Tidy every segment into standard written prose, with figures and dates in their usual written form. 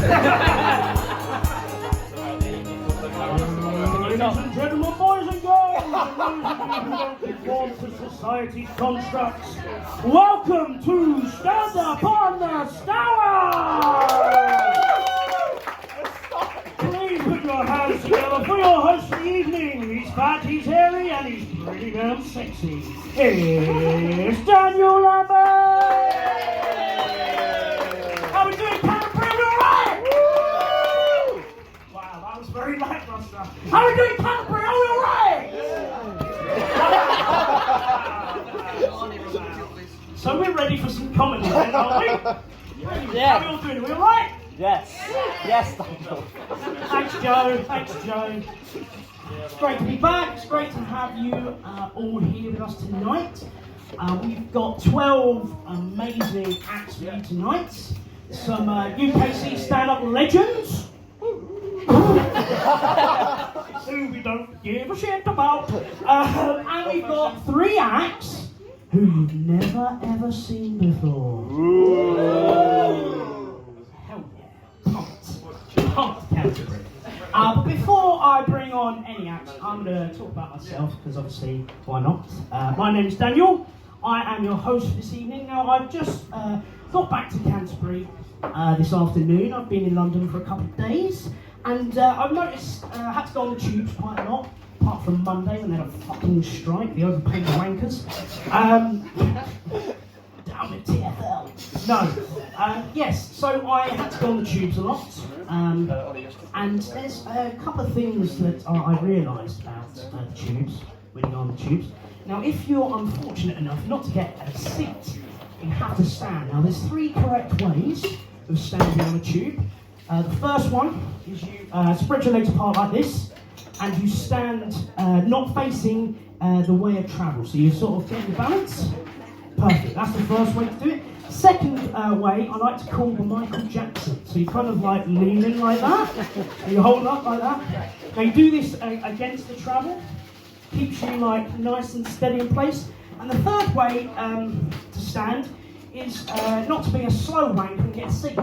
Ladies and gentlemen, boys and girls, and those of you who don't conform to society's constructs, welcome to Stand Up on the Stour! Please put your hands together for your host for the evening. He's fat, he's hairy, and he's pretty damn sexy. It's Niall Lambert! How we doing, Compere? We all right? Wow, that was very lackluster. How we doing, Compere? Are we all right? So we're ready for some comedy then, aren't we? Yeah. How are we all doing? Are we all right? Yes. Yes, Daniel. Thanks, Joe. Thanks, Joe. It's great to be back. It's great to have you all here with us tonight. We've got 12 amazing acts for you tonight. Some UKC stand-up legends. Who we don't give a shit about. And we've got 3 acts who you've never ever seen before. Hell yeah. Pumped Canterbury. But before I bring on any acts, I'm going to talk about myself, because obviously, why not? My name's Daniel. I am your host for this evening. Now, I've just got back to Canterbury this afternoon. I've been in London for a couple of days, and I've noticed I had to go on the tubes quite a lot, apart from Monday when they had a fucking strike, the overpaid wankers. Down with TFL. No. Yes, so I had to go on the tubes a lot, and there's a couple of things that I realised about the tubes, when you're on the tubes. Now, if you're unfortunate enough not to get a seat, you have to stand. Now, there's 3 correct ways of standing on a tube. The first one is you spread your legs apart like this, and you stand not facing the way of travel. So you sort of get your balance. Perfect, that's the first way to do it. Second way, I like to call the Michael Jackson. So you kind of like lean in like that, and you hold up like that. Now you do this against the travel, keeps you like nice and steady in place. And the third way to stand is not to be a slow wank and get a seat.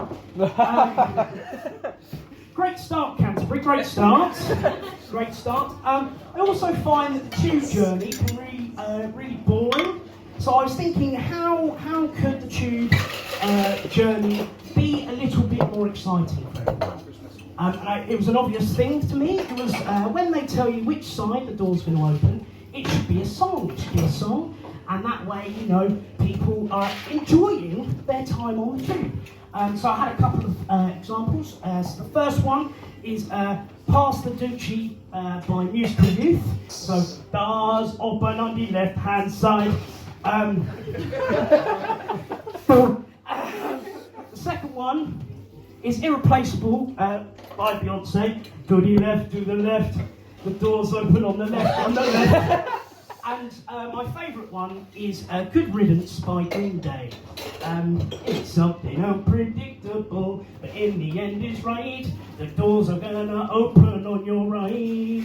Great start, Canterbury, great start. Great start. I also find that the tube journey can really boring. So I was thinking, how could the tube journey be a little bit more exciting for everyone? It was an obvious thing to me. It was when they tell you which side the door's going to open, it should be a song. It should be a song, and that way, you know, people are enjoying their time on the tube. So I had a couple of examples. So the first one is Pass the Doochie by Musical Youth. So, doors open on the left-hand side. The second one is Irreplaceable by Beyonce. To the left, the doors open on the left, on the left. And my favourite one is Good Riddance by Green Day. It's something unpredictable, but in the end it's right. The doors are gonna open on your right.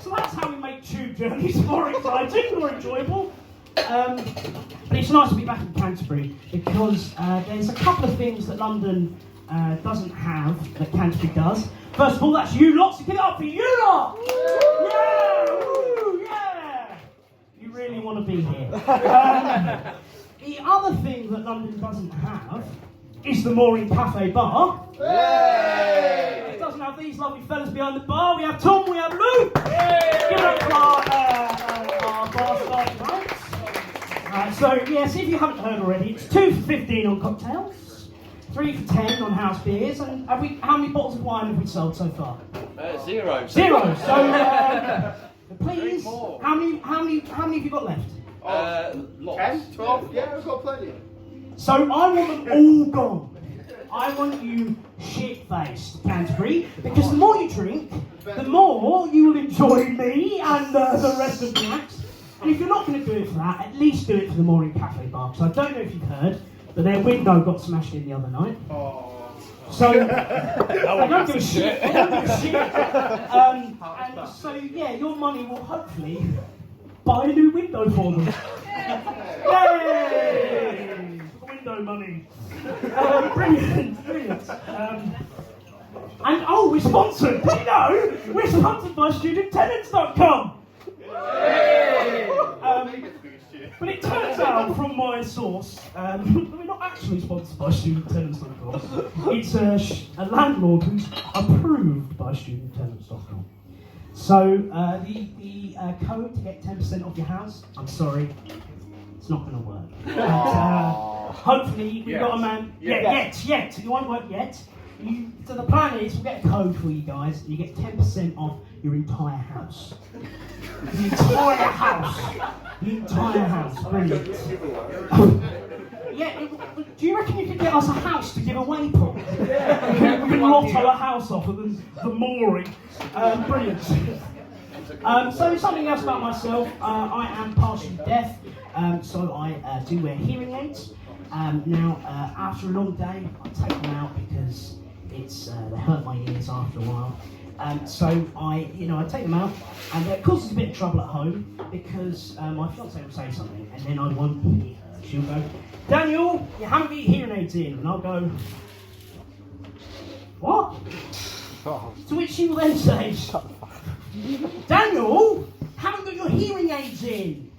So that's how we make tube journeys more exciting, more enjoyable. But it's nice to be back in Canterbury, because there's a couple of things that London doesn't have that Canterbury does. First of all, that's you lot, so give it up for you lot! Yeah! Woo! Yeah! You really want to be here. The other thing that London doesn't have is the Mooring Cafe bar. Hey! It doesn't have these lovely fellas behind the bar. We have Tom, we have Lou. Hey! Give it up for our bar staff tonight. So yes, if you haven't heard already, it's 2 for 15 on cocktails, 3 for 10 on house beers, and how many bottles of wine have we sold so far? 0. 0. So please, how many have you got left? Lots. 10, 12, yeah, we've got plenty. So I want them all gone. I want you shit-faced, Canterbury, because the more you drink, the more you will enjoy me and the rest of the acts. And if you're not going to do it for that, at least do it for the Mooring Cafe bar. Because I don't know if you've heard, but their window got smashed in the other night. Oh. So, I don't give a shit. I don't give a shit. And so, yeah, your money will hopefully buy a new window for them. Brilliant, brilliant. And oh, we're sponsored. Did you know? We're sponsored by StudentTenants.com. But it turns out, from my source, we're not actually sponsored by StudentTenants.com. It's a landlord who's approved by StudentTenants.com. So the code to get 10% off your house, I'm sorry, it's not going to work. But, hopefully we've got a man. Yet. It won't work yet. So the plan is we'll get a code for you guys, and you get 10% off your entire house. The entire house. Brilliant. Do you reckon you could get us a house to give away, Paul? We can lotto a house off of the mooring. Brilliant. So something else about myself. I am partially deaf, so I do wear hearing aids. Now, after a long day, I take them out because they hurt my ears after a while. So I take them out, and it causes a bit of trouble at home because my fiance will say something, and then I won't. She'll go, "Daniel, you haven't got your hearing aids in," and I'll go, "What?" To which she will then say, "Daniel, haven't got your hearing aids in."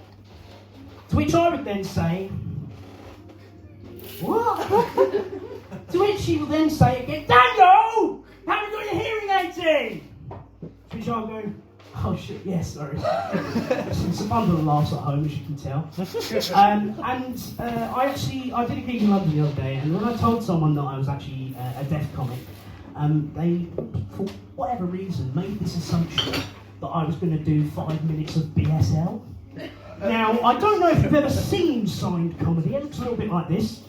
To which I would then say, "What?" To which she will then say again, "Daniel, haven't got your hearing aids in." To which I'll go, "Oh shit, yes, sorry." It's a bundle of laughs at home, as you can tell. I did a gig in London the other day, and when I told someone that I was actually a deaf comic, they, for whatever reason, made this assumption that I was going to do 5 minutes of BSL. Now, I don't know if you've ever seen signed comedy. It looks a little bit like this.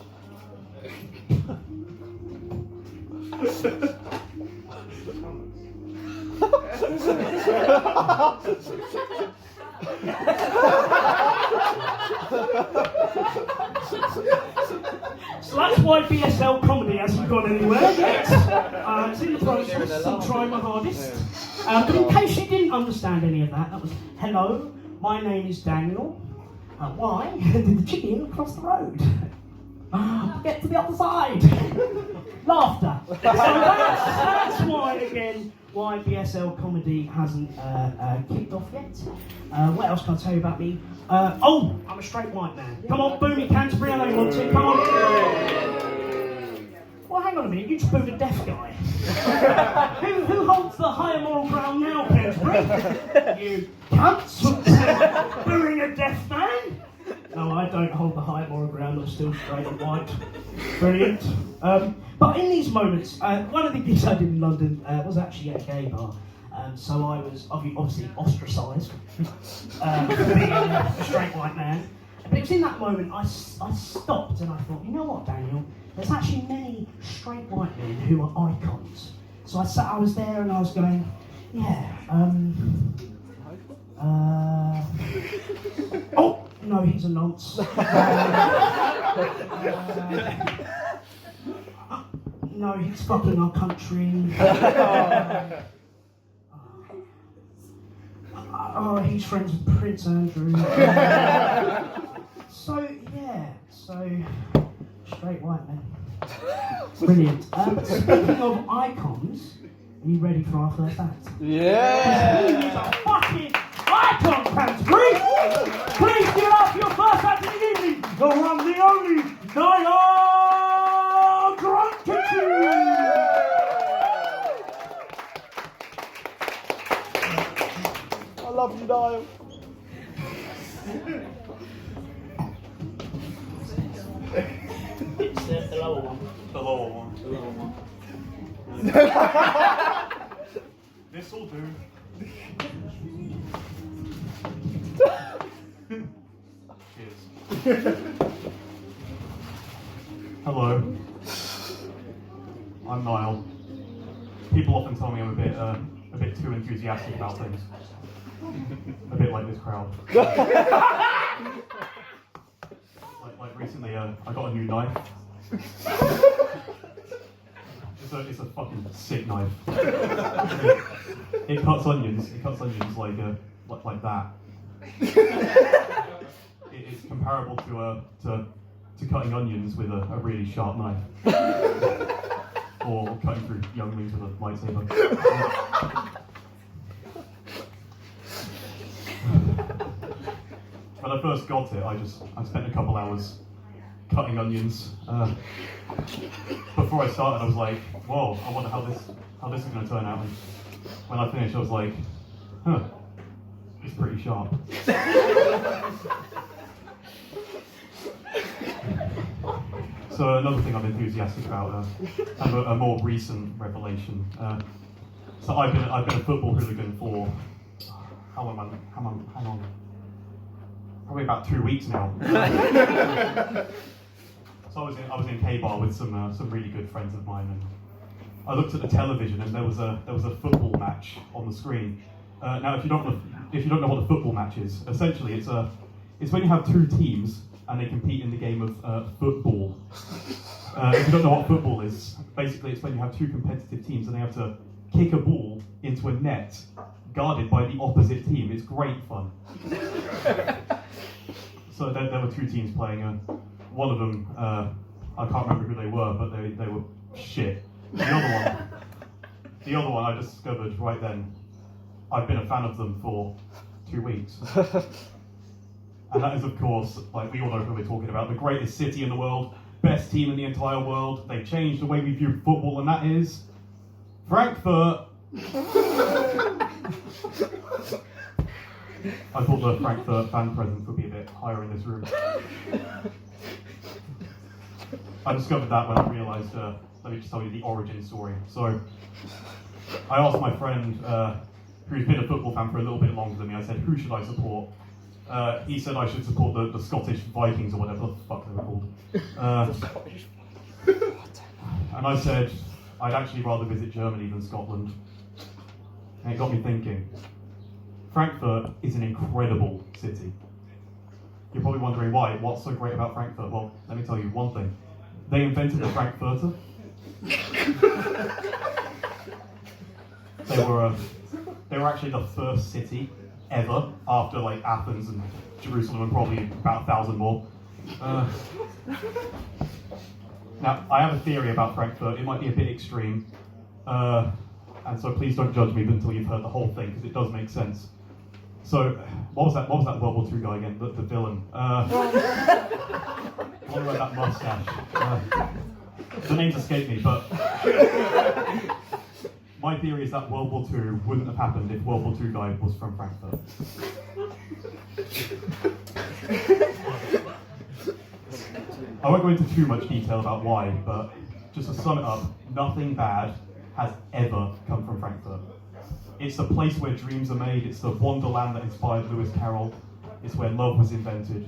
So that's why BSL comedy hasn't gone anywhere yet. It's in the process, still trying my hardest. But in case you didn't understand any of that, that was, "Hello, my name is Daniel. Why did the chicken cross the road? Get to the other side." Laughter. So that's why BSL comedy hasn't kicked off yet. What else can I tell you about me? I'm a straight white man. Come on, boo me, Canterbury, I know you want to. Come on. Well, hang on a minute, you just booed a deaf guy. who holds the higher moral ground now, Canterbury? You cunts booing a deaf man? No, I don't hold the high moral ground, I'm still straight and white. Brilliant. But in these moments, one of the gigs I did in London was actually at a gay bar. So I was obviously ostracised for being a straight white man. But it was in that moment I stopped and I thought, you know what, Daniel? There's actually many straight white men who are icons. So I was there and I was going, oh! No, he's a nonce. No, he's fucking our country. He's friends with Prince Andrew. So straight white men. Brilliant. But speaking of icons, are you ready for our first act? Yeah! He's a fucking icon, Canterbury! Please give it up for your first act of the evening, the one, the only, Niall Bultitude! I love you, Niall. It's the lower one. The lower one. This'll do. Cheers. Hello. I'm Niall. People often tell me I'm a bit too enthusiastic about things. A bit like this crowd. like recently, I got a new knife. It's a fucking sick knife. It cuts onions. It cuts onions like that. It's comparable to to cutting onions with a really sharp knife. Or cutting through younglings with a lightsaber. When I first got it, I spent a couple hours cutting onions. Before I started, I was like, whoa, I wonder how this is going to turn out. And when I finished, I was like, huh, it's pretty sharp. So another thing I'm enthusiastic about, a more recent revelation. So I've been a football hooligan for how long? Probably about 2 weeks now. So I was in K-Bar with some really good friends of mine, and I looked at the television, and there was a football match on the screen. Now, if you don't know what a football match is, essentially it's when you have two teams and they compete in the game of football. If you don't know what football is, basically it's when you have two competitive teams and they have to kick a ball into a net guarded by the opposite team. It's great fun. So there were two teams playing. One of them, I can't remember who they were, but they were shit. The other one I discovered right then, I've been a fan of them for 2 weeks. And that is, of course, like we all know who we're talking about, the greatest city in the world, best team in the entire world. They changed the way we view football, and that is Frankfurt. I thought the Frankfurt fan presence would be a bit higher in this room. I discovered that when I realised, let me just tell you the origin story. So, I asked my friend, who's been a football fan for a little bit longer than me, I said, who should I support? He said I should support the Scottish Vikings or whatever the fuck they were called. And I said, I'd actually rather visit Germany than Scotland. And it got me thinking. Frankfurt is an incredible city. You're probably wondering why. What's so great about Frankfurt? Well, let me tell you one thing. They invented the Frankfurter. They were actually the first city ever, after like Athens and Jerusalem and probably about 1,000 more. Now, I have a theory about Frankfurt. It might be a bit extreme, and so please don't judge me until you've heard the whole thing, because it does make sense. So, what was that World War II guy again? The villain. The one who had that mustache. The names escape me, but my theory is that World War II wouldn't have happened if World War II guy was from Frankfurt. I won't go into too much detail about why, but just to sum it up, nothing bad has ever come from Frankfurt. It's the place where dreams are made, it's the wonderland that inspired Lewis Carroll, it's where love was invented.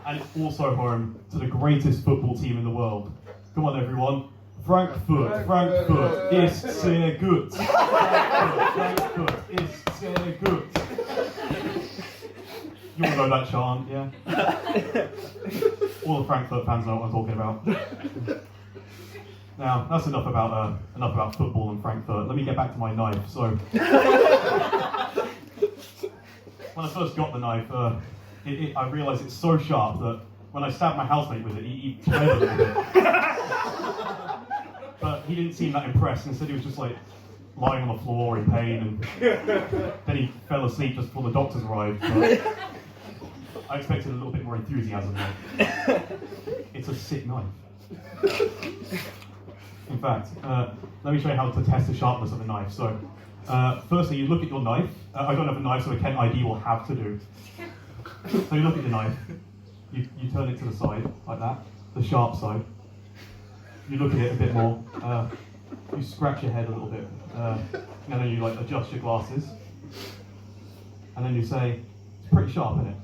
And it's also home to the greatest football team in the world. Come on everyone. Frankfurt ist sehr gut. Frankfurt ist sehr gut. You all know that chant, yeah? All the Frankfurt fans know what I'm talking about. Now, that's enough about football and Frankfurt. Let me get back to my knife. So, when I first got the knife, I realised it's so sharp that when I stabbed my housemate with it, he bled a little bit. But he didn't seem that impressed. Instead, he was just like lying on the floor in pain, and then he fell asleep just before the doctors arrived. But I expected a little bit more enthusiasm there. It's a sick knife. In fact, let me show you how to test the sharpness of a knife. So, firstly, you look at your knife. I don't have a knife, so a Kent ID will have to do. So you look at your knife, you turn it to the side, like that, the sharp side. You look at it a bit more, you scratch your head a little bit, and then you like adjust your glasses, and then you say, it's pretty sharp, isn't it?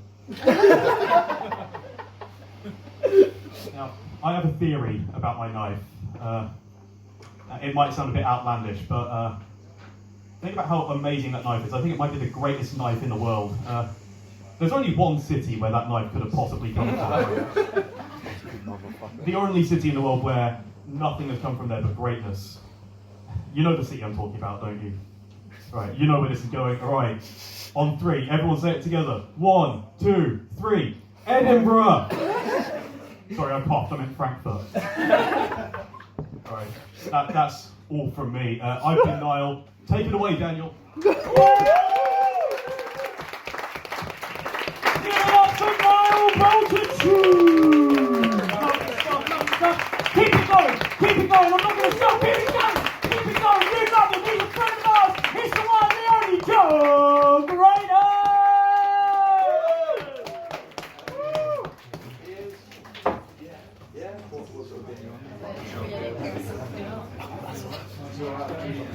Now, I have a theory about my knife. It might sound a bit outlandish, but think about how amazing that knife is. I think it might be the greatest knife in the world. There's only one city where that knife could have possibly come from. The only city in the world where nothing has come from there but greatness. You know the city I'm talking about, don't you? Right, you know where this is going. All right, on 3, everyone say it together. 1, 2, 3. Edinburgh. Sorry, I coughed. I meant Frankfurt. All right, that's all from me. I've been Niall. Take it away, Daniel. Give it up for Niall Bultitude. Keep it going. Keep it going. I'm not going to stop. Keep it going. Keep it going. You love him. He's a friend of ours. It's the one, the only Joe Graydon.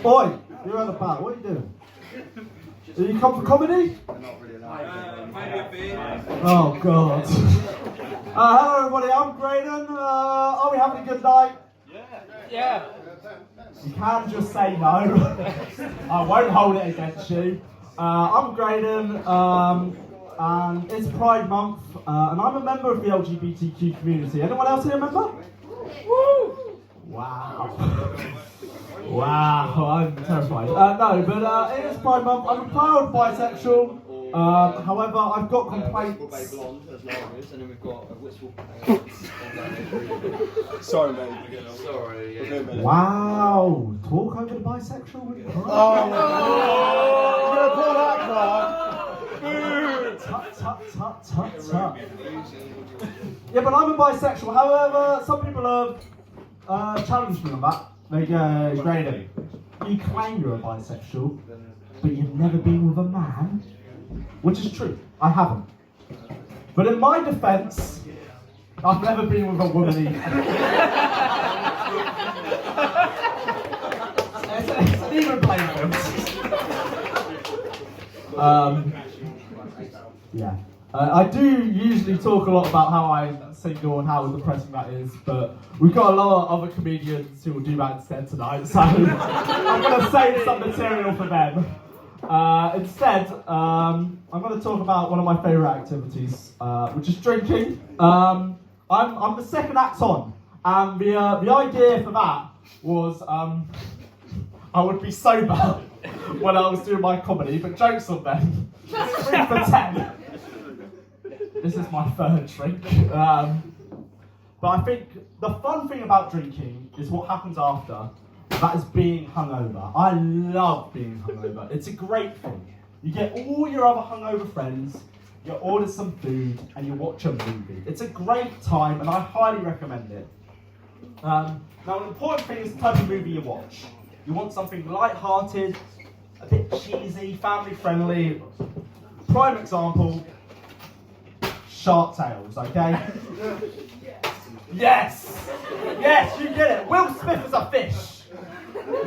Oi, you're at the back. What are you doing? Did you come for comedy? Oh God. Hello everybody, I'm Graydon. Are we having a good night? Yeah. You can just say no. I won't hold it against you. I'm Graydon, and it's Pride Month, and I'm a member of the LGBTQ community. Anyone else here a member? Woo! Wow. Wow, I'm terrified. No, but it is Pride Month. I'm a proud bisexual. However, I've got complaints. Sorry, mate. Sorry. Wow, talk over the bisexual. Oh, you're gonna pull that card? Tut, tut, tut, tut, tut. Yeah, but I'm a bisexual. However, some people have challenged me on that. They go, Graydon, you claim you're a bisexual, but you've never been with a man? Which is true, I haven't. But in my defence, I've never been with a woman either. It's an even playing field. Yeah. I do usually talk a lot about how I'm single and how depressing that is, but we've got a lot of other comedians who will do that instead tonight, so I'm going to save some material for them. Instead, I'm going to talk about one of my favourite activities, which is drinking. I'm the second act on, and the idea for that was I would be sober when I was doing my comedy, but jokes on them. 3 for 10. This is my third drink. But I think the fun thing about drinking is what happens after. That is being hungover. I love being hungover. It's a great thing. You get all your other hungover friends, you order some food, and you watch a movie. It's a great time, and I highly recommend it. Now, an important thing is the type of movie you watch. You want something light-hearted, a bit cheesy, family-friendly. Prime example, Shark Tales, okay? Yes! Yes, you get it. Will Smith is a fish.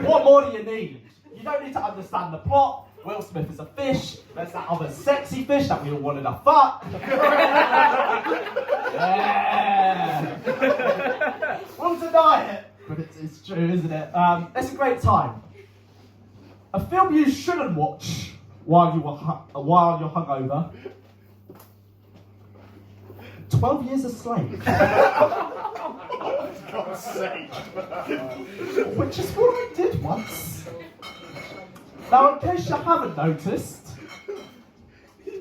What more do you need? You don't need to understand the plot. Will Smith is a fish. There's that other sexy fish that we all wanted to fuck. Yeah! Won't deny it, but it's true, isn't it? It's a great time. A film you shouldn't watch while you're hungover. 12 Years a Slave. God's sake. Which is what I did once. Now, in case you haven't noticed,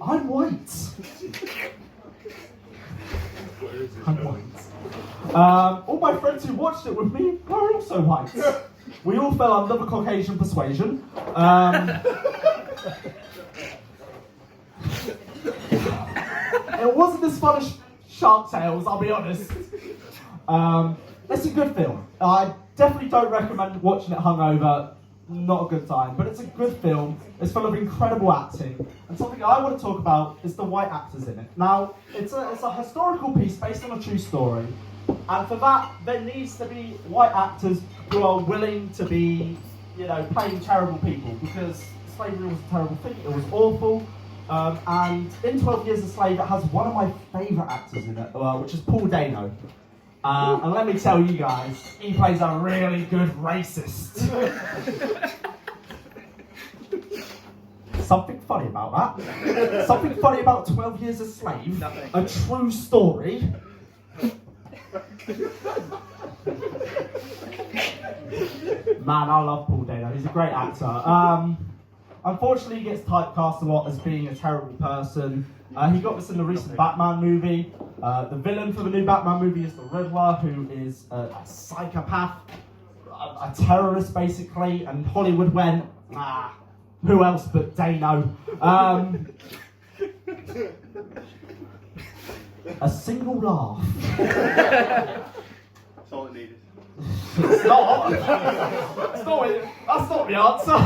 I'm white. I'm white. All my friends who watched it with me are also white. We all fell under the Caucasian persuasion. It wasn't as fun as Shark Tales, I'll be honest. It's a good film. I definitely don't recommend watching it hungover. Not a good time, but it's a good film. It's full of incredible acting, and something I want to talk about is the white actors in it. Now, it's a historical piece based on a true story, and for that, there needs to be white actors who are willing to be, playing terrible people, because slavery was a terrible thing. It was awful. And in 12 Years a Slave, it has one of my favourite actors in it, which is Paul Dano. And let me tell you guys, he plays a really good racist. Something funny about that. Something funny about 12 Years a Slave. Nothing. A true story. Man, I love Paul Dano. He's a great actor. Unfortunately, he gets typecast a lot as being a terrible person. He got this in the recent Batman movie. The villain for the new Batman movie is the Riddler, who is a psychopath, a terrorist basically, and Hollywood went, who else but Dano? A single laugh. That's all it needed. It's not. That's not the answer.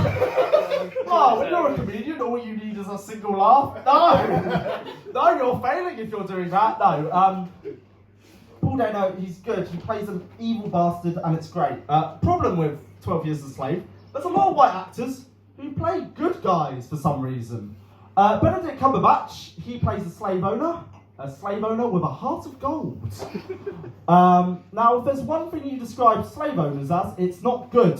Oh, when you're a comedian, all you need is a single laugh. No, you're failing if you're doing that. No. Paul Dano, he's good. He plays an evil bastard, and it's great. Problem with 12 Years a Slave, there's a lot of white actors who play good guys for some reason. Benedict Cumberbatch, he plays a slave owner with a heart of gold. Now, if there's one thing you describe slave owners as, it's not good.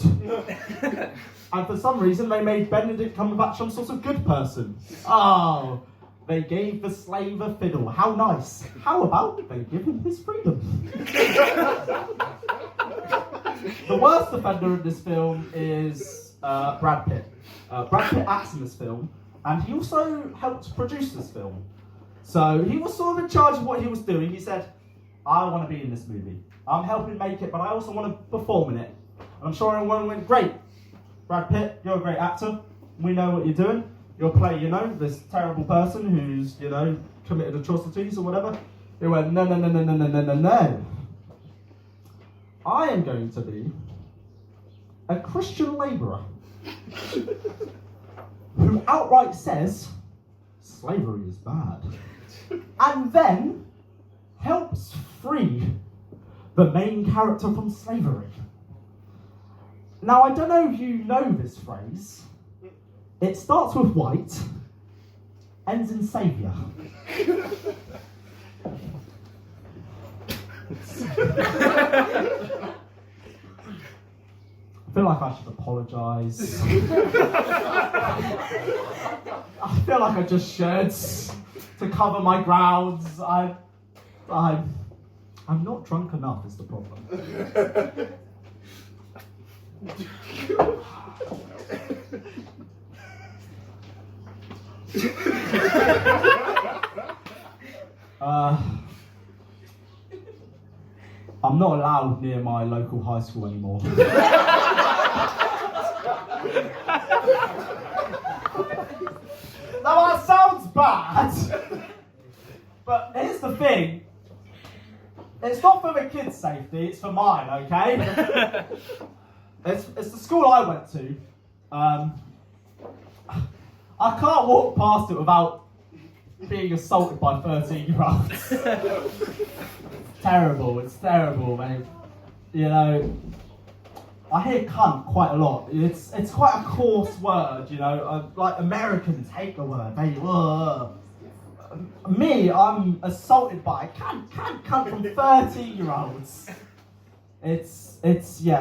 And for some reason, they made Benedict Cumberbatch some sort of good person. Oh, they gave the slave a fiddle. How nice. How about they give him his freedom? The worst offender in this film is Brad Pitt. Brad Pitt acts in this film, and he also helped produce this film. So he was sort of in charge of what he was doing. He said, I want to be in this movie. I'm helping make it, but I also want to perform in it. And I'm sure everyone went, great. Brad Pitt, you're a great actor. We know what you're doing. You'll play, this terrible person who's, committed atrocities or whatever. He went, no. I am going to be a Christian labourer who outright says slavery is bad, and then helps free the main character from slavery. Now, I don't know if you know this phrase. It starts with white, ends in saviour. I feel like I should apologise. I feel like I just should, to cover my grounds. I'm not drunk enough is the problem. I'm not allowed near my local high school anymore. Now that sounds bad, but here's the thing. It's not for the kids' safety, it's for mine, okay? It's the school I went to. I can't walk past it without being assaulted by 13-year-olds. It's terrible, mate. I hear cunt quite a lot. It's quite a coarse word, like Americans hate the word. Me, I'm assaulted by a cunt from 13-year-olds.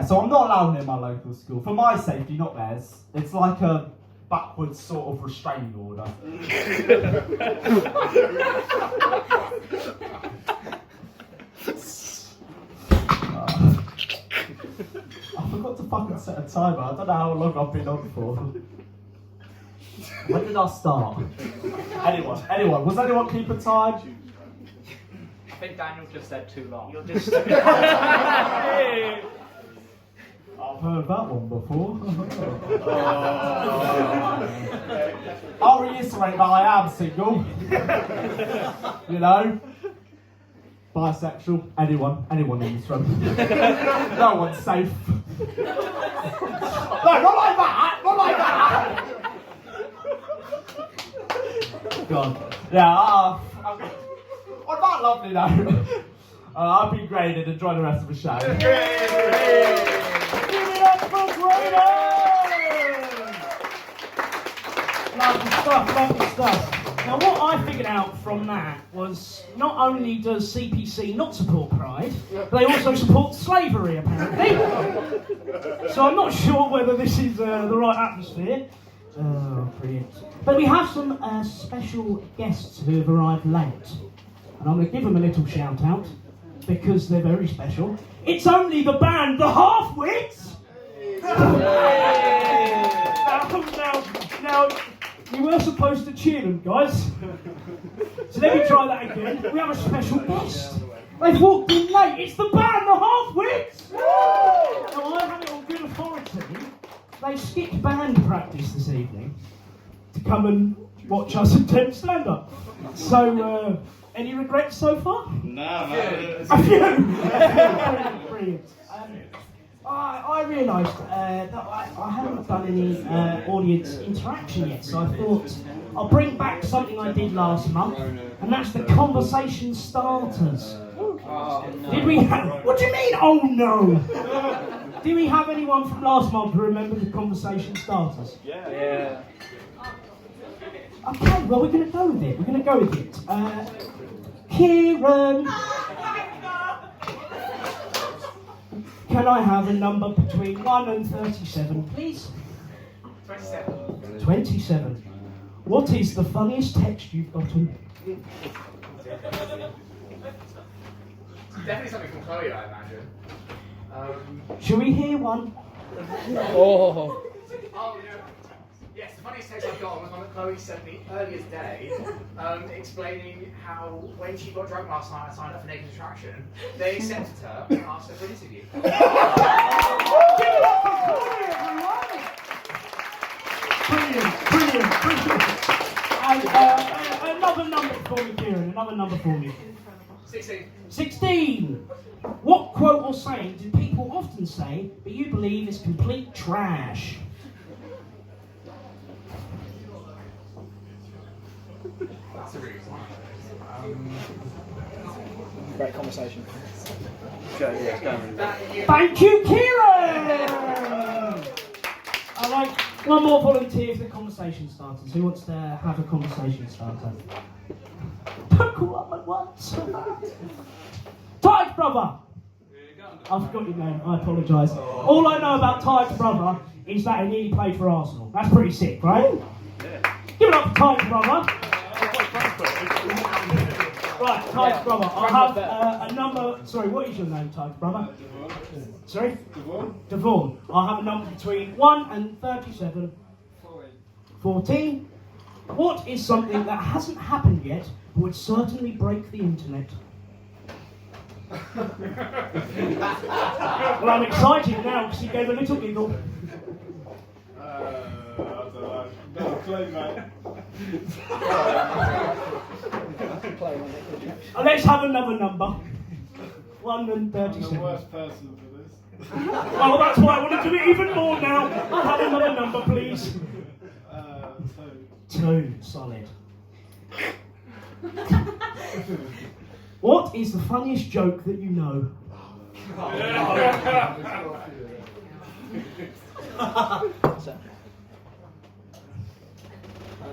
So I'm not allowed near my local school. For my safety, not theirs. It's like a backwards sort of restraining order. I forgot to fucking set a timer. I don't know how long I've been on for. When did I start? Anyone? Was anyone keeping time? I think Daniel just said too long. You're just... I've heard that one before. I'll reiterate that I am single. Bisexual. Anyone in this room. No one's safe. No, not like that! God. Yeah, on that lovely note, I've been Graydon. Enjoy the rest of the show. Give it up for Graydon! Lovely stuff. Now, what I figured out from that was not only does CPC not support Pride, they also support slavery, apparently. So I'm not sure whether this is the right atmosphere. Oh, brilliant. But we have some special guests who have arrived late. And I'm going to give them a little shout out, because they're very special. It's only the band, the Half-Wits! Now, you were supposed to cheer them, guys. So let me try that again. We have a special guest. They've walked in late. It's the band, the Half-Wits. Now, I have it on good authority. They skipped band practice this evening to come and watch us attempt stand-up. So, any regrets so far? No. A few. Brilliant. I realised that I haven't done any audience interaction yet, so I thought I'll bring back something I did last month, and that's the conversation starters. Did we have? What do you mean? Oh no! Did we have anyone from last month who remembered the conversation starters? Yeah. Okay, well we're going to go with it. We're going to go with it. Kieran. Can I have a number between 1 and 37, please? 27. 27. What is the funniest text you've gotten? Definitely something from Chloe, I imagine. Shall we hear one? Oh, no. Yes, the funniest text I've got was one that Chloe sent me earlier today, explaining how when she got drunk last night and signed up for Naked Attraction, they accepted her and asked her for an interview. Give it up for Chloe, everyone! Brilliant. And another number for me, Kieran, another number for me. 16. 16. What quote or saying do people often say, but you believe is complete trash? That's a really good one. Great conversation. Thank you, Kieran! I like one more volunteer for the conversation starters. Who wants to have a conversation starter? Don't call up at once. Tyke brother! I forgot your name, I apologise. All I know about Tyke's brother is that he nearly played for Arsenal. That's pretty sick, right? Yeah. Give it up for Tyke's brother. Right, Tyke's brother. I have a number. Sorry, what is your name, Tyke's brother? Sorry? Devon. I have a number between 1 and 37. 14. What is something that hasn't happened yet but would certainly break the internet? Well, I'm excited now because he gave a little giggle. I don't know. No clue, mate. Let's have another number. 1 and I'm 37. the worst person for this. Well, that's why I want to do it even more now. I'll have another number, please. 2. 2. Solid. What is the funniest joke that you know?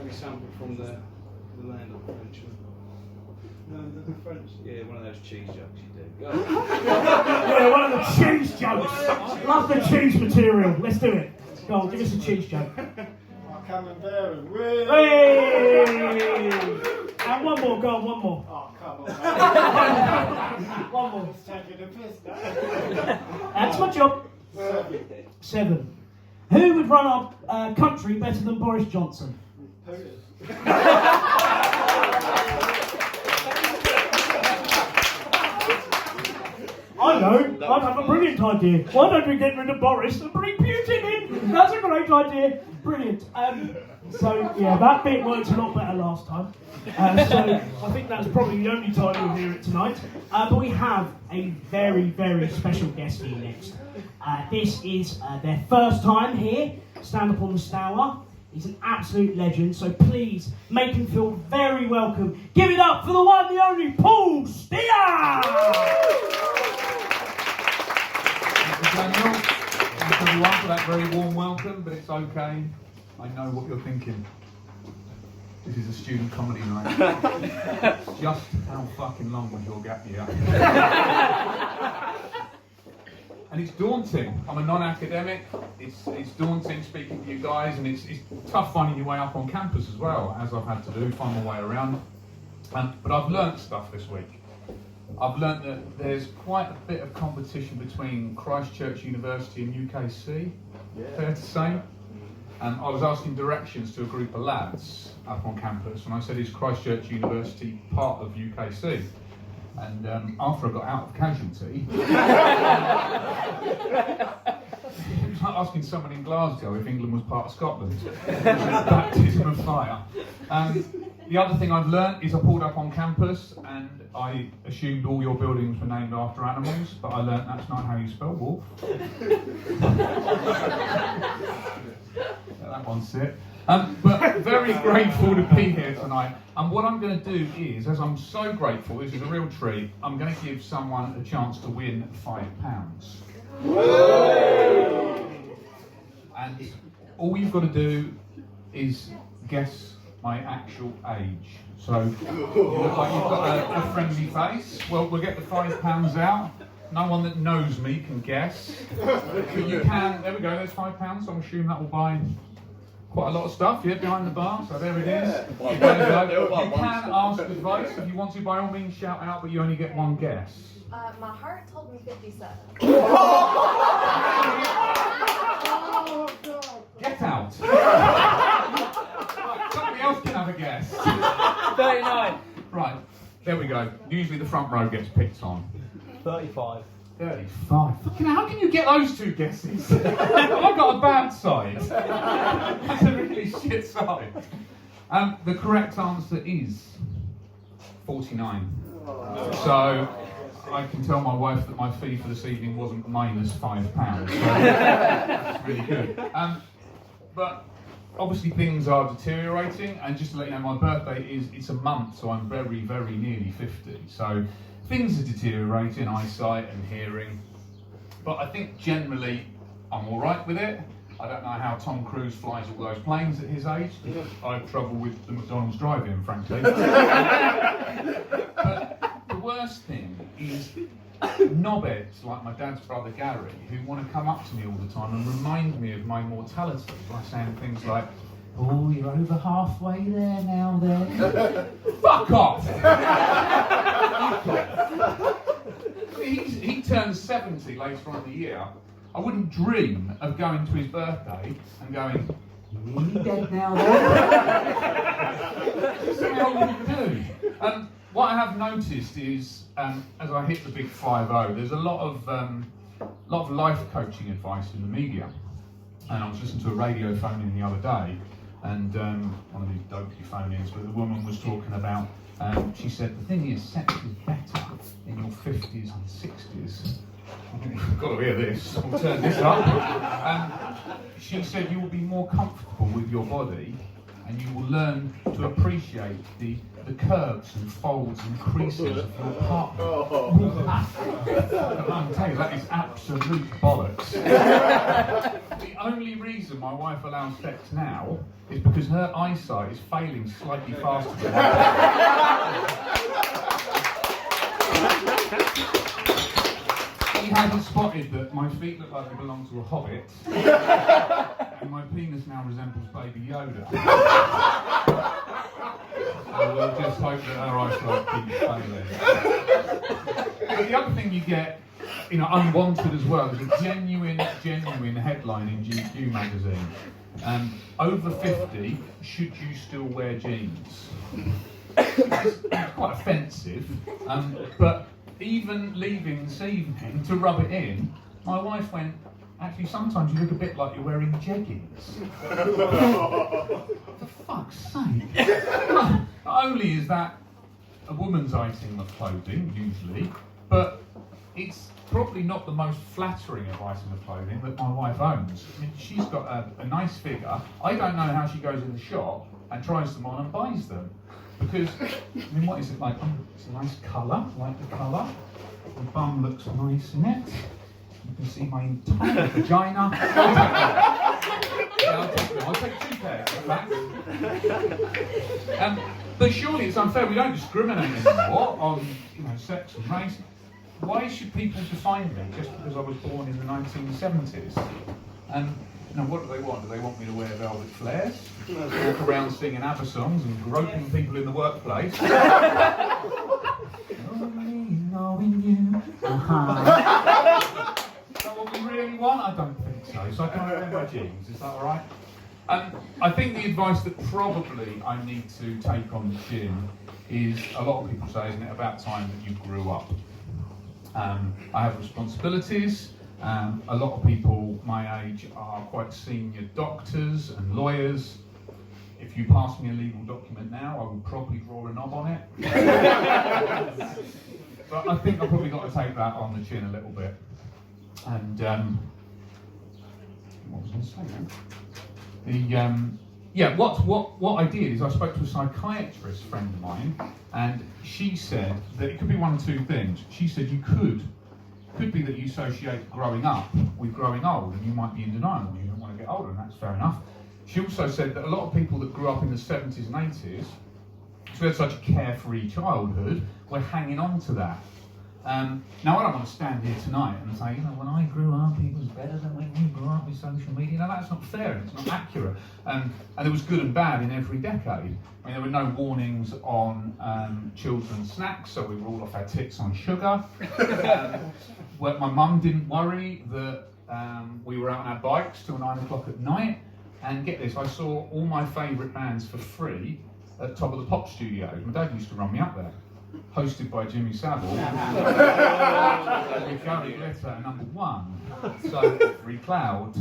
We sampled from the land of French. No, the French. Yeah, one of those cheese jokes you do. Go. Yeah, one of the cheese jokes. Love the cheese material. Let's do it. Go on, give us a cheese joke. Camembert, really? Hey! And one more, go on, one more. Oh, come on. One more. It's taking a piss now. That's my job. 7. Who would run our country better than Boris Johnson? Who is? I know, I'd have a brilliant idea. Why don't we get rid of Boris and bring Putin in? That's a great idea. Brilliant. So, yeah, that bit worked a lot better last time. So, I think that's probably the only time you'll hear it tonight. But we have a very, very special guest for you next. This is their first time here, stand up on the Stour. He's an absolute legend, so please make him feel very welcome. Give it up for the one, the only Paul Stour! Blaniel, thanks everyone for that very warm welcome, but it's okay. I know what you're thinking. This is a student comedy night. Just how fucking long was your gap year? And it's daunting. I'm a non-academic. It's daunting speaking to you guys, and it's tough finding your way up on campus as well, as I've had to do, find my way around. But I've learnt stuff this week. I've learnt that there's quite a bit of competition between Christchurch University and UKC, fair to say. I was asking directions to a group of lads up on campus, and I said, is Christchurch University part of UKC? And after I got out of casualty, it was like asking someone in Glasgow if England was part of Scotland. It was a baptism of fire. The other thing I've learnt is I pulled up on campus and I assumed all your buildings were named after animals, but I learnt that's not how you spell wolf. That one's it. But very grateful to be here tonight. And what I'm going to do is, as I'm so grateful, this is a real treat, I'm going to give someone a chance to win £5. And all you've got to do is guess my actual age. So you look like you've got a friendly face. Well, we'll get the £5 out. No one that knows me can guess. But you can, there we go, there's £5. So I'm assuming that will buy quite a lot of stuff, yeah, behind the bar. So there it is. You can ask advice if you want to, by all means shout out, but you only get one guess. My heart told me 57. Get out. Somebody else can have a guess. 39. Right, there we go. Usually the front row gets picked on. 35. 35. Fucking hell, how can you get those two guesses? I've got a bad side. That's a really shit side. The correct answer is 49. So I can tell my wife that my fee for this evening wasn't minus £5. So that's really good. But obviously things are deteriorating, and just to let you know, my birthday it's a month, so I'm very, very nearly 50. So things are deteriorating, eyesight and hearing. But I think generally I'm all right with it. I don't know how Tom Cruise flies all those planes at his age. I have trouble with the McDonald's drive-in, frankly. But the worst thing is knobheads like my dad's brother Gary, who want to come up to me all the time and remind me of my mortality by saying things like, "Oh, you're over halfway there now then." Fuck off! He turns 70 later on in the year. I wouldn't dream of going to his birthday and going, "You're really dead now then?" What would you do? What I have noticed is, as I hit the big 50, there's a lot of life coaching advice in the media. And I was listening to a radio phone-in the other day, and one of these dopey phone-ins, but the woman was talking about, she said, the thing is, sex is better in your 50s and 60s. I've got to hear this, we'll turn this up. She said you will be more comfortable with your body, and you will learn to appreciate the curves and folds and creases of your partner. I'm telling you, that is absolute bollocks. The only reason my wife allows sex now is because her eyesight is failing slightly faster than mine. He hasn't spotted that my feet look like they belong to a hobbit, and my penis now resembles Baby Yoda. So we'll just hope that our eyesight keeps failing. But the other thing you get, unwanted as well, is a genuine headline in GQ magazine. Over 50, should you still wear jeans? It's quite offensive, but even leaving this evening to rub it in, my wife went, "Actually, sometimes you look a bit like you're wearing jeggings." For fuck's sake. Not only is that a woman's item of clothing, usually, but it's probably not the most flattering of item of clothing that my wife owns. I mean, she's got a nice figure. I don't know how she goes in the shop and tries them on and buys them. Because, what is it like? It's a nice colour, I like the colour. The bum looks nice in it. You can see my entire vagina. I'll take 2 pairs, in fact. But surely it's unfair. We don't discriminate anymore on sex and race. Why should people define me just because I was born in the 1970s? And what do they want? Do they want me to wear velvet flares, walk around singing ABBA songs and groping people in the workplace? Only knowing you. Is that what we really want? I don't think so. So I can wear my jeans. Is that all right? I think the advice that probably I need to take on the chin is a lot of people say, isn't it about time that you grew up? I have responsibilities. A lot of people my age are quite senior doctors and lawyers. If you pass me a legal document now, I will probably draw a knob on it. But I think I've probably got to take that on the chin a little bit. And what was I going to say then? What I did is I spoke to a psychiatrist friend of mine, and she said that it could be one of two things. She said you could be that you associate growing up with growing old, and you might be in denial and you don't want to get older, and that's fair enough. She also said that a lot of people that grew up in the 70s and 80s, who had such a carefree childhood, were hanging on to that. Now, I don't want to stand here tonight and say, when I grew up, it was better than when you grew up with social media. No, that's not fair, and it's not accurate. And there was good and bad in every decade. I mean, there were no warnings on children's snacks, so we were all off our tits on sugar. My mum didn't worry that we were out on our bikes till 9 o'clock at night. And get this, I saw all my favourite bands for free at Top of the Pop Studios. My dad used to run me up there. Hosted by Jimmy Savile, with Gary Glitter at number 1, so every cloud.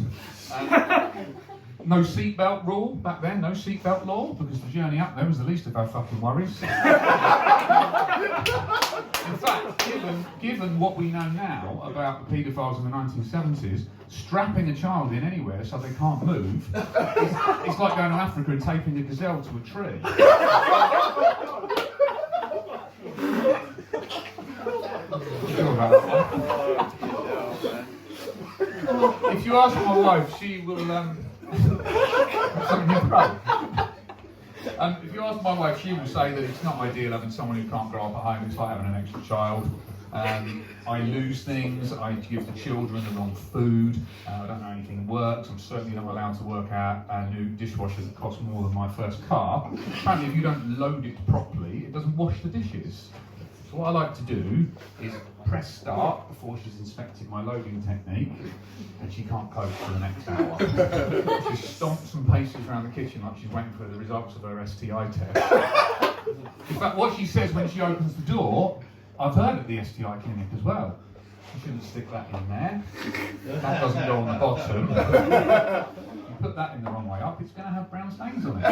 No seatbelt rule back then, no seatbelt law, because the journey up there was the least of our fucking worries. In fact, given what we know now about the paedophiles in the 1970s, strapping a child in anywhere so they can't move, it's like going to Africa and taping a gazelle to a tree. If you ask my wife, she will if you ask my wife, she will say that it's not ideal having someone who can't grow up at home. It's like having an extra child. I lose things. I give the children the wrong food. I don't know anything works. I'm certainly not allowed to work out a new dishwasher that costs more than my first car. Apparently, if you don't load it properly, it doesn't wash the dishes. So what I like to do is press start before she's inspected my loading technique, and she can't cope for the next hour. She stomps and paces around the kitchen like she's waiting for the results of her STI test. In fact, what she says when she opens the door, I've heard at the STI clinic as well. You shouldn't stick that in there. That doesn't go on the bottom. You put that in the wrong way up, it's going to have brown stains on it.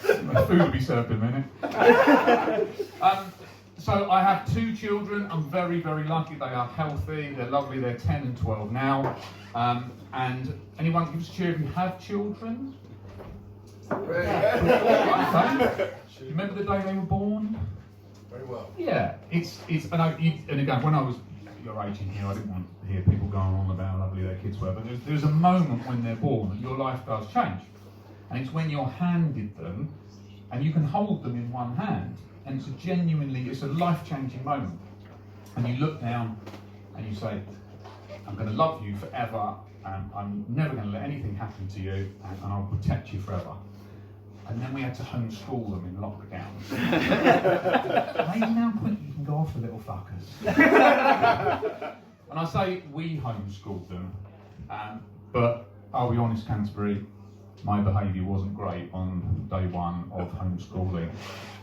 The food will be served in a minute. So I have 2 children. I'm very, very lucky. They are healthy. They're lovely. They're 10 and 12 now. And anyone give us a cheer if you have children? Okay. Do you remember the day they were born? Very well. Yeah. And again, when I was your age in here, I didn't want to hear people going on about how lovely their kids were. But there's a moment when they're born that your life does change. And it's when you're handed them, and you can hold them in one hand, and it's a life-changing moment. And you look down and you say, I'm going to love you forever, and I'm never going to let anything happen to you, and I'll protect you forever. And then we had to homeschool them in lockdown. Maybe now quick you can go off the little fuckers. And I say we homeschooled them, but I'll be honest, Canterbury, my behaviour wasn't great on day 1 of homeschooling.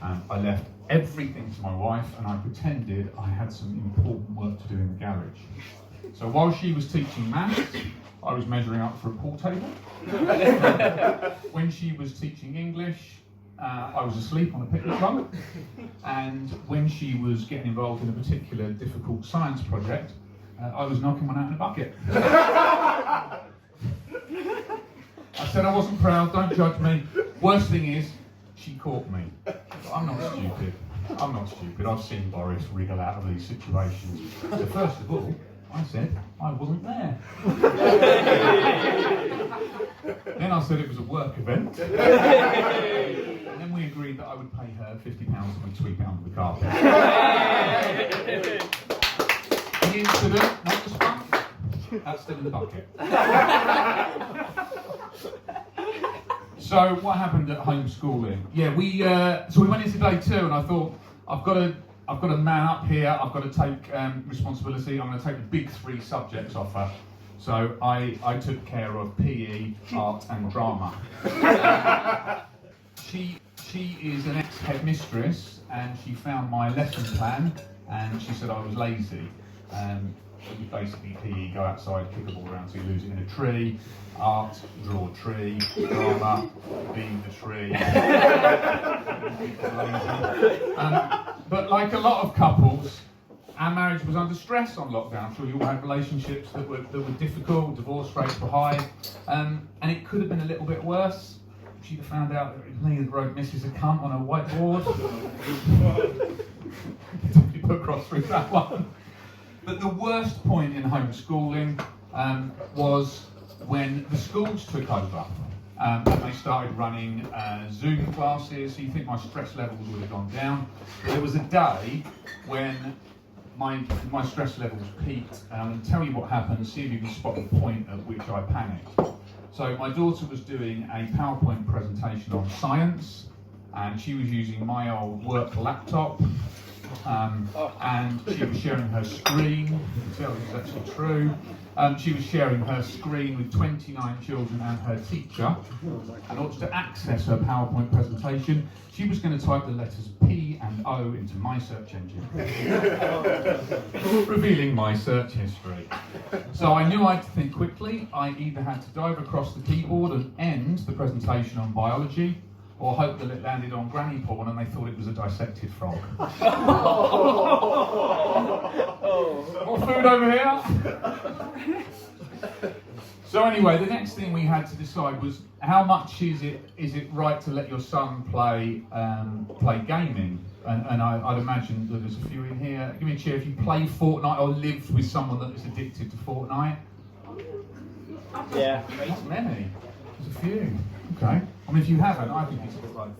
I left everything to my wife, and I pretended I had some important work to do in the garage. So while she was teaching maths, I was measuring up for a pool table. When she was teaching English, I was asleep on a picnic rug. And when she was getting involved in a particular difficult science project, I was knocking one out in a bucket. I said I wasn't proud, don't judge me. Worst thing is, she caught me. I'm not stupid. I've seen Boris wriggle out of these situations. So first of all, I said I wasn't there. Then I said it was a work event. And then we agreed that I would pay her £50 and we'd sweep out the carpet. The incident, not the sponge, that's still in the bucket. So what happened at homeschooling? Yeah, we went into day 2, and I thought I've got to man up here. I've got to take responsibility. I'm going to take the big 3 subjects off her. So I took care of PE, art and drama. She is an ex-headmistress, and she found my lesson plan, and she said I was lazy. It was basically PE, go outside, kick a ball around till you lose it in a tree. Art, draw a tree. Drama, being the tree. But like a lot of couples, our marriage was under stress on lockdown. I'm sure you all had relationships that were difficult, divorce rates were high, and it could have been a little bit worse. She'd have found out that it was me that wrote Mrs. a cunt on a whiteboard. Definitely put cross through that one. But the worst point in homeschooling was when the schools took over. And they started running Zoom classes, so you think my stress levels would have gone down. But there was a day when my stress levels peaked, and I'm going to tell you what happened, see if you can spot the point at which I panicked. So my daughter was doing a PowerPoint presentation on science, and she was using my old work laptop, and she was sharing her screen. You can tell this is actually true. She was sharing her screen with 29 children and her teacher. In order to access her PowerPoint presentation, she was going to type the letters P and O into my search engine, revealing my search history. So I knew I had to think quickly. I either had to dive across the keyboard and end the presentation on biology, or hope that it landed on granny porn and they thought it was a dissected frog. More food over here? So anyway, the next thing we had to decide was how much is it right to let your son play gaming? And I'd imagine that there's a few in here. Give me a cheer if you play Fortnite or lived with someone that is addicted to Fortnite. Yeah. Not many. There's a few. Okay. I mean, if you haven't, I think it's a bit like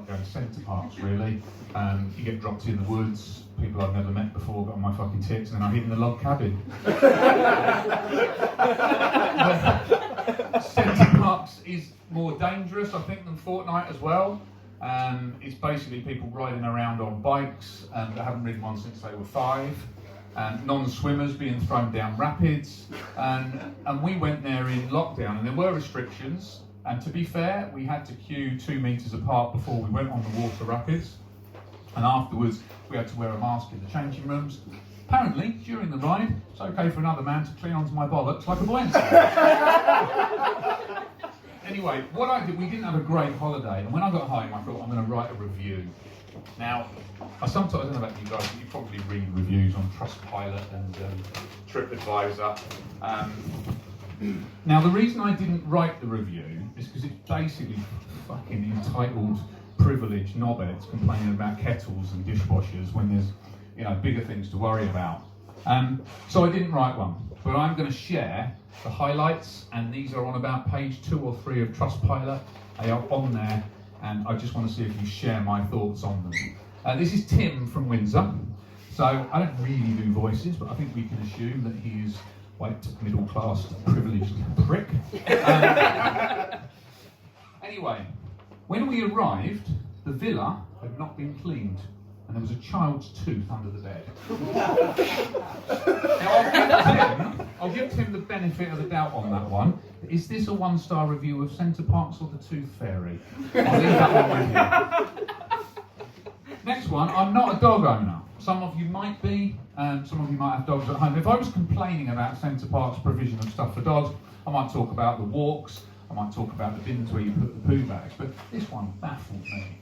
going to centre parks, really. You get dropped in the woods, people I've never met before got on my fucking tits, and then I hid in the log cabin. Centre parks is more dangerous, I think, than Fortnite as well. It's basically people riding around on bikes that haven't ridden one since they were 5. Non-swimmers being thrown down rapids, and we went there in lockdown, and there were restrictions. And to be fair, we had to queue 2 metres apart before we went on the water rapids, and afterwards we had to wear a mask in the changing rooms. Apparently, during the ride, it's okay for another man to cling onto my bollocks like a buoyancy. Anyway, what I did, we didn't have a great holiday, and when I got home, I thought I'm going to write a review. Now, I don't know about you guys, but you probably read reviews on Trustpilot and TripAdvisor. Now, the reason I didn't write the review is because it's basically fucking entitled, privileged knobheads complaining about kettles and dishwashers when there's, bigger things to worry about. So I didn't write one, but I'm going to share the highlights, and these are on about page 2 or 3 of Trustpilot. They are on there, and I just want to see if you share my thoughts on them. This is Tim from Windsor. So I don't really do voices, but I think we can assume that he is white, middle-class, privileged prick. Anyway, when we arrived, the villa had not been cleaned, and there was a child's tooth under the bed. Now, I'll give Tim the benefit of the doubt on that one. Is this a 1-star review of Centre Parks or the Tooth Fairy? I'll leave that one with you. Next one, I'm not a dog owner. Some of you might be, some of you might have dogs at home. If I was complaining about Centre Park's provision of stuff for dogs, I might talk about the walks, I might talk about the bins where you put the poo bags, but this one baffled me.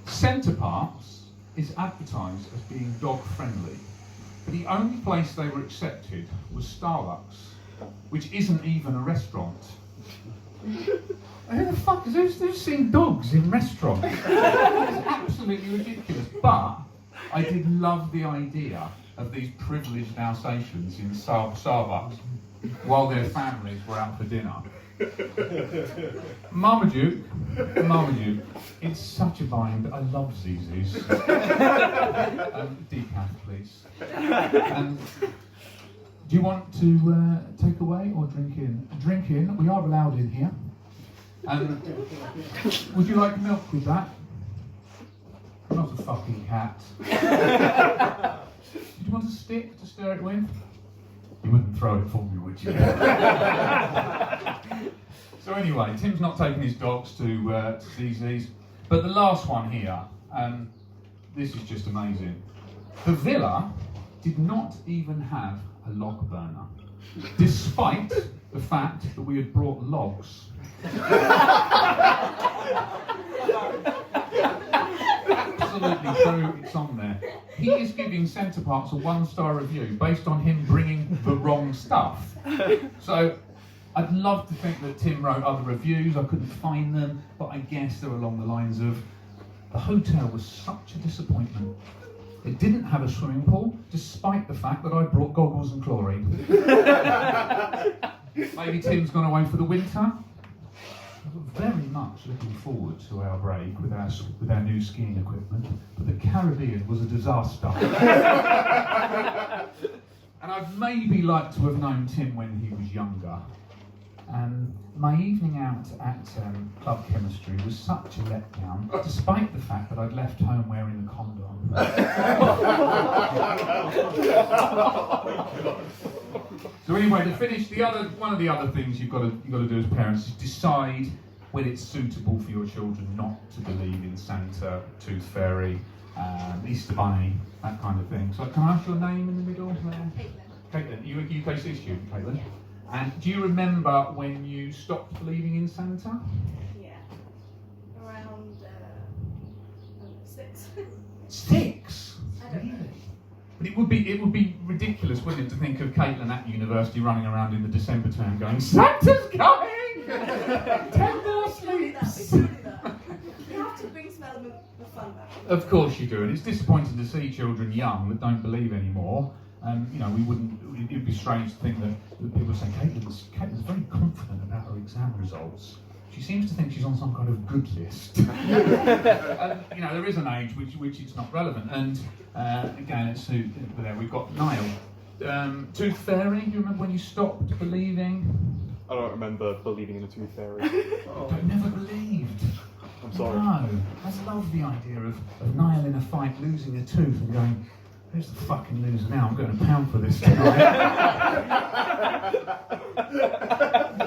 Centre Parks is advertised as being dog friendly. The only place they were accepted was Starbucks, which isn't even a restaurant. Who the fuck who's seen dogs in restaurants? It's absolutely ridiculous. But I did love the idea of these privileged Alsatians in Starbucks while their families were out for dinner. Marmaduke, it's such a bind. I love Zzz's. Decaf, please. Do you want to take away or drink in? Drink in, we are allowed in here. Would you like milk with that? I'm not a fucking cat. Do you want a stick to stir it with? You wouldn't throw it for me, would you? So anyway, Tim's not taking his dogs to CZ's. But the last one here, this is just amazing. The villa did not even have a log burner, despite the fact that we had brought logs. Absolutely true, it's on there. He is giving Centre Parks a 1-star review based on him bringing the wrong stuff. So I'd love to think that Tim wrote other reviews, I couldn't find them, but I guess they're along the lines of, the hotel was such a disappointment. It didn't have a swimming pool, despite the fact that I brought goggles and chlorine. Maybe Tim's gone away for the winter. Very much looking forward to our break with our new skiing equipment, but the Caribbean was a disaster. And I'd maybe like to have known Tim when he was younger. My evening out at Club Chemistry was such a letdown, despite the fact that I'd left home wearing a condom. So anyway, to finish, one of the other things you've got to do as parents is decide when it's suitable for your children not to believe in Santa, Tooth Fairy, Easter Bunny, that kind of thing. So can I ask your name in the middle there? Caitlin. Are you a UKC student, Caitlin? Yeah. And do you remember when you stopped believing in Santa? Yeah. Around 6. 6? I don't know. But it would be ridiculous, wouldn't it, to think of Caitlin at university running around in the December term going, Santa's coming! 10 more sleeps! You have to bring some element of fun back. Of course you do, and it's disappointing to see children young that don't believe anymore. It'd be strange to think that people say Caitlin's very confident about her exam results. She seems to think she's on some kind of good list. There is an age which it's not relevant. And again, there we've got Niall. Tooth Fairy, do you remember when you stopped believing? I don't remember believing in a tooth fairy. I never believed. I'm sorry. No, I just love the idea of Niall in a fight losing a tooth and going, who's the fucking loser now? I'm going to pound for this tonight.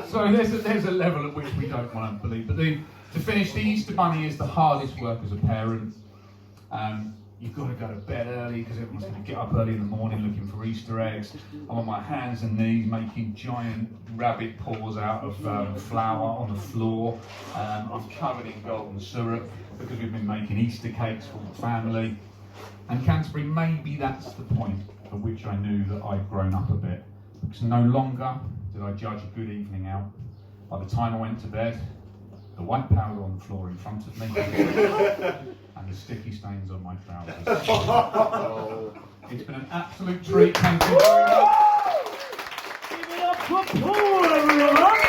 So there's a level at which we don't want to believe. But to finish, the Easter Bunny is the hardest work as a parent. You've got to go to bed early because everyone's going to get up early in the morning looking for Easter eggs. I'm on my hands and knees making giant rabbit paws out of flour on the floor. I'm covered in golden syrup because we've been making Easter cakes for the family. And Canterbury, maybe that's the point at which I knew that I'd grown up a bit. Because no longer did I judge a good evening out. By the time I went to bed, the white powder on the floor in front of me and the sticky stains on my trousers. It's been an absolute treat. Thank you very much. Give it up for Paul, everyone!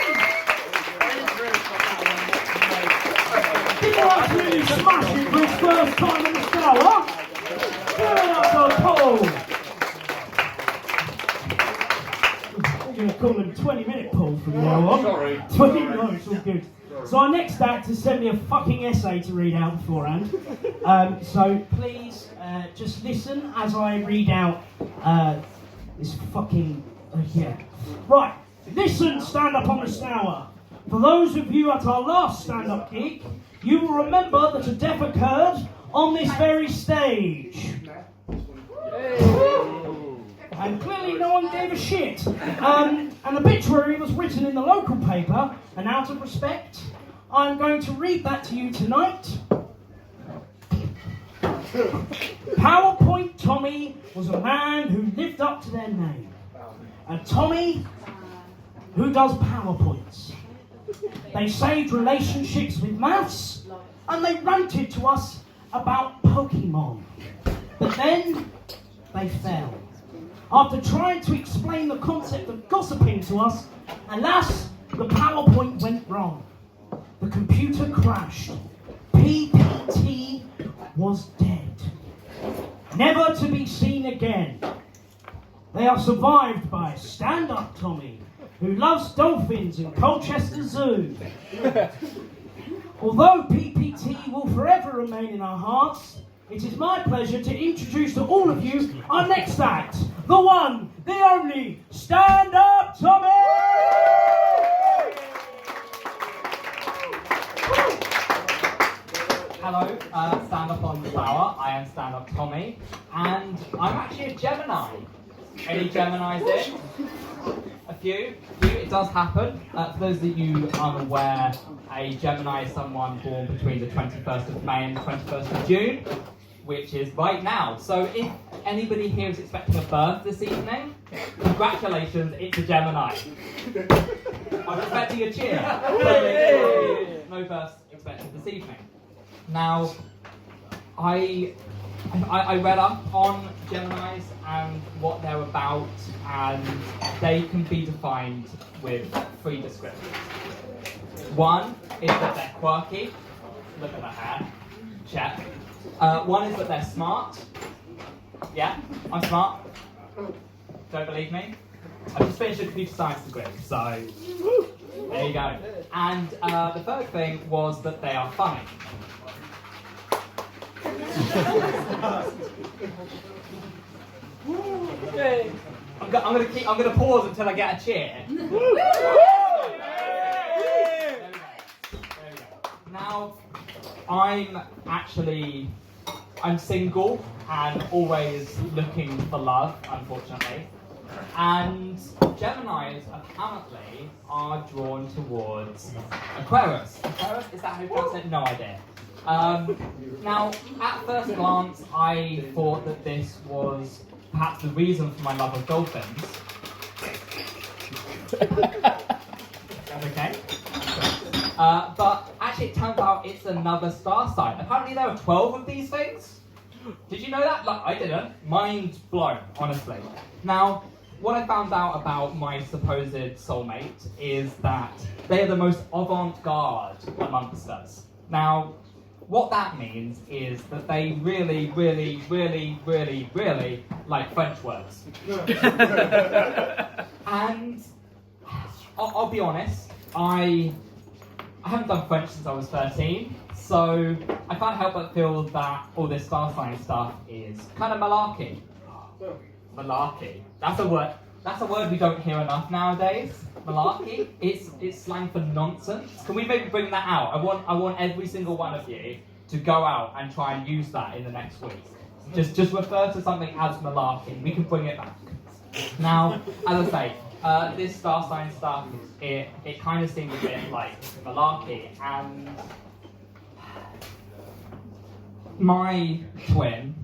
Did you absolutely smash it for his first time in the Stour? Give it up for Paul! We're going to call him 20-minute Paul from now on. Sorry. 20 minutes, all good. So our next act has sent me a fucking essay to read out beforehand. So please just listen as I read out this fucking... yeah. Right, listen, stand up on the Stour. For those of you at our last stand-up gig, you will remember that a death occurred on this very stage. And clearly no one gave a shit. An obituary was written in the local paper, and out of respect, I'm going to read that to you tonight. PowerPoint Tommy was a man who lived up to their name. A Tommy who does PowerPoints. They saved relationships with maths, and they ranted to us about Pokemon. But then, they fell. After trying to explain the concept of gossiping to us, alas, the PowerPoint went wrong. The computer crashed. PPT was dead. Never to be seen again. They are survived by Stand-Up Tommy, who loves dolphins in Colchester Zoo. Although PPT will forever remain in our hearts, it is my pleasure to introduce to all of you our next act, the one, the only, Stand Up Tommy! Hello, Stand Up on the Stour. I am Stand Up Tommy, and I'm actually a Gemini. Any Geminis in? A few. It does happen. For those of you unaware, a Gemini is someone born between the 21st of May and the 21st of June, which is right now. So if anybody here is expecting a birth this evening, congratulations, it's a Gemini. I'm expecting a cheer. No births expected this evening. Now, I read up on Geminis and what they're about, and they can be defined with 3 descriptors. One is that they're quirky. Look at the hair. Check. One is that they're smart. Yeah, I'm smart. Don't believe me? I just finished a computer science degree, so there you go. And the third thing was that they are funny. I'm gonna pause until I get a cheer. There we go. Now, I'm single and always looking for love, unfortunately. And Geminis apparently are drawn towards Aquarius. Aquarius, is that how you pronounce it? No idea. Now, at first glance, I thought that this was perhaps the reason for my love of dolphins. Okay. But actually, it turns out it's another star sign. Apparently, there are 12 of these things. Did you know that? Like, I didn't. Mind blown, honestly. Now, what I found out about my supposed soulmate is that they are the most avant-garde amongst us. Now, what that means is that they really, really, really, really, really like French words. And I'll be honest, I haven't done French since I was 13, so I can't help but feel that all this star sign stuff is kind of malarkey. Malarkey. That's a word we don't hear enough nowadays. Malarkey. It's slang for nonsense. Can we maybe bring that out? I want every single one of you to go out and try and use that in the next week. Just refer to something as malarkey. We can bring it back. Now, as I say, this star sign stuff, it kind of seems a bit like malarkey, and my twin,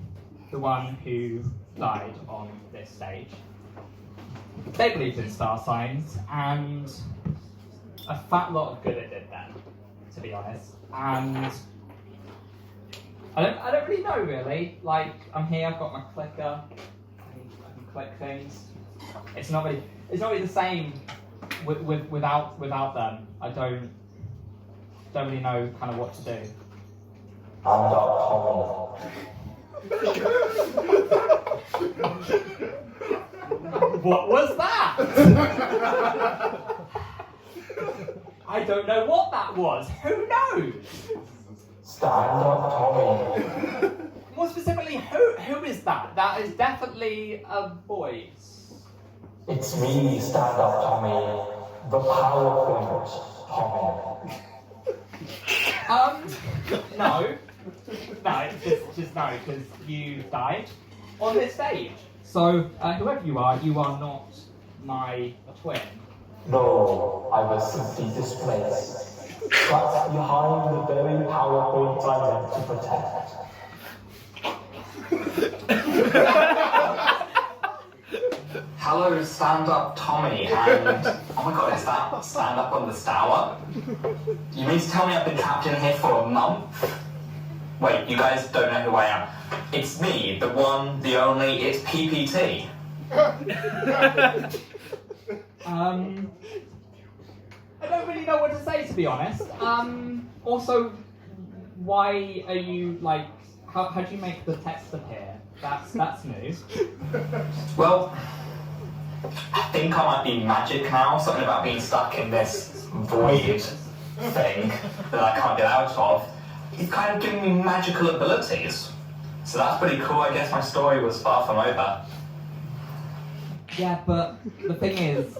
the one who died on this stage, they believed in star signs, and a fat lot of good it did them, to be honest. And I don't really know, really. Like, I'm here, I've got my clicker, I can click things. It's not really the same without them. I don't really know kind of what to do. What was that? I don't know what that was. Who knows? Stand Up Tommy. More specifically, who is that? That is definitely a voice. It's me, Stand Up Tommy. The powerful Tommy. No, just no, because you died on this stage. So, whoever you are not my twin. No, I was simply displaced. Trapped behind the very powerful diamond to protect. Hello, Stand Up Tommy, and oh my god, is that Stand Up on the Stour? You mean to tell me I've been trapped in here for a month? Wait, you guys don't know who I am. It's me, the one, the only, it's PPT. I don't really know what to say, to be honest. Also, why are you, like, how do you make the text appear? That's new. Well, I think I might be magic now, something about being stuck in this void thing that I can't get out of. You've kind of given me magical abilities. So that's pretty cool. I guess my story was far from over. Yeah, but the thing is,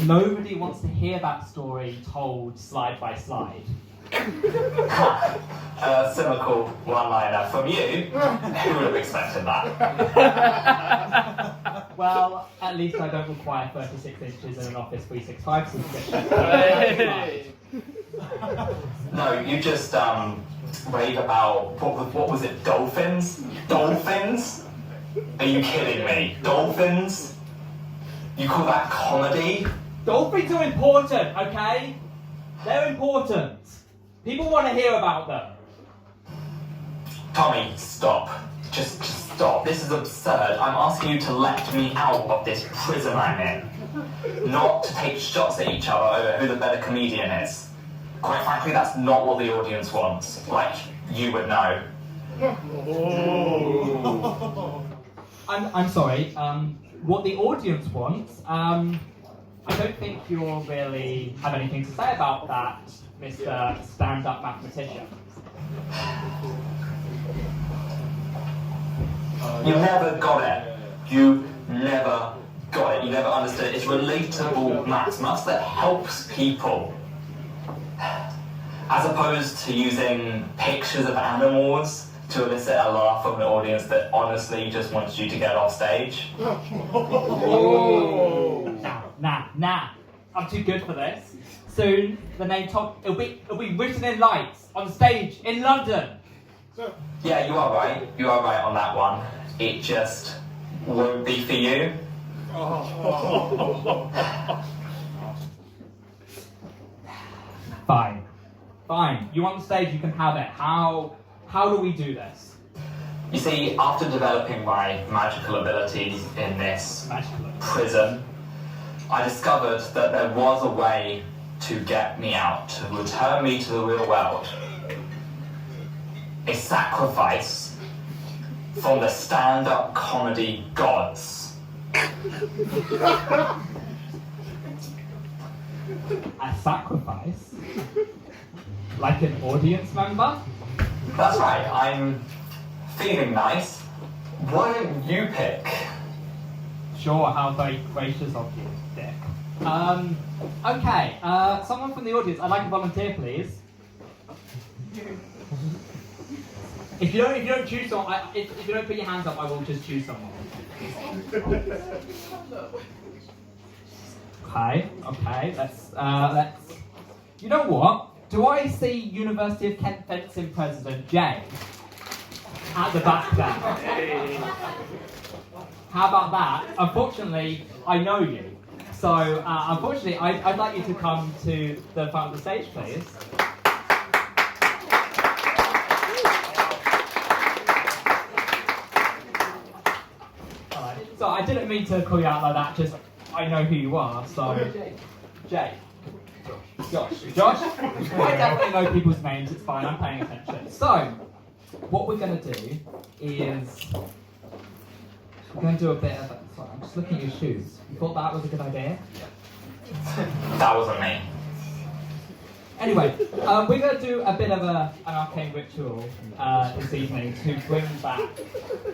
nobody wants to hear that story told slide by slide. A cynical one-liner from you. Who would have expected that? Well, at least I don't require 36 inches in an Office 365 subscription. No, you just rave about what was it? Dolphins? Dolphins? Are you kidding me? Dolphins? You call that comedy? Dolphins are important, okay? They're important. People want to hear about them. Tommy, stop. Just stop. This is absurd. I'm asking you to let me out of this prison I'm in. Not to take shots at each other over who the better comedian is. Quite frankly, that's not what the audience wants. Like, you would know. I'm sorry, what the audience wants, I don't think you'll really have anything to say about that, Mr. Stand-Up Mathematician. You never got it. You never got it. You never understood it. It's relatable maths that helps people. As opposed to using pictures of animals to elicit a laugh from an audience that honestly just wants you to get off stage. Nah. I'm too good for this. Soon, the name it'll be written in lights on the stage in London. Yeah, you are right. You are right on that one. It just won't be for you. Fine. You want the stage, you can have it. How do we do this? You see, after developing my magical abilities in this prison, I discovered that there was a way to get me out, to return me to the real world. A sacrifice from the stand-up comedy gods. A sacrifice? Like an audience member? That's right, I'm feeling nice. Why don't you pick? Sure, how very gracious of you, Dick. Okay, someone from the audience, I'd like to volunteer, please. If you don't choose someone, if you don't put your hands up, I will just choose someone. Okay, let's. You know what? Do I see University of Kent fencing president Jay at the back there? How about that? Unfortunately, I know you. So, unfortunately, I'd like you to come to the front of the stage, please. Alright. So, I didn't mean to call you out like that, just I know who you are, so... Jay. Josh. I definitely know people's names, it's fine, I'm paying attention. So, what we're going to do is... We're going to do a bit of... Sorry, I'm just looking at your shoes. You thought that was a good idea? That wasn't me. Anyway, we're going to do a bit of an arcane ritual this evening to bring back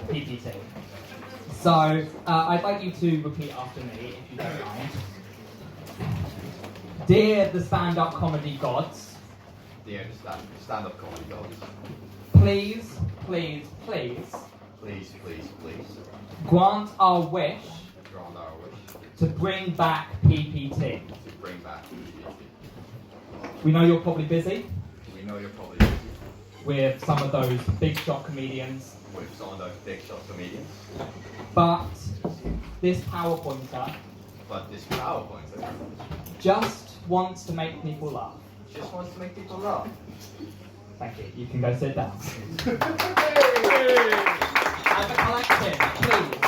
PPT. So, I'd like you to repeat after me, if you don't mind. Dear the stand-up comedy gods. Dear the stand-up comedy gods. Please. Please. Grant our wish. Grant our wish. To bring back PPT. To bring back PPT. We know you're probably busy. We know you're probably busy. With some of those big shot comedians. With some of those big shot comedians. But this PowerPointer. Just wants to make people laugh. Just wants to make people laugh. Thank you. You can go sit down. As a collective, please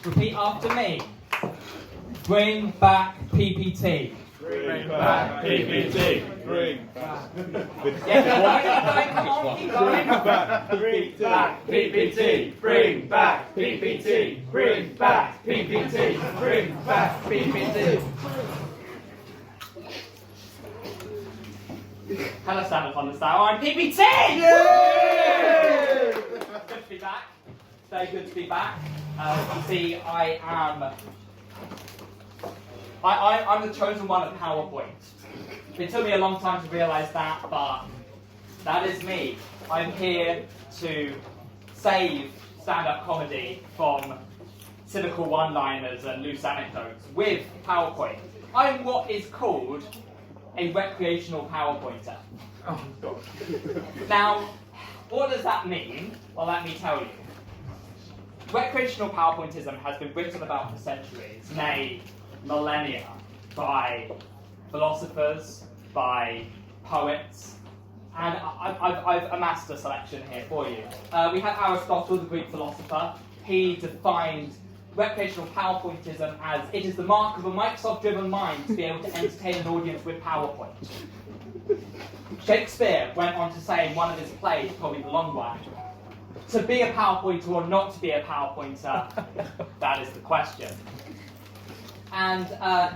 repeat after me. Bring back PPT. Bring back PPT. Bring back. Come on, keep going. Bring back PPT. Bring back PPT. Bring back PPT. Bring back PPT. Hello, stand up on the style. I'm PPT! Yay! very good to be back. You see, I'm the chosen one of PowerPoint. It took me a long time to realise that, but that is me. I'm here to save stand-up comedy from cynical one-liners and loose anecdotes with PowerPoint. I'm what is called a recreational PowerPointer. Oh, God. Now, what does that mean? Well, let me tell you. Recreational PowerPointism has been written about for centuries, nay, millennia, by philosophers, by poets, and I've amassed a selection here for you. We have Aristotle, the Greek philosopher. He defined recreational PowerPointism as it is the mark of a Microsoft-driven mind to be able to entertain an audience with PowerPoint. Shakespeare went on to say in one of his plays, probably the long one, to be a PowerPointer or not to be a PowerPointer, that is the question. And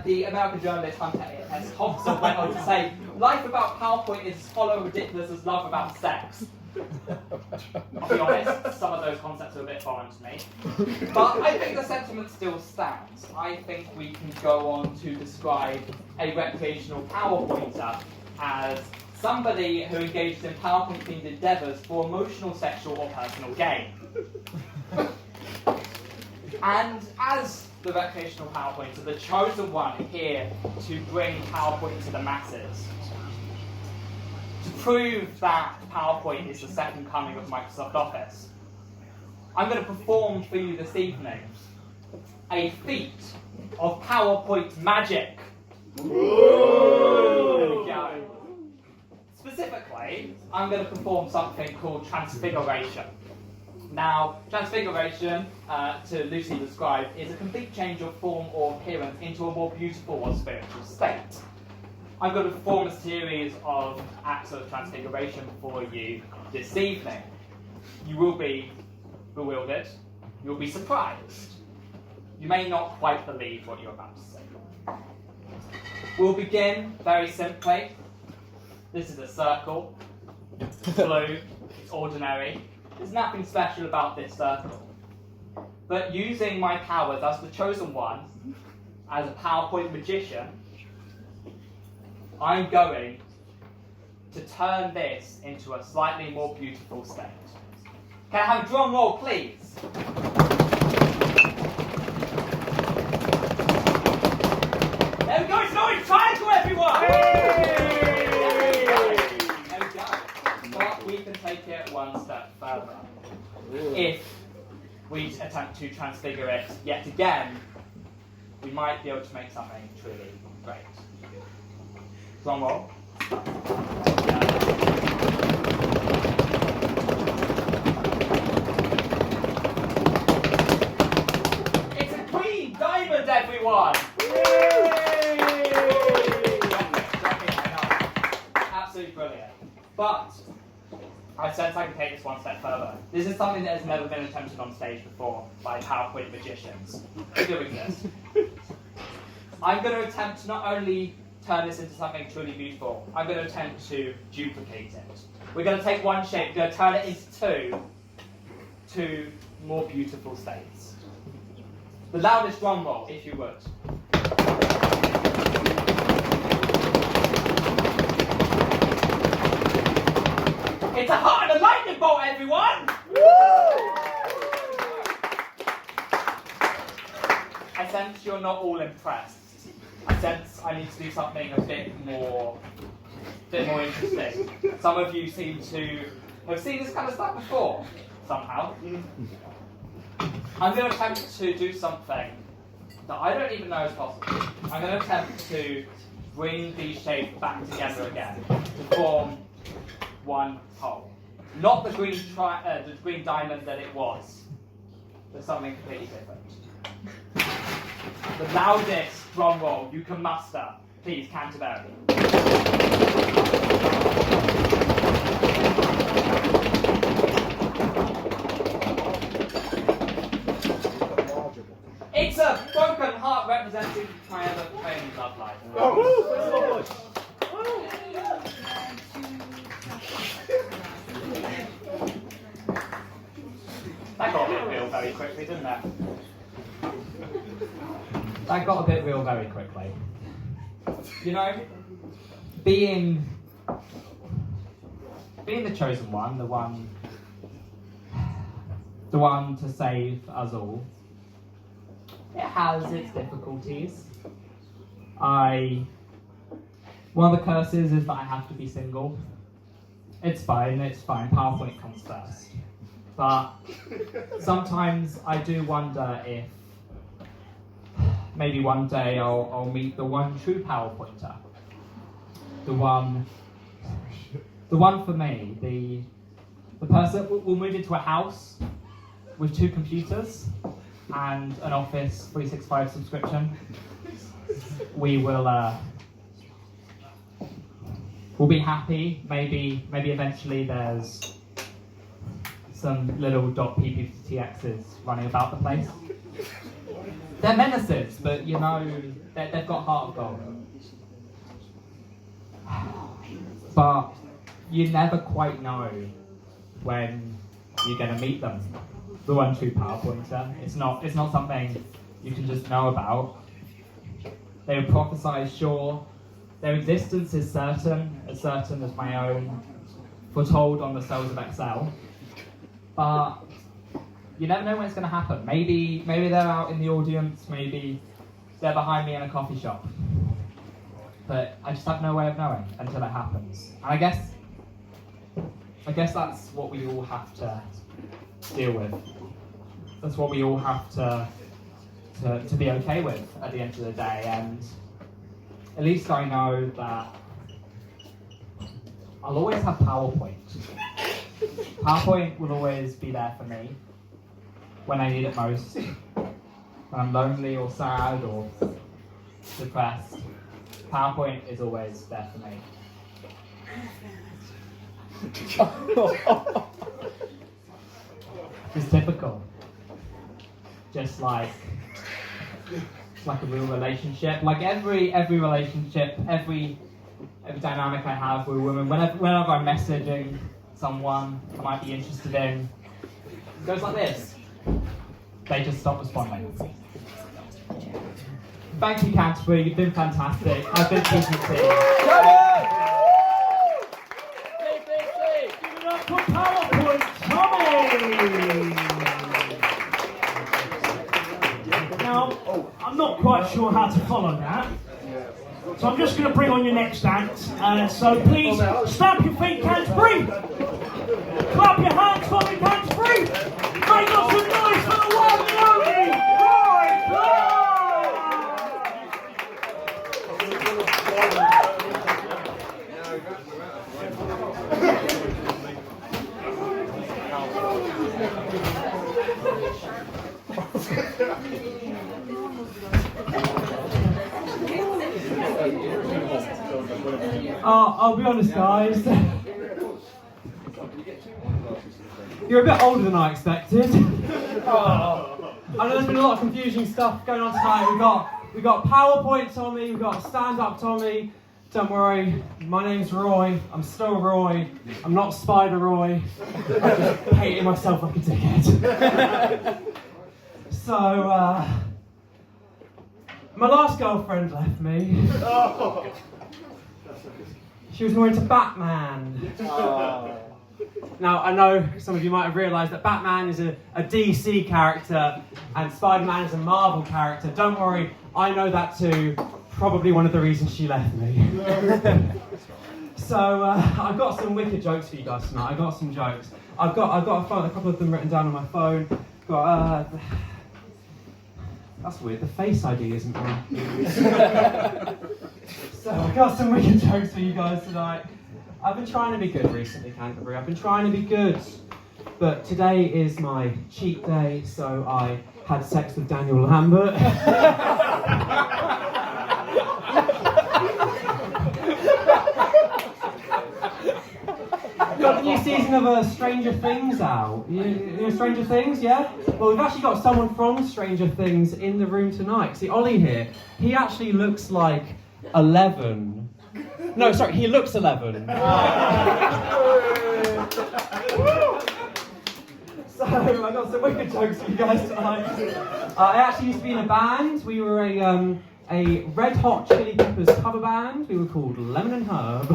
the American journalist Hunter S. Thompson went on to say, life about PowerPoint is as hollow and ridiculous as love about sex. I'll be honest, some of those concepts are a bit foreign to me. But I think the sentiment still stands. I think we can go on to describe a recreational PowerPointer as somebody who engages in PowerPoint-themed endeavours for emotional, sexual, or personal gain. And as the recreational PowerPointer, the chosen one here to bring PowerPoint to the masses, to prove that PowerPoint is the second coming of Microsoft Office, I'm going to perform for you this evening a feat of PowerPoint magic. Ooh. There we go. Specifically, I'm going to perform something called transfiguration. Now, transfiguration, to loosely describe, is a complete change of form or appearance into a more beautiful or spiritual state. I'm going to perform a series of acts of transfiguration for you this evening. You will be bewildered. You'll be surprised. You may not quite believe what you're about to see. We'll begin very simply. This is a circle. It's blue. It's ordinary. There's nothing special about this circle. But using my powers as the chosen one, as a PowerPoint magician, I'm going to turn this into a slightly more beautiful state. Can I have a drum roll, please? There we go, it's an orange triangle, everyone! There we go. But we can take it one step further. If we attempt to transfigure it yet again, we might be able to make something truly great. Drum roll. It's a green diamond, everyone! Absolutely brilliant. But I sense I can take this one step further. This is something that has never been attempted on stage before by PowerPoint magicians. They do exist. I'm going to attempt to not only turn this into something truly beautiful, I'm going to attempt to duplicate it. We're going to take one shape, we're going to turn it into two more beautiful states. The loudest drum roll, if you would. It's a heart and a lightning bolt, everyone! Woo! I sense you're not all impressed. I sense I need to do something a bit more interesting. Some of you seem to have seen this kind of stuff before, somehow. I'm going to attempt to do something that I don't even know is possible. I'm going to attempt to bring these shapes back together again to form one whole. Not the green diamond that it was, but something completely different. The loudest drum roll you can muster, please, Canterbury. It's a broken heart representing triumph of pain and love life. Oh. That got a bit real very quickly, didn't it? That got a bit real very quickly. You know, being the chosen one, the one to save us all, it has its difficulties. One of the curses is that I have to be single. It's fine, PowerPoint comes first. But sometimes I do wonder if maybe one day I'll meet the one true PowerPointer. The one for me, the person. We'll move into a house with 2 computers and an Office 365 subscription. We'll be happy. Maybe eventually there's some little .pptx's running about the place. They're menaces, but you know, they've got heart of gold. But you never quite know when you're going to meet them. The one true PowerPointer. It's not something you can just know about. They were prophesied, sure. Their existence is certain, as certain as my own, foretold on the cells of Excel. But you never know when it's going to happen. Maybe they're out in the audience, maybe they're behind me in a coffee shop. But I just have no way of knowing until it happens. And I guess that's what we all have to deal with. That's what we all have to be okay with at the end of the day. And at least I know that I'll always have PowerPoint. PowerPoint will always be there for me when I need it most. When I'm lonely or sad or depressed, PowerPoint is always there for me. It's typical. Just like a real relationship. Like every relationship, every dynamic I have with women, whenever I'm messaging someone I might be interested in, it goes like this. They just stop responding. Thank you, Canterbury, you've been fantastic. I've been PPT. Give it up for PowerPoint, Tommy! Now, I'm not quite sure how to follow that. So I'm just going to bring on your next act. So please, stamp your feet, Canterbury! Clap your hands for me, Canterbury! Make up some noise for the one and only Roy Clarke! I'll be honest, guys. You're a bit older than I expected. I know there's been a lot of confusing stuff going on tonight. We've got PowerPoint Tommy, we've got stand-up Tommy. Don't worry, my name's Roy. I'm still Roy. I'm not Spider Roy. I'm just hating myself like a dickhead. So, my last girlfriend left me. She was more into Batman. Now, I know some of you might have realised that Batman is a DC character and Spider-Man is a Marvel character. Don't worry, I know that too. Probably one of the reasons she left me. So, I've got some wicked jokes for you guys tonight. I've got some jokes. I've got a couple of them written down on my phone. That's weird, the Face ID isn't on. So I've got some wicked jokes for you guys tonight. I've been trying to be good recently, Canterbury. I've been trying to be good. But today is my cheat day, so I had sex with Daniel Lambert. Got the new season of Stranger Things out. You know Stranger Things, yeah? Well, we've actually got someone from Stranger Things in the room tonight. See, Ollie here, he actually looks like 11. No, sorry, he looks 11. So, I got some wicked jokes for you guys tonight. I actually used to be in a band. We were a Red Hot Chili Peppers cover band. We were called Lemon and Herb.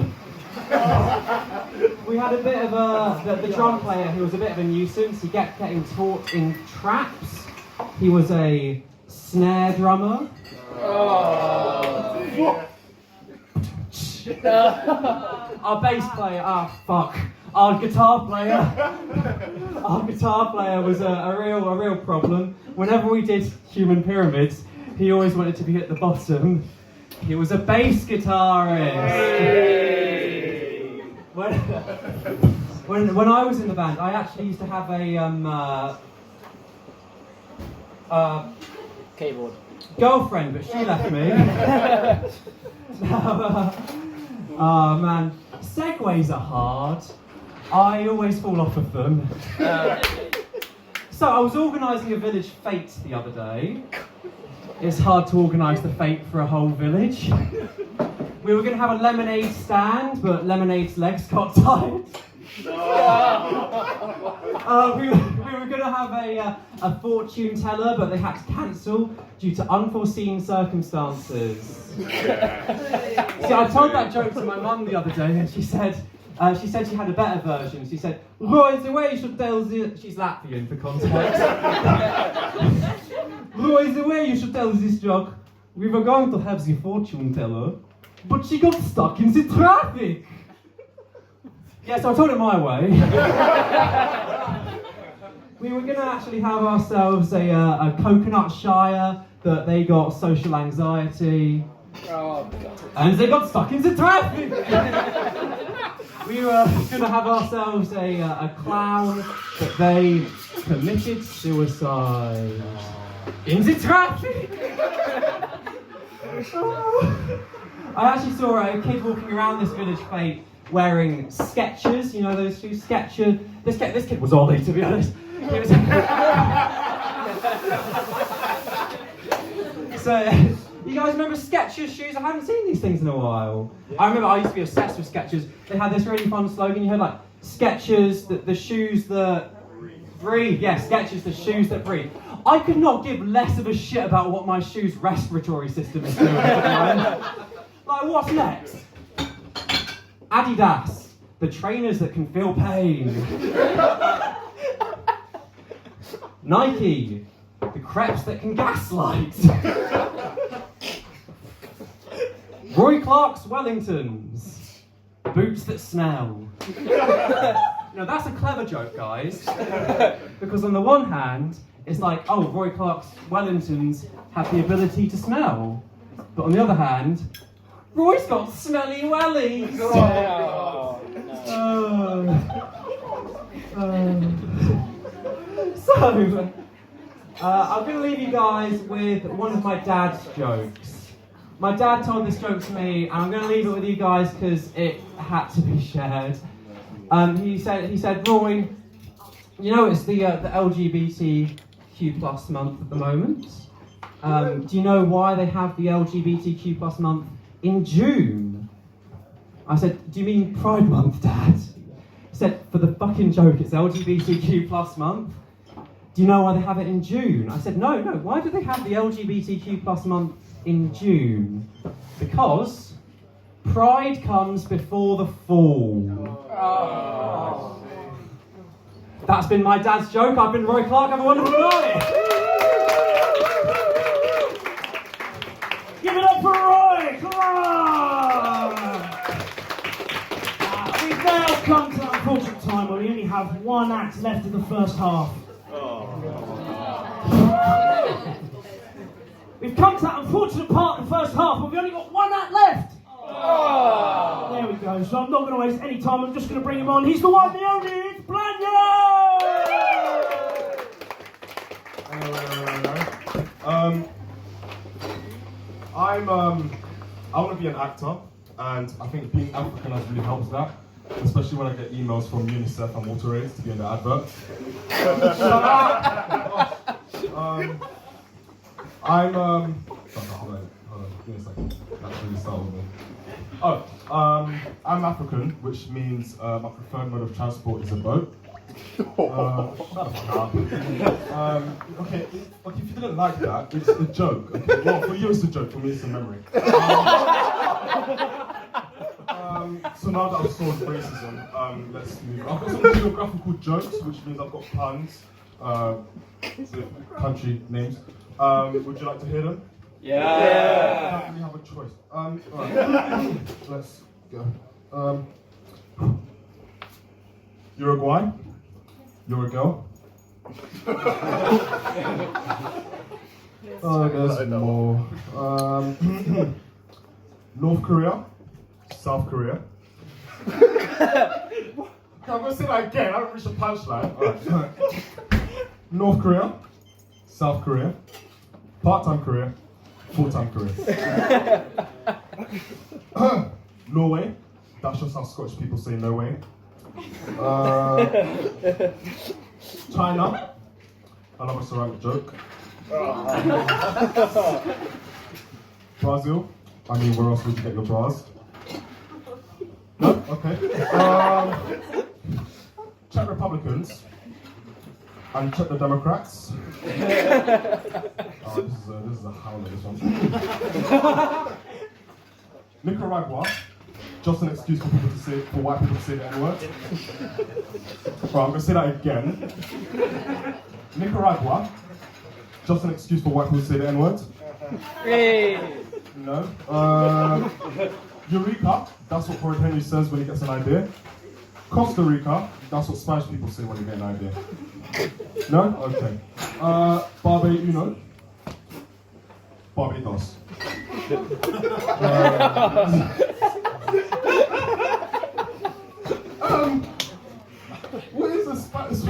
We had a bit of the drum player who was a bit of a nuisance. He kept getting taught in traps. He was a snare drummer. Our bass player, fuck. Our guitar player was a real problem. Whenever we did Human Pyramids, he always wanted to be at the bottom. He was a bass guitarist. When I was in the band, I actually used to have a keyboard girlfriend, but she left me. Oh man, segways are hard. I always fall off of them. So I was organising a village fete the other day. It's hard to organise the fete for a whole village. We were going to have a lemonade stand, but Lemonade's legs got tired. We were going to have a fortune teller, but they had to cancel due to unforeseen circumstances. See, I told that joke to my mum the other day, and she said she had a better version. She said, "Right away, you should tell the..." She's Latvian for context. "Right away, you should tell this joke. We were going to have the fortune teller, but she got stuck in the traffic." Yeah, so I told it my way. We were going to actually have ourselves a coconut shire, but they got social anxiety. Oh, God. And they got stuck in the traffic. We were going to have ourselves a clown, but they committed suicide. In the traffic! I actually saw a kid walking around this village fete wearing Skechers, you know those shoes? Skechers. This kid was Ollie, to be honest. He was So, you guys remember Skechers shoes? I haven't seen these things in a while. I remember I used to be obsessed with Skechers. They had this really fun slogan. You heard like, Skechers, the shoes that breathe. Yeah, Skechers, the shoes that breathe. I could not give less of a shit about what my shoe's respiratory system is doing. Like, what's next? Adidas, the trainers that can feel pain. Nike, the crepes that can gaslight. Roy Clarke's Wellingtons, boots that smell. Now that's a clever joke, guys, because on the one hand, it's like, oh, Roy Clarke's Wellingtons have the ability to smell, but on the other hand, Roy's got smelly wellies. So, I'm going to leave you guys with one of my dad's jokes. My dad told this joke to me, and I'm going to leave it with you guys because it had to be shared. He said, Roy, you know it's the LGBTQ plus month at the moment. Do you know why they have the LGBTQ plus month in June? I said, do you mean Pride Month, Dad? He said, for the fucking joke, it's LGBTQ plus month. Do you know why they have it in June? I said, no, why do they have the LGBTQ plus month in June? Because Pride comes before the fall. Oh. That's been my dad's joke. I've been Roy Clarke. Have a wonderful night. Give it up for Roy! Come on! We've now come to that unfortunate time where we only have one act left of the first half. We've come to that unfortunate part of the first half where we've only got one act left. There we go. So I'm not going to waste any time. I'm just going to bring him on. He's the one, the only. It's Blaniel! I want to be an actor, and I think being African has really helps that, especially when I get emails from UNICEF and WaterAid to be in the advert. Hold on, give me a second. That's really startled me. I'm African, which means my preferred mode of transport is a boat. Okay, if you didn't like that, it's a joke. Okay? Well, for you it's a joke, for me it's a memory. So now that I've solved racism, let's move. I've got some geographical jokes, which means I've got puns, with country names. Would you like to hear them? Yeah. I don't really have a choice. Alright. Let's go. Uruguay. You're a girl. There's more. North Korea. South Korea. Okay, I'm gonna say that again. I haven't reached the punchline. Alright. North Korea. South Korea. Part-time Korea. Full-time Korea. Norway. That's just how Scottish people say no way. China. Another ceramic joke. Brazil. I mean, where else would you get your bras? No? Okay. Czech Republicans. And check the Democrats. Oh, this is a howler, this one. Nicaragua. Just an excuse for white people to say the N-word. Right, I'm gonna say that again. Nicaragua. Just an excuse for white people to say the N-word. Hey. No. Eureka. That's what Ford Henry says when he gets an idea. Costa Rica. That's what Spanish people say when they get an idea. No? Okay. Barbados. Barbados. What is a Spanish?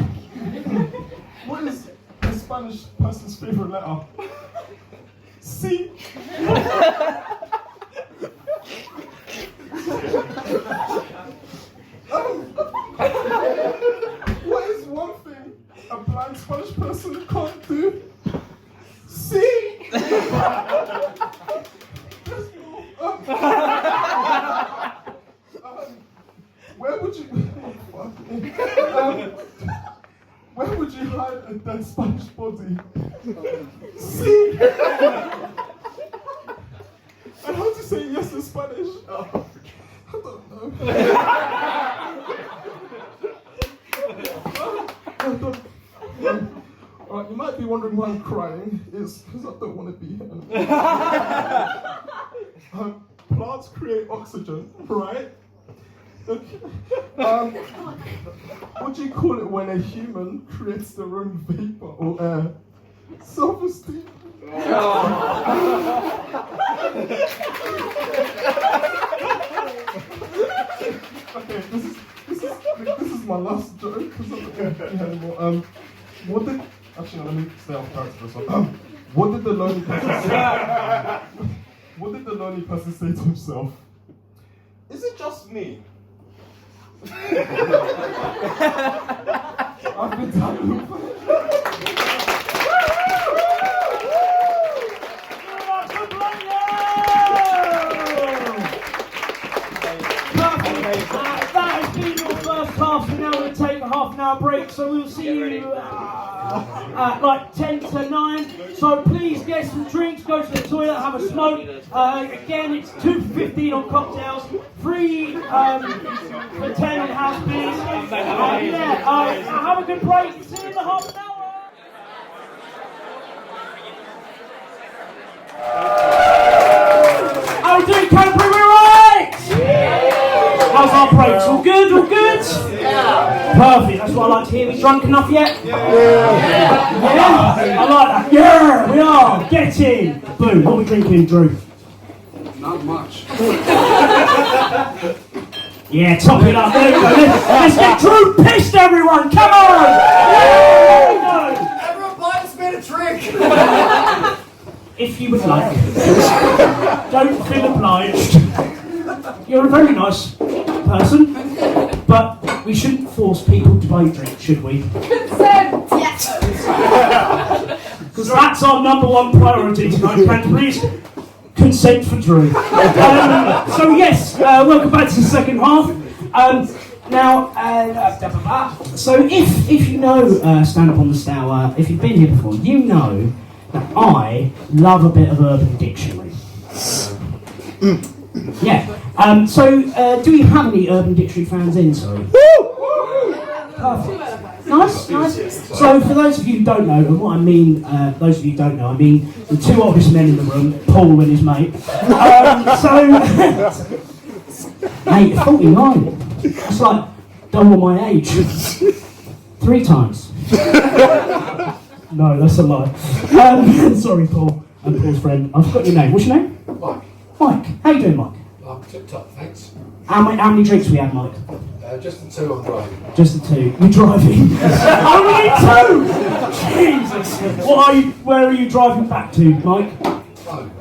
What is a Spanish person's favorite letter? C. What is one thing a blind Spanish person can't do? See? Where would you? Where would you hide a dead Spanish body? See? And how to say yes in Spanish? I don't know. Alright, you might be wondering why I'm crying. It's because I don't want to be here. Plants create oxygen, right? Okay. What do you call it when a human creates their own vapor or air? Self-esteem. Okay, this is my last joke because I'm not going to be anymore. What did actually no, let me stay off character for a second. What did the lonely person say? What did the lonely person say to himself? Is it just me? I've been tired. That has been your first half, so now we're going to take a half-an-hour break, so we'll see you at like 10 to 9. So please get some drinks, go to the toilet, have a smoke. Again, it's $2.15 on cocktails, free for 10 on house beers. Have a good break. See you in the half an hour. How are we doing, Compere? We're right! How's our breaks? All good? All good? Yeah. Perfect. That's what I like to hear. We drunk enough yet? Yeah. I like that. Yeah, we are. Get in. Boom. What are we drinking, Drew? Not much. Yeah, top it up. There we go. Let's get Drew pissed, everyone. Come on. Everyone buy this man a drink. If you would like. Don't feel obliged. You're a very nice person, but we shouldn't force people to buy drinks, should we? Consent! Yes! Because that's our number one priority tonight, Canterbury's consent for Drew. So yes, welcome back to the second half. Now, so if you know Stand Up on the Stour, if you've been here before, you know that I love a bit of Urban Dictionary. Yeah. So do we have any Urban Dictionary fans in? Sorry. Perfect. Nice. So for those of you who don't know, and what I mean, those of you who don't know, I mean the two oldest men in the room, Paul and his mate. Mate, 49. That's like double my age. 3 times. No, that's a lie. Sorry, Paul. I'm Paul's friend. I've got your name. What's your name? Mike. Mike. How you doing, Mike? I'm tip-top, thanks. How many drinks we had, Mike? Just the 2 on driving. Just the 2. You're driving? Only 2! Jesus! Where are you driving back to, Mike? Home.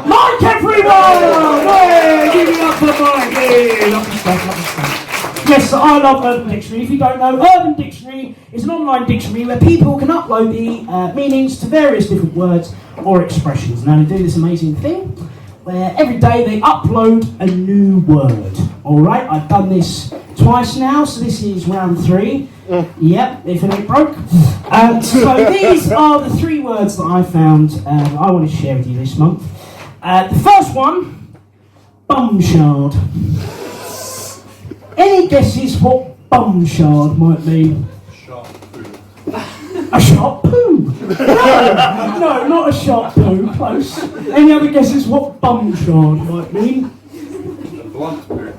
Mike, everyone! Hey, give it up for Mike! Hey, lovely stuff. Yes, I love Urban Dictionary. If you don't know, Urban Dictionary is an online dictionary where people can upload the meanings to various different words or expressions. Now, they do this amazing thing where every day they upload a new word. Alright, I've done this twice now, so this is round 3. Yep, if it ain't broke. So these are the 3 words that I found I want to share with you this month. The first one, bumshard. Any guesses what bumshard might mean? A sharp poo. No, not a sharp poo. Close. Any other guesses what bumshard might mean? A blunt poo.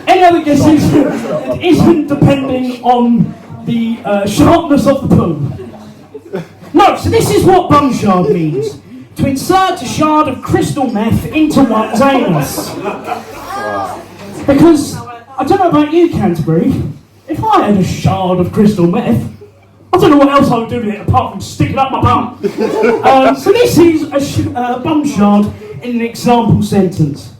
Any other guesses? It isn't depending on the sharpness of the poo. No, so this is what bumshard means. To insert a shard of crystal meth into one's anus. Because, I don't know about you, Canterbury, if I had a shard of crystal meth, I don't know what else I would do with it apart from stick it up my bum. So this is a bumshard in an example sentence.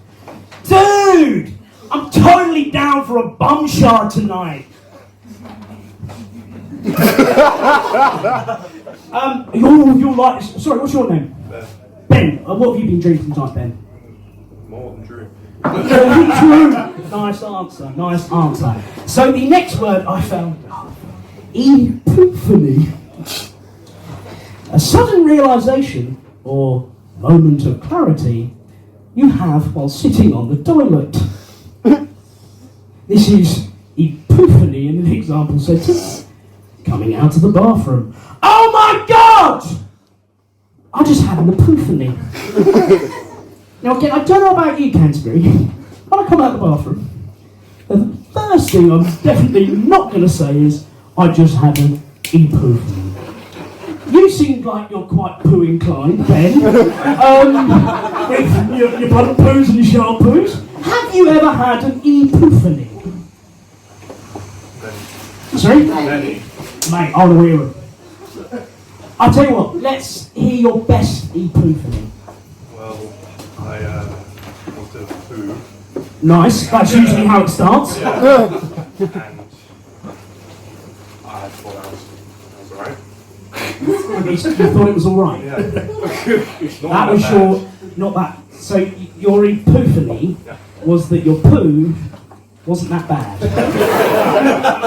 Dude, I'm totally down for a bumshard tonight. You're like, sorry, what's your name? Ben, what have you been drinking tonight, Ben? More than true. Nice answer. So the next word I found, epiphany. A sudden realisation, or moment of clarity, you have while sitting on the toilet. This is epiphany in an example sentence. Coming out of the bathroom. Oh my God! I just had an epiphany. Now again, I don't know about you, Canterbury. When I come out of the bathroom, the first thing I'm definitely not going to say is, I just had an epiphany. You seem like you're quite poo inclined, Ben. With your blood poos and your sharp poos. Have you ever had an epiphany? Sorry? Mate, I want to hear it. I'll tell you what, let's hear your best epiphany. Well, I want to poo. Nice, that's usually how it starts. Yeah. And I thought that was alright. You thought it was alright? Yeah. That was your, not that. So your epiphany was that your poo wasn't that bad.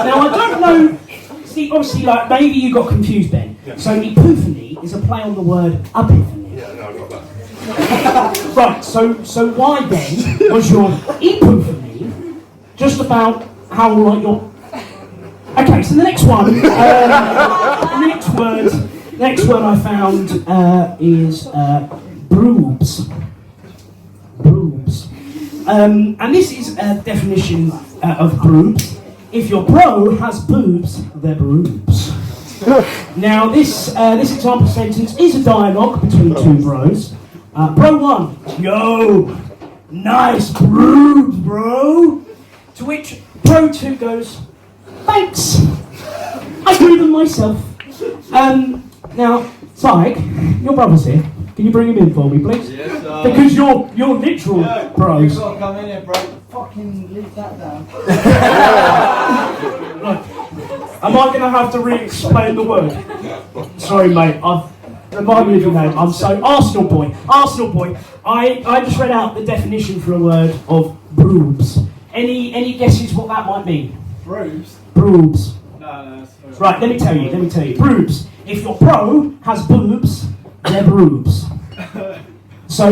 Now I don't know. See, obviously, like maybe you got confused, Ben. Yeah. So epiphany is a play on the word epiphany. Yeah, no, I got that. Right. So why then was your epiphany just about how like your? Okay. So the next one. Next word I found is broobs. Broobs. And this is a definition of broobs. If your bro has boobs, they're broobs. Now this example sentence is a dialogue between 2 bros. Bro 1, yo, nice boobs, bro. To which bro 2 goes, thanks, I grew them myself. Now, Syke, your brother's here. Can you bring him in for me, please? Yes, sir. Because you're literal bros. You've got to come in here, bro. Fucking leave that down. Look, am I going to have to re-explain the word? Sorry, mate. Remind me of your name. I'm so Arsenal boy. Arsenal boy. I just read out the definition for a word of broobs. Any guesses what that might mean? Bruised? Broobs. No. Right, let me tell you. Broobs. If your pro has boobs, they're broobs. So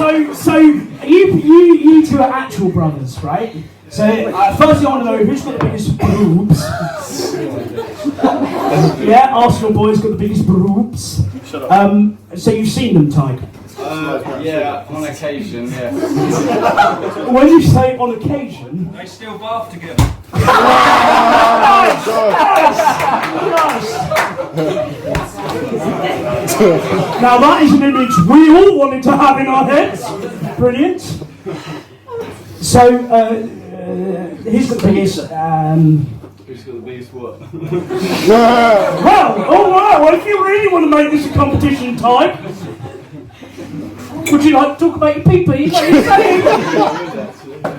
you so you two are actual brothers, right? So firstly, I want to know who's got the biggest boobs. Yeah, Arsenal boys got the biggest boobs. So you've seen them, Tyke? Yeah, on occasion, yeah. When you say on occasion, They still bath together. Nice! Now that is an image we all wanted to have in our heads. Brilliant. So who's got the biggest? Who's got the biggest what? Well, if you really want to make this a competition, Tyke, would you like to talk about your pee-pee? Is that what you're saying?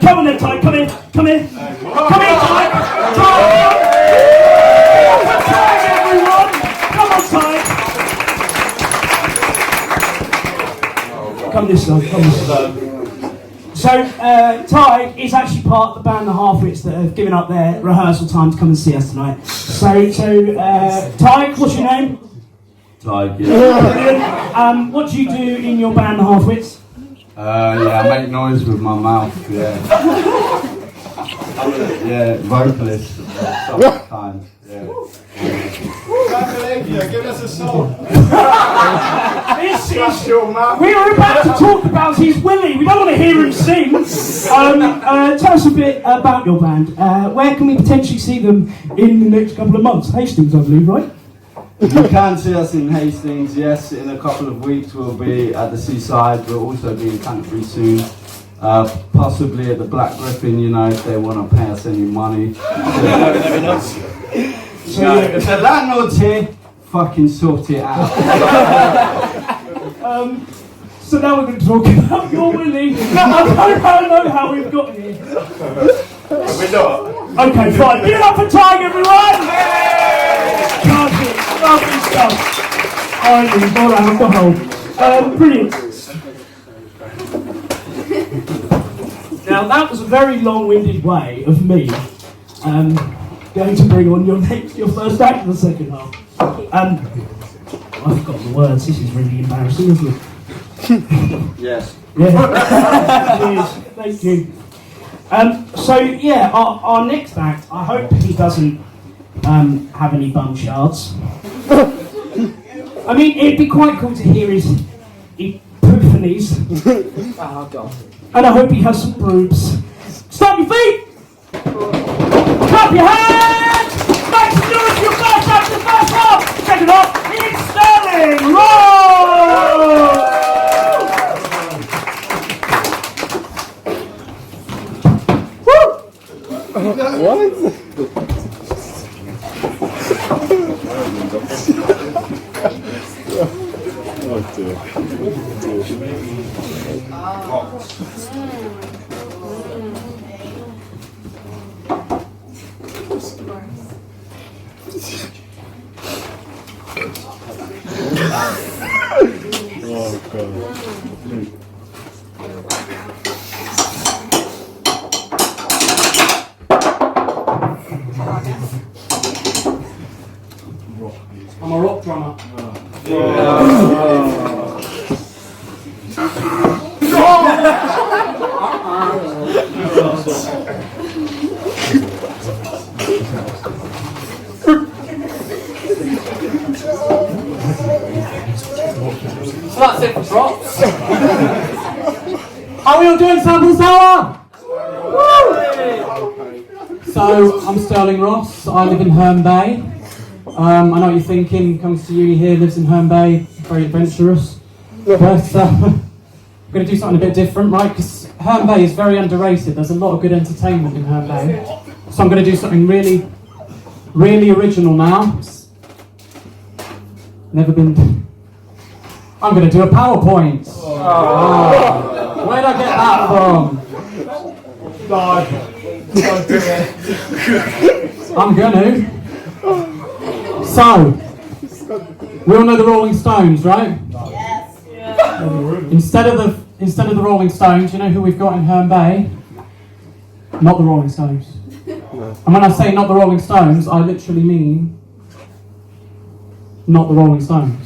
Come on then, Tyke, come in. Come in, Tyke! Tyke, everyone! Come on, Tyke! Come this way, So, Tyke is actually part of the band The Half-Wits that have given up their rehearsal time to come and see us tonight. So, Tyke, what's your name? Tyke, yeah. What do you do in your band The Half-Wits? Yeah, I make noise with my mouth, yeah. Yeah, vocalist sometimes, yeah. Give us a song. We were about to talk about his Willie. We don't want to hear him sing. Tell us a bit about your band. Where can we potentially see them in the next couple of months? Hastings, I believe, right? You can see us in Hastings, yes. In a couple of weeks we'll be at the seaside. We'll also be in Compere soon. Possibly at the Black Griffin, you know, if they want to pay us any money. So if the landlord's here, fucking sort it out. So now we're going to talk about your Willie. I don't know how we've got here. We're not. Okay, fine. Give it up for Tyke, everyone! Lovely stuff. Island, all around the whole. Brilliant. Now that was a very long-winded way of me going to bring on your first act in the second half. I've forgotten the words. This is really embarrassing, isn't it? Yes. Yeah. Cheers. Thank you. So yeah, our next act. I hope he doesn't have any bum shards. I mean, it'd be quite cool to hear his epiphanies. Oh, God. And I hope he has some boobs. Stomp your feet! Clap your hands! Make some noise for your first act, the first half! Second half, it's Sterling! Roll! Woo! What? Oh dear. Oh god. I'm a rock drummer. So that's it for props. How are we all doing, Sample Sour? So, I'm Sterling Ross, I live in Herne Bay. I know what you're thinking, comes to uni here, lives in Herne Bay, very adventurous. But I'm going to do something a bit different, right? Because Herne Bay is very underrated, there's a lot of good entertainment in Herne Bay. So I'm going to do something really, really original now. Never been... I'm going to do a PowerPoint. Oh. Where'd I get that from? God. Don't do it. I'm going to. So, We all know the Rolling Stones, right? Yes. Instead of the Rolling Stones, you know who we've got in Herne Bay? Not the Rolling Stones. And when I say not the Rolling Stones, I literally mean not the Rolling Stones.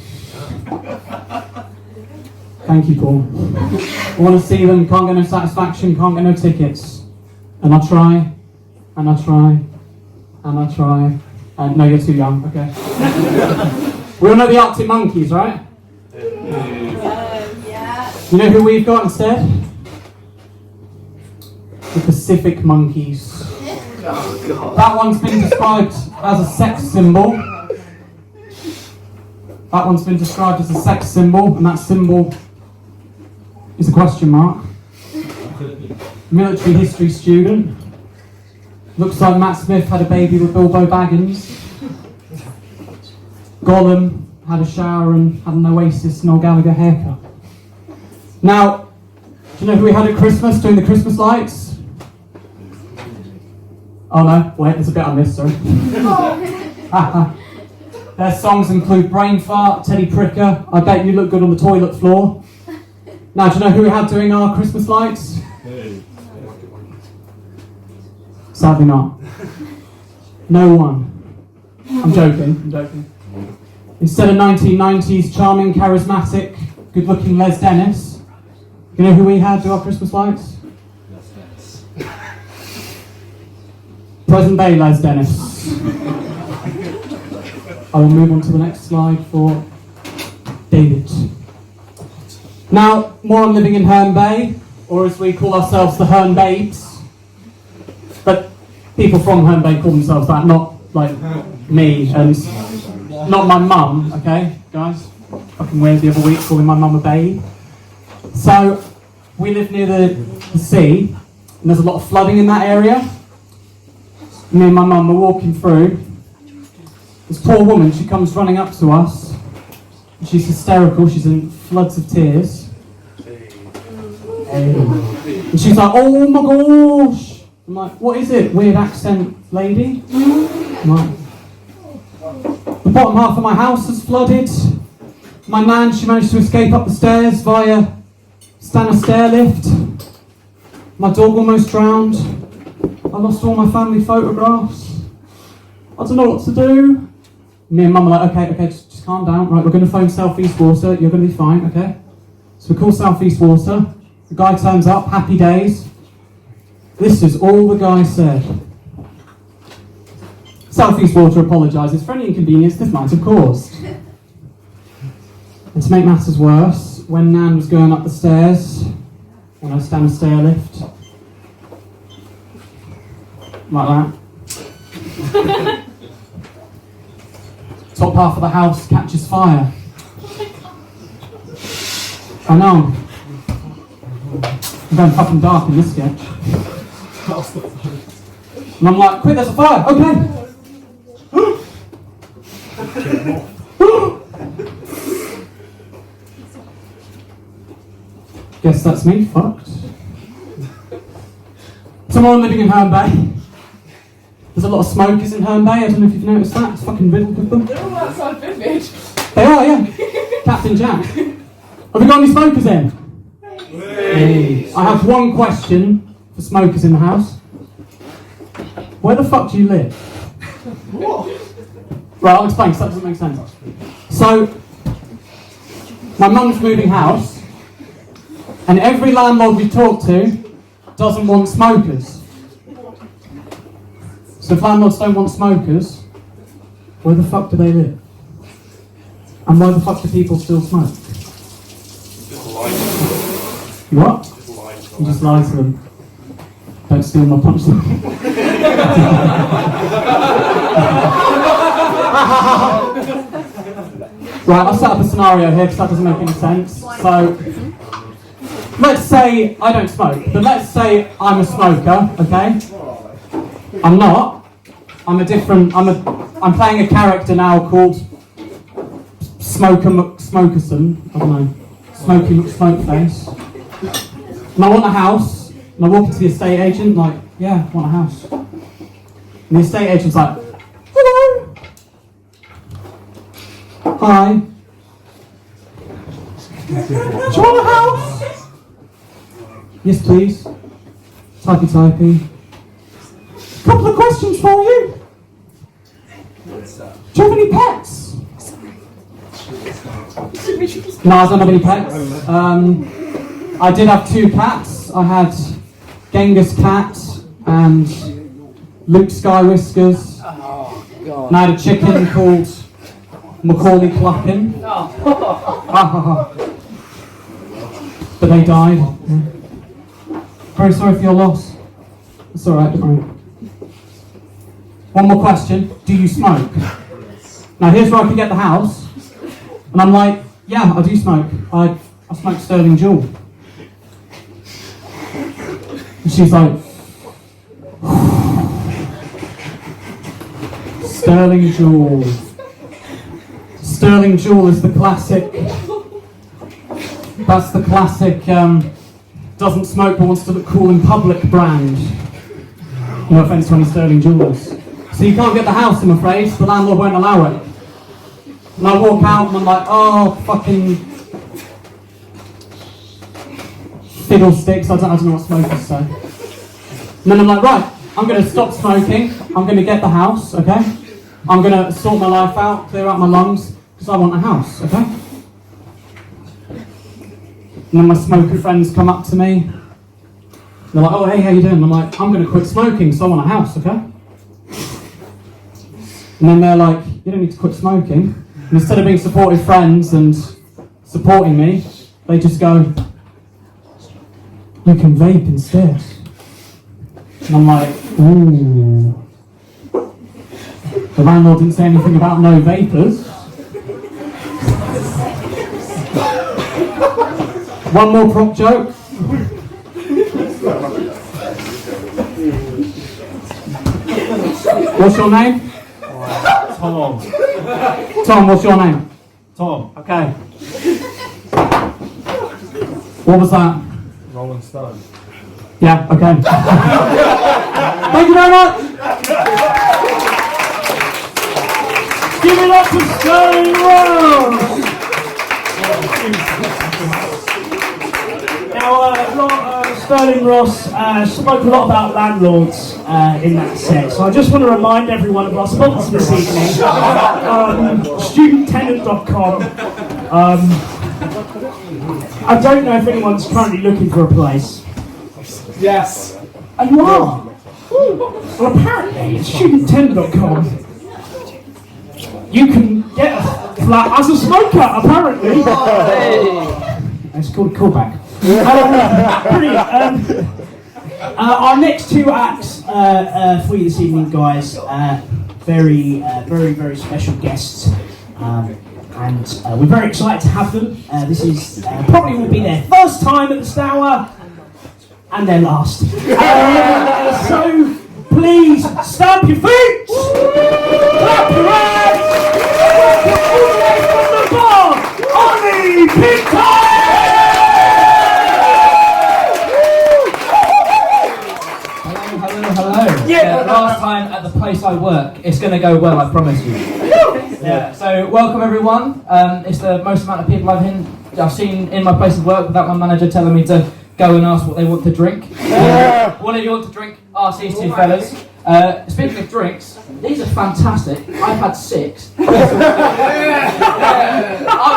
Thank you, Paul. I want to see them, can't get no satisfaction, can't get no tickets. And I try, and I try, and I try. And no, you're too young, okay. We all know the Arctic Monkeys, right? Yeah. You know who we've got instead? The Pacific Monkeys. That one's been described as a sex symbol. That one's been described as a sex symbol, and that symbol is a question mark. Military history student. Looks like Matt Smith had a baby with Bilbo Baggins. Gollum had a shower and had an Oasis Noel Gallagher haircut. Now, do you know who we had at Christmas doing the Christmas lights? Oh no, wait, there's a bit I missed, sorry. Their songs include Brain Fart, Teddy Pricker, I Bet You Look Good on the Toilet Floor. Now, do you know who we had doing our Christmas lights? Sadly not. No one. I'm joking. Instead of 1990s charming, charismatic, good-looking Les Dennis, you know who we had do our Christmas lights? Present day Les Dennis. I will move on to the next slide for David. Now, more on living in Herne Bay, or as we call ourselves, the Herne Babes. But people from Herne Bay call themselves that, not like me and not my mum, okay, guys? Fucking weird the other week calling my mum a babe. So, we live near the sea, and there's a lot of flooding in that area. Me and my mum are walking through. This poor woman, she comes running up to us. She's hysterical, she's in floods of tears. And she's like, oh my gosh! I'm like, what is it? Weird accent lady? I'm like, the bottom half of my house has flooded. My nan, she managed to escape up the stairs via Stour stair lift. My dog almost drowned. I lost all my family photographs. I don't know what to do. Me and Mum are like, okay, just calm down. Right, we're going to phone South East Water. You're going to be fine, okay? So we call South East Water. The guy turns up, happy days. This is all the guy said. South East Water apologises for any inconvenience this might have caused. And to make matters worse, when Nan was going up the stairs, on her Stour stair lift, like that. Top half of the house catches fire. I know. I'm going fucking dark in this sketch. And I'm like, quick, there's a fire, okay. Guess that's me, fucked. Someone living in Herne Bay. There's a lot of smokers in Herne Bay, I don't know if you've noticed that, it's fucking riddled with them. They're all outside Vivid. They are, yeah. Captain Jack. Have we got any smokers in? Hey. I have one question for smokers in the house. Where the fuck do you live? What? Right, I'll explain, because that doesn't make sense. So, my mum's moving house, and every landlord we talk to doesn't want smokers. So if landlords don't want smokers, where the fuck do they live? And why the fuck do people still smoke? You what? You just lie to them. Don't steal my punchline. Right, I'll set up a scenario here because that doesn't make any sense. So, let's say I don't smoke, but let's say I'm a smoker, okay? I'm not. I'm playing a character now called Smoker McSmokerson. I don't know. Smokey McSmokeface. And I want a house. And I walk into the estate agent, like, yeah, I want a house. And the estate agent's like, hello. Hi. Do you want a house? Yes, please. Typey. Couple of questions for you. Do you have any pets? No, I don't have any pets. I did have 2 cats. I had Genghis Cat and Luke Sky Whiskers. And I had a chicken called Mccracken. But they died. Very sorry for your loss. It's alright, don't worry. One more question. Do you smoke? Now here's where I can get the house. And I'm like, yeah, I do smoke. I smoke Sterling Jewel. And she's like, Sterling Jewel. Sterling Jewel is the classic. That's the classic, doesn't smoke but wants to look cool in public brand. No offence to any Sterling Jewelers. So you can't get the house, I'm afraid. The landlord won't allow it. And I walk out and I'm like, oh, fucking fiddlesticks. I don't know what smokers say. And then I'm like, right, I'm going to stop smoking. I'm going to get the house, okay? I'm going to sort my life out, clear out my lungs, because I want a house, okay? And then my smoker friends come up to me. They're like, oh, hey, how you doing? I'm like, I'm going to quit smoking, so I want a house, okay? And then they're like, you don't need to quit smoking. And instead of being supportive friends and supporting me, they just go, you can vape instead. And I'm like, ooh. The landlord didn't say anything about no vapors. One more prop joke. What's your name? Tom. Tom, what's your name? Tom. Okay. What was that? Rolling Stone. Yeah, okay. Thank you very much! Give it up to Sterling Ross! Now, Sterling Ross spoke a lot about landlords in that set, so I just want to remind everyone of our sponsor this evening, studenttenant.com. I don't know if anyone's currently looking for a place. Yes. And you are? Well, apparently, it's studenttenant.com. You can get a flat as a smoker, apparently. It's called a callback. Brilliant. Our next 2 acts for you this evening, guys. Very special guests. And we're very excited to have them. This is probably will be their first time at the Stour. And their last. So, please, stamp your feet! Clap your hands! Welcome all the way from the bar, Ollie Pinto! Hello. Yeah, last time at the place I work. It's going to go well, I promise you. Yeah. So, welcome everyone. It's the most amount of people I've seen in my place of work without my manager telling me to go and ask what they want to drink. What do you want to drink? Ask these 2 fellas. Speaking of drinks, these are fantastic. I've had 6. I'm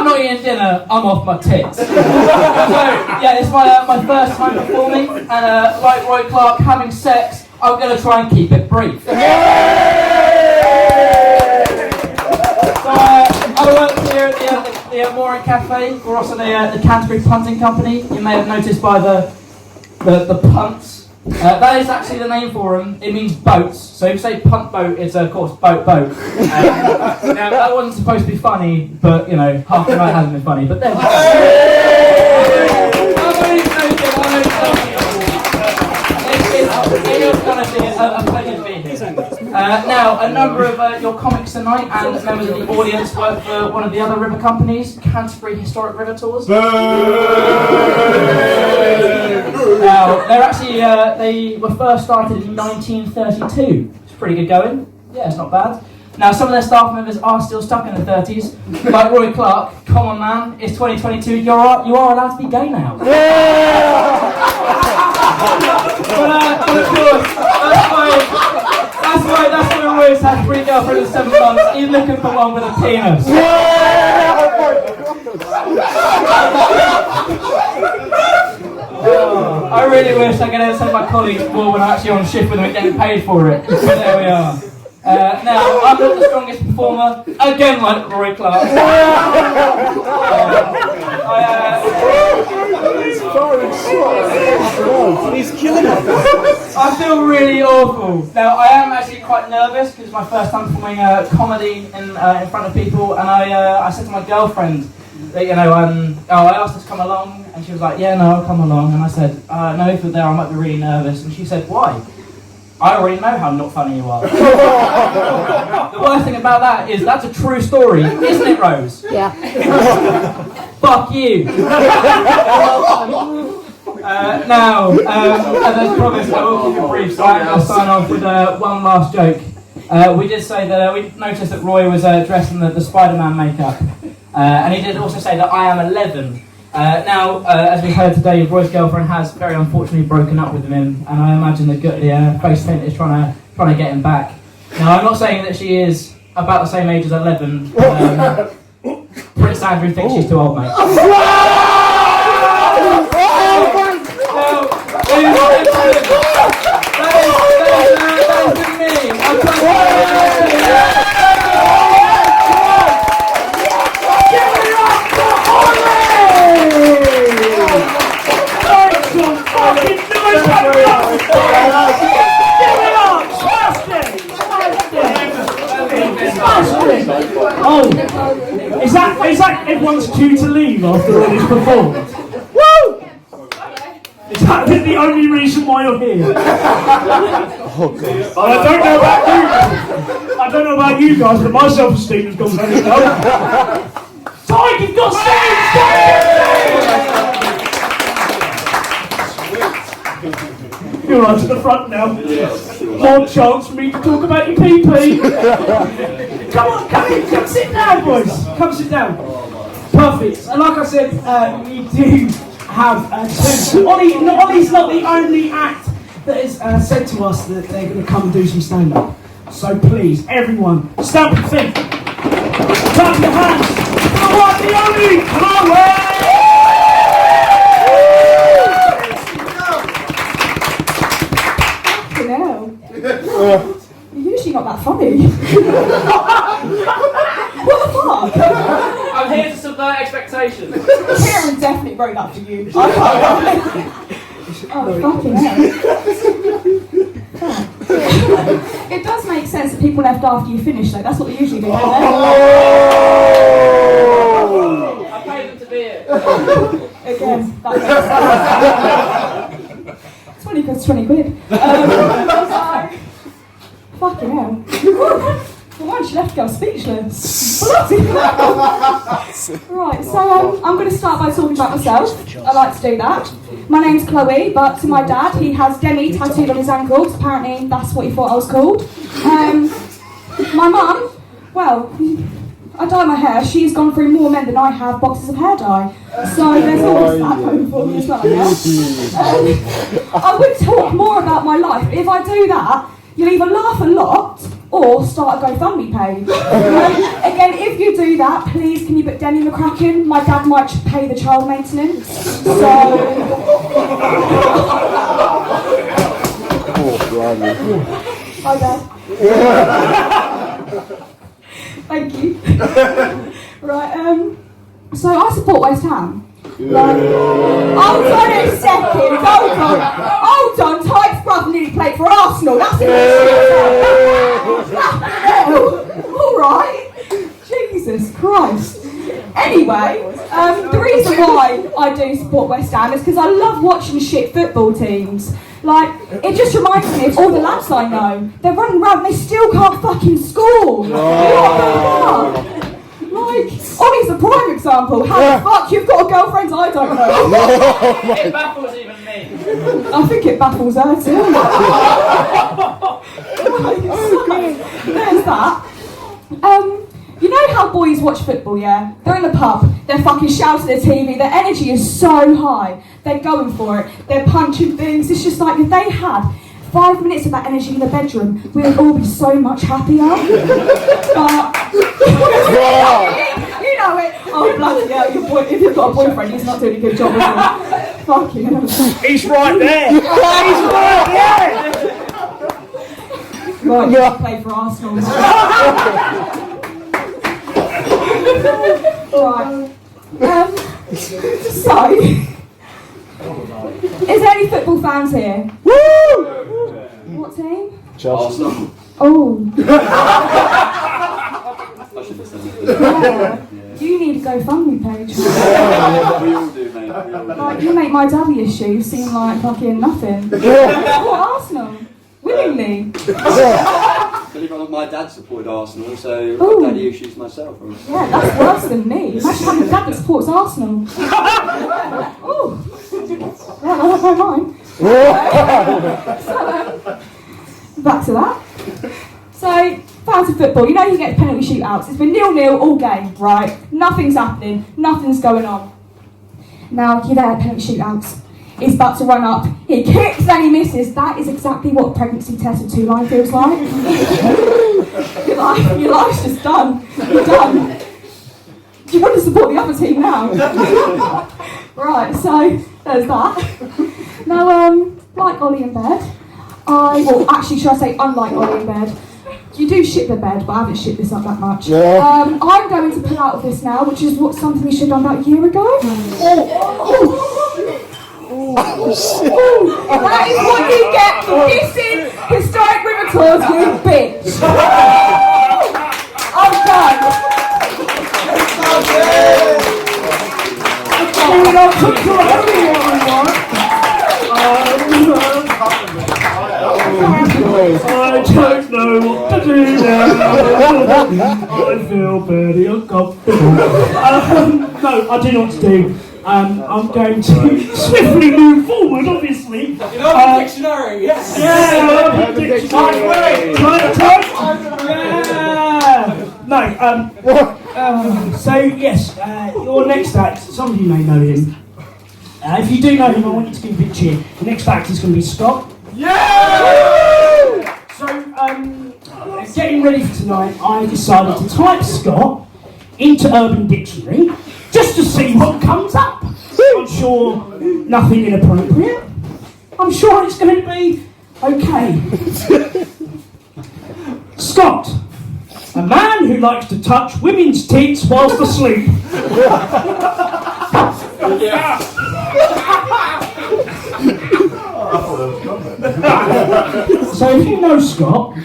not eating dinner, I'm off my tits. So, yeah, it's my first time performing, and like Roy Clarke, having sex, I'm going to try and keep it brief. So, I work here at the Morin Cafe. We're also the Canterbury Punting Company. You may have noticed by the punts. That is actually the name for them. It means boats. So if you say punt boat, it's of course boat. Now that wasn't supposed to be funny, but you know, half the night hasn't been funny. But then. A pleasure to be here. Now, a number of your comics tonight and members of the audience work for one of the other river companies, Canterbury Historic River Tours. Now, they're actually, they were first started in 1932. It's pretty good going. Yeah, it's not bad. Now, some of their staff members are still stuck in their 30s, like Roy Clarke. Come on, man, it's 2022. You are allowed to be gay now. But of course, that's why Roy's had 3 girlfriends in 7 months. He's looking for one with a penis. I really wish I could send my colleagues more when I'm actually on shift with them and getting paid for it. But there we are. Now, I'm not the strongest performer, again like Roy Clarke. He's killing us. I feel really awful. Now, I am actually quite nervous because it's my first time performing comedy in front of people, and I said to my girlfriend that, I asked her to come along, and she was like, yeah, no, I'll come along. And I said, no, if you're there, I might be really nervous. And she said, why? I already know how not funny you are. The worst thing about that is that's a true story, isn't it, Rose? Yeah. Fuck you. Now, as I promised, I will keep it brief, so I'm going to sign off with one last joke. We did say that we noticed that Roy was dressed in the Spider-Man makeup, and he did also say that I am 11. Now, as we heard today, Roy's girlfriend has very unfortunately broken up with him, and I imagine the face paint is trying to get him back. Now, I'm not saying that she is about the same age as 11. Prince Andrew thinks she's too old, mate. Oh, is that everyone's due to leave after all is performed? Woo! Is that the only reason why you're here? I don't know about you guys, but my self-esteem has gone very low. Tyke, you've got stage! You're right to the front now. More chance for me to talk about your pee-pee. Come sit down, boys. Come sit down. Perfect. And like I said, we do have two. Ollie's not the only act that is said to us that they're going to come and do some stand-up. So please, everyone, stamp your feet. Clap your hands. For the one, the only Chloe! You're usually not that funny. What the fuck? I'm here to subvert expectations. Kieran definitely wrote that for you. I can't. Oh, fucking hell. It does make sense that people left after you finish, though. That's what they usually do, don't they? I paid them to be here. Again, that makes sense. 20 quid's 20 quid. Fucking hell. For once, she left girl speechless. Bloody hell. Right, so I'm going to start by talking about myself. I like to do that. My name's Chloe, but to my dad, he has Demi tattooed on his ankle, because apparently that's what he thought I was called. My mum, well, I dye my hair. She's gone through more men than I have boxes of hair dye. So there's always that going for me as well, I guess. I would talk more about my life, but if I do that, you'll either laugh a lot or start a GoFundMe page. Again, if you do that, please can you put Denny Mccracken? My dad might pay the child maintenance. So. Hi, Dad. Thank you. Right, so I support West Ham. Hold on a second, hold on, Tyke's brother nearly played for Arsenal, that's it. Alright, Jesus Christ. Anyway, the reason why I do support West Ham is because I love watching shit football teams. Like, it just reminds me of all the lads I know. They're running around and they still can't fucking score. Like, Ollie's a prime example. How the fuck you've got a girlfriend? I don't know. It baffles even me. I think it baffles her too. There's that. You know how boys watch football, yeah? They're in the pub, they're fucking shouting at the TV, their energy is so high, they're going for it, they're punching things. It's just like if they had 5 minutes of that energy in the bedroom, we would all be so much happier. But you know it. Oh bloody hell! If you've got a boyfriend, he's not doing a good job, is he? Fucking hell. He's right there. He's right there. Right, you should play for Arsenal. Right. So, is there any football fans here? Woo! What team? Chelsea. Oh. Yeah. You need a GoFundMe page. We all do, mate. We all do. Like, you make my daddy issues seem like fucking nothing. What, Arsenal? Willingly? Believe it or not, my dad supported Arsenal, so Ooh. I've daddy issues myself. Yeah, that's worse than me. Imagine having a dad that supports Arsenal. Ooh. Yeah, that's my mind. So, back to that. So, fans of football, you know you get penalty shootouts. It's been 0-0 all game, right? Nothing's happening, nothing's going on. Now, you're there at penalty shootouts. He's about to run up, he kicks and he misses. That is exactly what a pregnancy test with 2 line feels like. your life's just done. You're done. Do you want to support the other team now? Right, so there's that. Now, like Ollie in bed, well, actually, should I say unlike Ollie in bed, you do shit the bed, but I haven't shit this up that much. Yeah. I'm going to pull out of this now, which is something we should have done about a year ago. That is what you get for dissing historic river tours, you bitch. I'm done. I don't know what to do now. I feel very uncomfortable. No, I do know what to do. I'm going to swiftly move forward, obviously. You know the dictionary, yes. Yeah, the dictionary. No, so yes, your next act, some of you may know him. If you do know him, I want you to give a big cheer. The next act is going to be Scott. Yeah! So, getting ready for tonight, I decided to type Scott into Urban Dictionary just to see what comes up. I'm sure nothing inappropriate. I'm sure it's going to be okay. Scott, a man who likes to touch women's tits whilst asleep. So if you know Scott,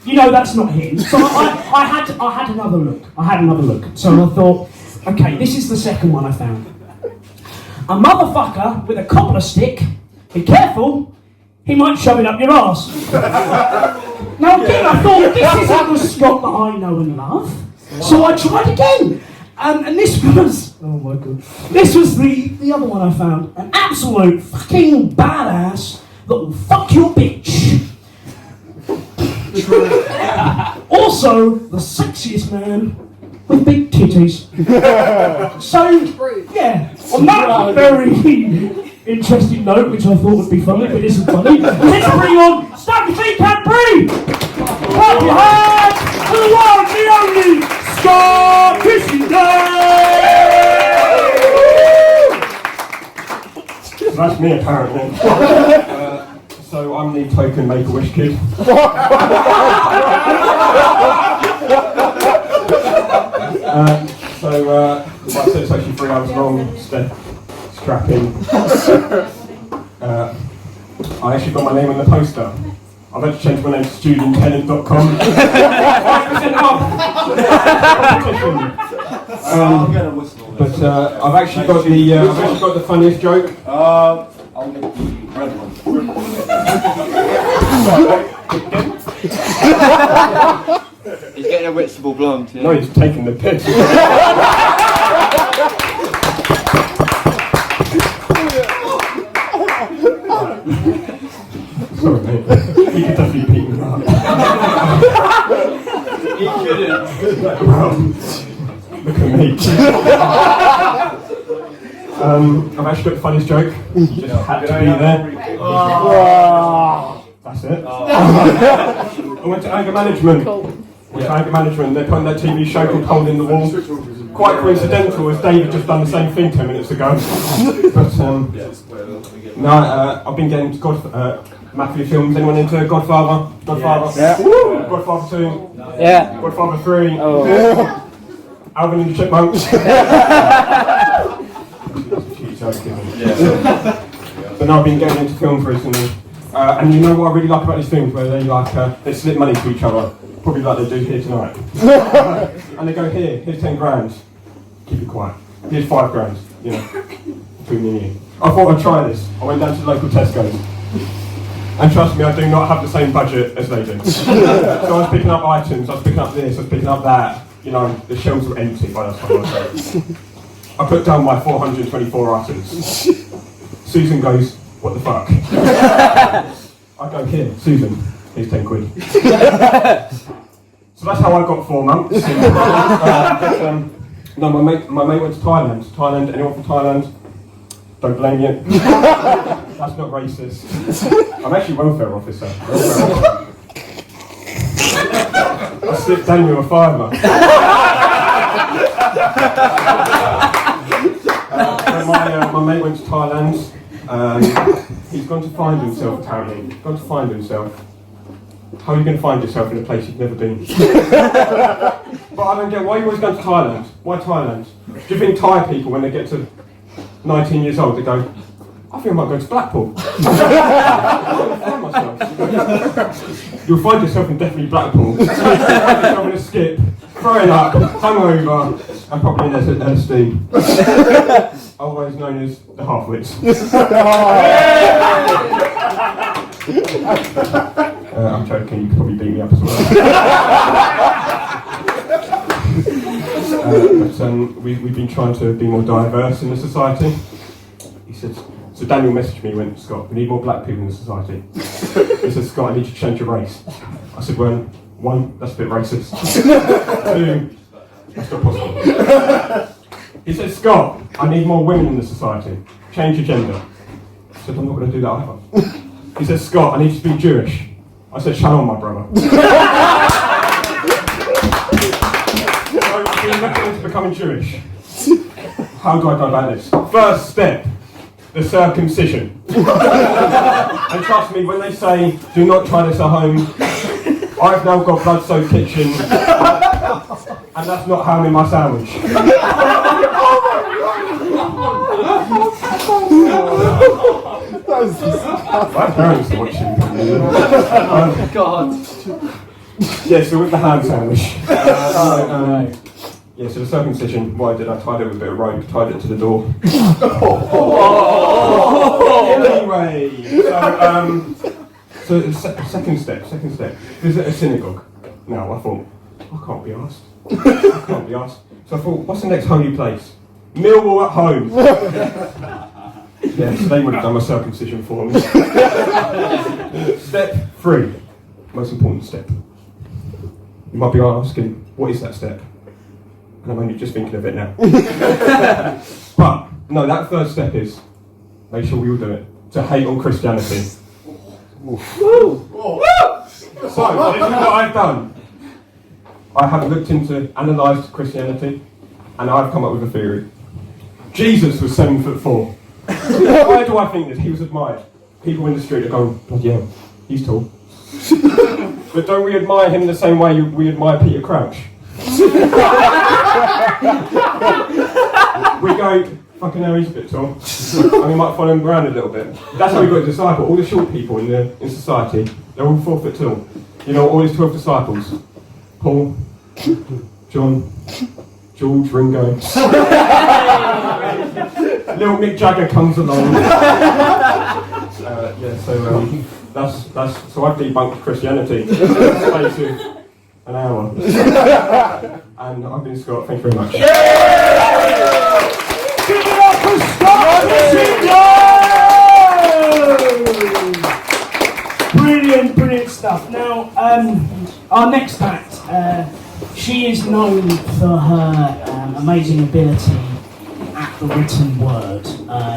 you know that's not him. So I had another look. So I thought, okay, this is the second one I found. A motherfucker with a cobbler stick. Be careful, he might shove it up your arse. Now again, I thought this isn't the Scott that I know and love. So I tried again. And this was, oh my god, this was the other one I found. An absolute fucking badass that will fuck your bitch. Also, the sexiest man with big titties. So, yeah, on that very interesting note, which I thought would be funny, but isn't funny, let's bring on Stamp Your Feet Can't Breathe! Clap your hands for the one, the only Scott Fishenden! That's me, apparently. So I'm the token Make-A-Wish kid. Like I said, it's actually 3 hours long, strapping. I actually got my name on the poster. I've had to change my name to studenttenant.com. But I've actually got the funniest joke. I'll get the red one. He's getting a Whitstable blonde, yeah? No, he's taking the piss. Sorry, mate. You could definitely beat me up. Well, look at me. I've actually got the funniest joke. Just had to be there. That's it. I went to anger management. They're putting their TV show called Hole in the Wall. Quite coincidental, as David just done the same thing 10 minutes ago. But no, I've been getting into Mafia films. Anyone into Godfather? Godfather? Yeah. Godfather 2? Yeah. Godfather 3? Oh. Alvin and the Chipmunks? But no, I've been getting into films recently. And you know what I really like about these films, where they slip money to each other, probably like they do here tonight. And they go, here's 10 grand. Keep it quiet. Here's 5 grand, you know, between me and you. I thought I'd try this. I went down to the local Tesco's. And trust me, I do not have the same budget as they do. So I was picking up items, I was picking up this, I was picking up that. You know, the shelves were empty by that time I was there. I put down my 424 items. Susan goes, what the fuck? I go, here, Susan, here's 10 quid. So that's how I got 4 months. No, my mate went to Thailand. Anyone from Thailand? Don't blame you. That's not racist. I'm actually welfare officer. I slipped Daniel a fiver. My mate went to Thailand. He's gone to find himself, apparently. He's gone to find himself. How are you going to find yourself in a place you've never been? But I don't get, why are you always going to Thailand? Why Thailand? Do you think Thai people, when they get to 19 years old, they go, I think I might go to Blackpool. You'll find yourself in definitely Blackpool. You'll find yourself in a skip, throwing up, hungover, and probably in LSD. Otherwise known as the half-wits. I'm joking, you could probably beat me up as well. But we've been trying to be more diverse in the society. He said, so Daniel messaged me and went, Scott, we need more black people in the society. He said, Scott, I need you to change your race. I said, well, 1, that's a bit racist. 2, that's not possible. He said, Scott, I need more women in the society. Change your gender. I said, I'm not going to do that either. He said, Scott, I need you to be Jewish. I said, shalom, my brother. So I've been looking into becoming Jewish. How do I go about this? First step, the circumcision. And trust me, when they say, do not try this at home, I've now got blood-soaked kitchen, and that's not ham in my sandwich. My parents are watching. God. Yeah, so with the ham sandwich. Yeah, so the circumcision, what I did, I tied it with a bit of rope, tied it to the door. Anyway, so second step. Visit a synagogue. Now, I thought, I can't be asked. So I thought, what's the next holy place? Millwall at home. Yeah, so they would have done my circumcision for me. Step 3, most important step. You might be asking, what is that step? And I'm only just thinking of it now. But, no, that first step is, make sure we all do it, to hate on Christianity. So, this is what I've done. I have looked into, analysed Christianity, and I've come up with a theory. Jesus was 7'4". Why do I think this? He was admired. People in the street are going, bloody hell, he's tall. But don't we admire him the same way we admire Peter Crouch? We go, fucking hell, he's a bit tall. And we might follow him around a little bit. That's how we got a disciple. All the short people in society, they're all 4 foot tall. You know, all his 12 disciples. Paul, John, George, Ringo. Little Mick Jagger comes along. So I've debunked Christianity in the space of an hour. And I've been Scott, thank you very much. Give it up for Scott! Brilliant stuff. Now, our next act, She is known for her amazing ability at the written word.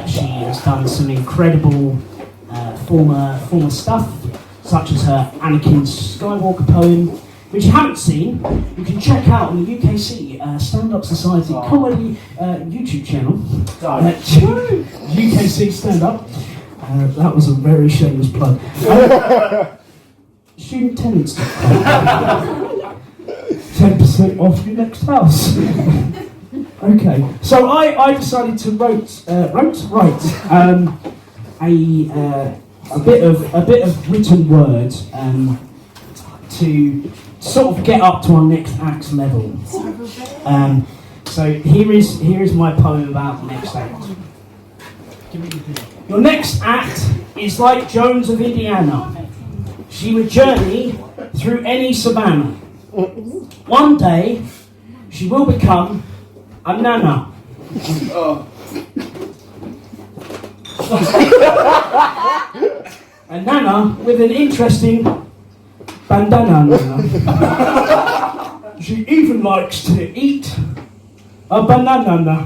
She has done some incredible former stuff, such as her Anakin Skywalker poem, which you haven't seen. You can check out on the UKC Stand-Up Society comedy YouTube channel. UKC Stand-Up. That was a very shameless plug. Student tenants. 10% off your next house. Okay, so I decided to write a bit of written word to sort of get up to our next act's level. So here is my poem about the next act. Your next act is like Jones of Indiana. She would journey through any savannah. One day, she will become a nana. A nana with an interesting bandana. She even likes to eat a banana.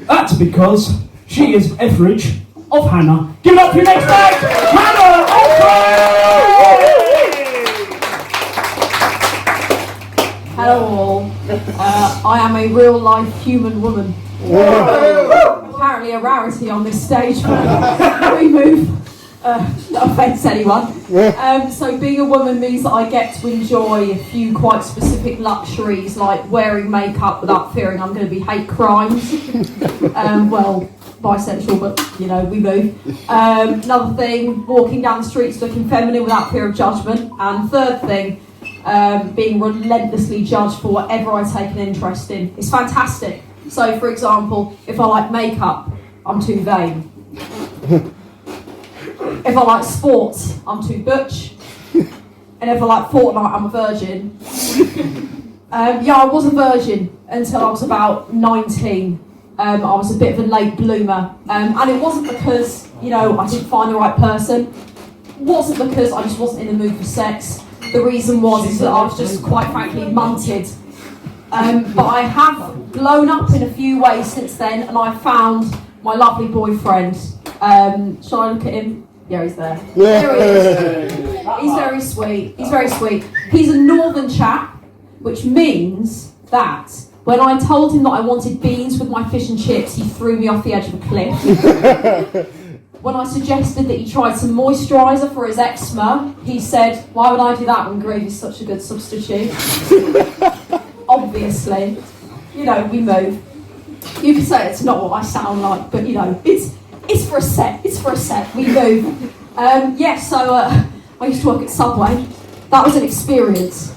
That's because she is Etheridge of Hannah. Give it up for your next act, Hannah! Hello all. I am a real life human woman. Apparently a rarity on this stage, but we move. No offence anyone. So being a woman means that I get to enjoy a few quite specific luxuries, like wearing makeup without fearing I'm going to be hate crimes. Well, bisexual, but you know, we move. Another thing, walking down the streets looking feminine without fear of judgment. And third thing, being relentlessly judged for whatever I take an interest in. It's fantastic. So, for example, if I like makeup, I'm too vain. If I like sports, I'm too butch. And if I like Fortnite, I'm a virgin. Yeah, I was a virgin until I was about 19. I was a bit of a late bloomer. And it wasn't because, you know, I didn't find the right person. It wasn't because I just wasn't in the mood for sex. The reason was that I was just, quite frankly, munted. But I have blown up in a few ways since then, and I found my lovely boyfriend. Shall I look at him? Yeah, he's there. There he is. He's very sweet. He's very sweet. He's a northern chap, which means that when I told him that I wanted beans with my fish and chips, he threw me off the edge of a cliff. When I suggested that he tried some moisturiser for his eczema, he said, "Why would I do that when gravy's such a good substitute?" Obviously, you know, we move. You could say it's not what I sound like, but you know, it's for a set. It's for a set. We move. So I used to work at Subway. That was an experience.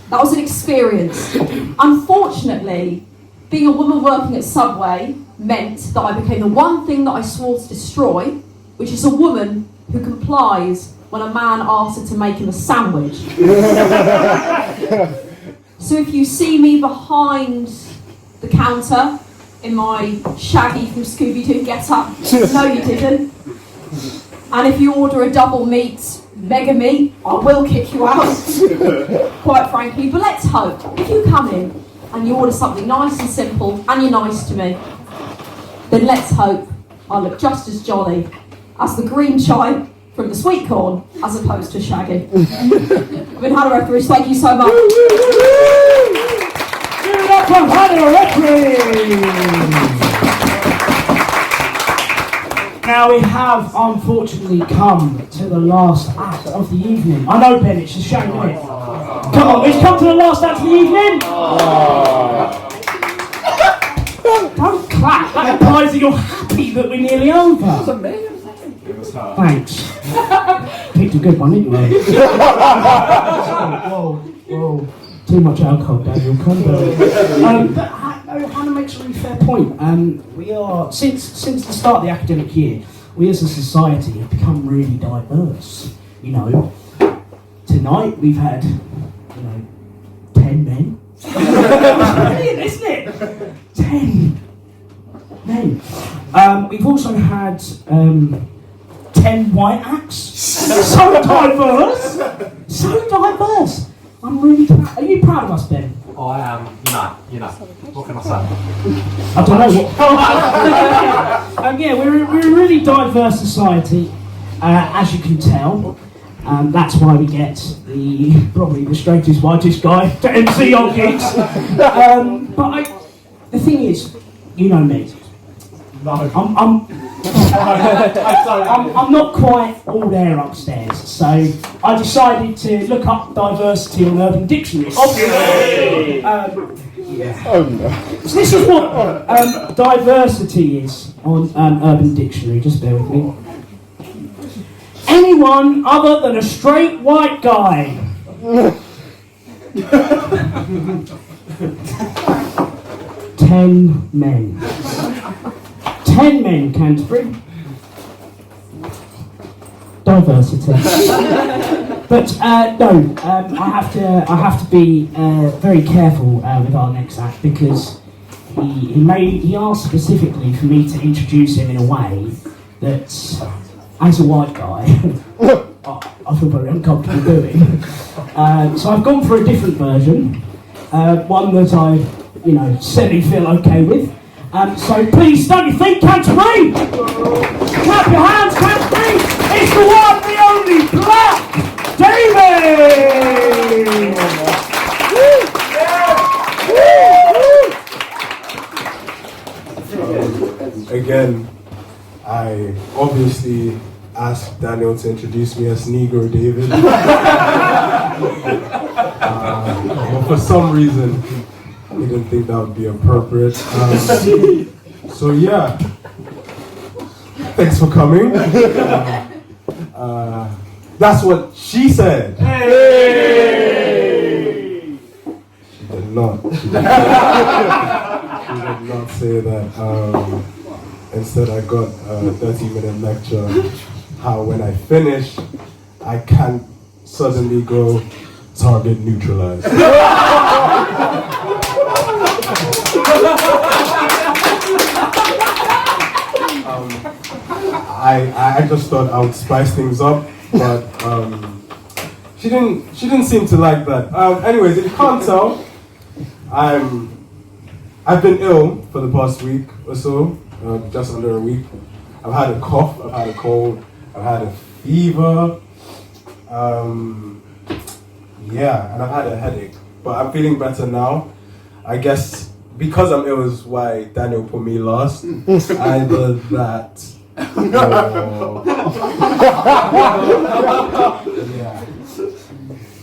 Unfortunately, being a woman working at Subway meant that I became the one thing that I swore to destroy, which is a woman who complies when a man asks her to make him a sandwich. So if you see me behind the counter in my Shaggy from Scooby-Doo get-up, no you didn't. And if you order a double meat, mega meat, I will kick you out, quite frankly. But let's hope, if you come in and you order something nice and simple, and you're nice to me, then let's hope I look just as jolly as the green chime from the sweet corn, as opposed to Shaggy. I've been Hannah Etheridge, thank you so much. Give it up for Hannah Etheridge! Now we have unfortunately come to the last act of the evening. I know, Ben, it's a shame, isn't it? Come on, we've come to the last act of the evening! Don't clap, that implies that you're happy that we're nearly over. Thanks. Picked a good one, didn't you? Whoa. Too much alcohol, Daniel. But Hannah makes a really fair point. We are, since the start of the academic year, we as a society have become really diverse. You know, tonight we've had, 10 men. Brilliant, isn't it? 10 men. We've also had 10 white acts. So diverse. So diverse. I'm really proud. Are you proud of us, Ben? I am, you know. What can I say? I don't know what. Yeah, we're a really diverse society, as you can tell. That's why we get probably the straightest, whitest guy to MC our gigs. The thing is, you know me. I'm not quite all there upstairs, so I decided to look up diversity on Urban Dictionary. Obviously. So this is what diversity is on Urban Dictionary. Just bear with me. Anyone other than a straight white guy. 10 men. 10 men, Canterbury. Diversity. But no, I have to be very careful with our next act because he asked specifically for me to introduce him in a way that, as a white guy, I feel very uncomfortable doing. So I've gone for a different version, one that I, semi feel okay with. So please, don't you think, Canterbury? Clap your hands, Canterbury! It's the one, the only Black David! Again, I obviously asked Daniel to introduce me as Negro David. But for some reason, he didn't think that would be appropriate. So yeah, thanks for coming. That's what she said. Hey! She did not. She did not say that. Instead, I got a 30-minute lecture how when I finish, I can't suddenly go target neutralized. I just thought I would spice things up, but she didn't seem to like that. Anyways, if you can't tell, I've been ill for the past week or so, just under a week. I've had a cough, I've had a cold, I've had a fever, and I've had a headache. But I'm feeling better now. I guess because I'm ill is why Daniel put me last. Either that. Yeah.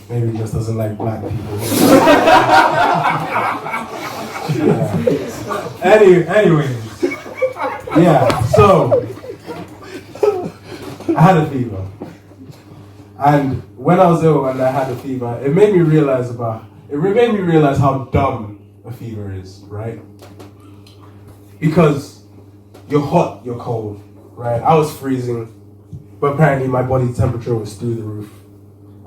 Maybe he just doesn't like black people. Anyways. Yeah, so I had a fever. And when I was ill and I had a fever, it made me realize how dumb a fever is, right? Because you're hot, you're cold, right? I was freezing, but apparently my body temperature was through the roof.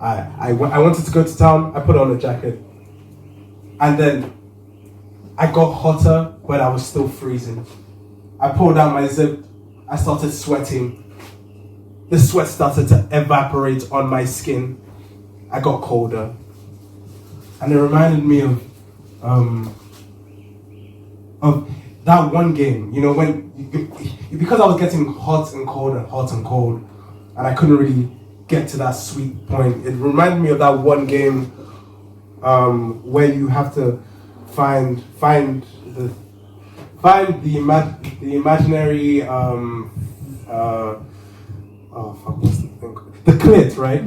I wanted to go to town, I put on a jacket, and then I got hotter, but I was still freezing. I pulled down my zip, I started sweating. The sweat started to evaporate on my skin. I got colder. And it reminded me of that one game, when because I was getting hot and cold, and I couldn't really get to that sweet point. It reminded me of that one game where you have to find the imaginary what's the thing? The clit, right?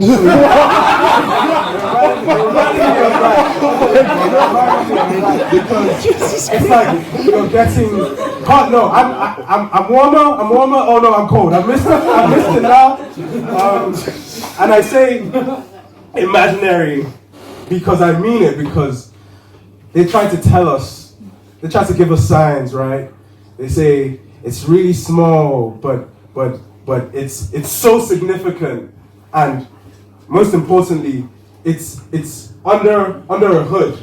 Because it's like you're getting hot. No, I'm warmer. Oh no, I'm cold. I missed it now. And I say imaginary because I mean it, because they try to tell us, they try to give us signs, right? They say it's really small, but it's so significant, and most importantly, it's under a hood.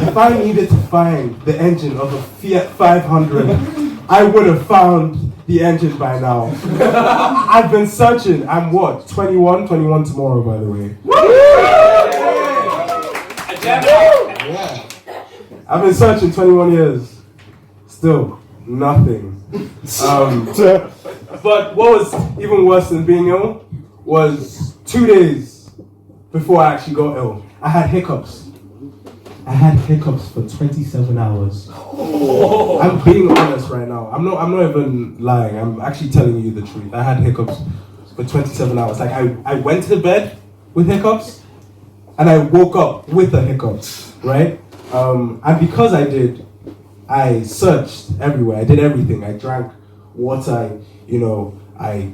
If I needed to find the engine of a Fiat 500, I would have found the engine by now. I've been searching. I'm what? 21 tomorrow, by the way. Yeah. I've been searching 21 years. Still, nothing. But what was even worse than being ill was 2 days before I actually got ill. I had hiccups. I had hiccups for 27 hours. Oh. I'm being honest right now. I'm not even lying. I'm actually telling you the truth. I had hiccups for 27 hours. Like I went to bed with hiccups and I woke up with the hiccups, right? And because I did, I searched everywhere. I did everything. I drank water. I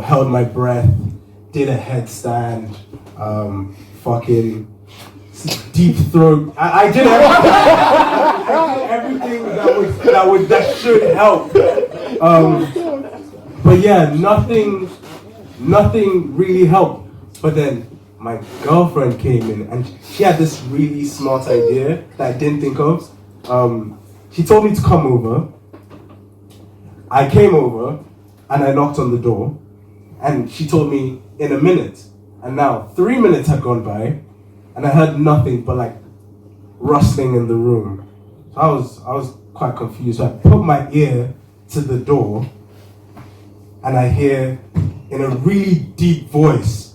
held my breath, did a headstand, fucking deep throat. I did everything. I did everything that should help. But yeah, nothing really helped. But then my girlfriend came in and she had this really smart idea that I didn't think of. She told me to come over. I came over and I knocked on the door and she told me in a minute. And now 3 minutes had gone by and I heard nothing but like rustling in the room. So I was quite confused. So I put my ear to the door and I hear in a really deep voice,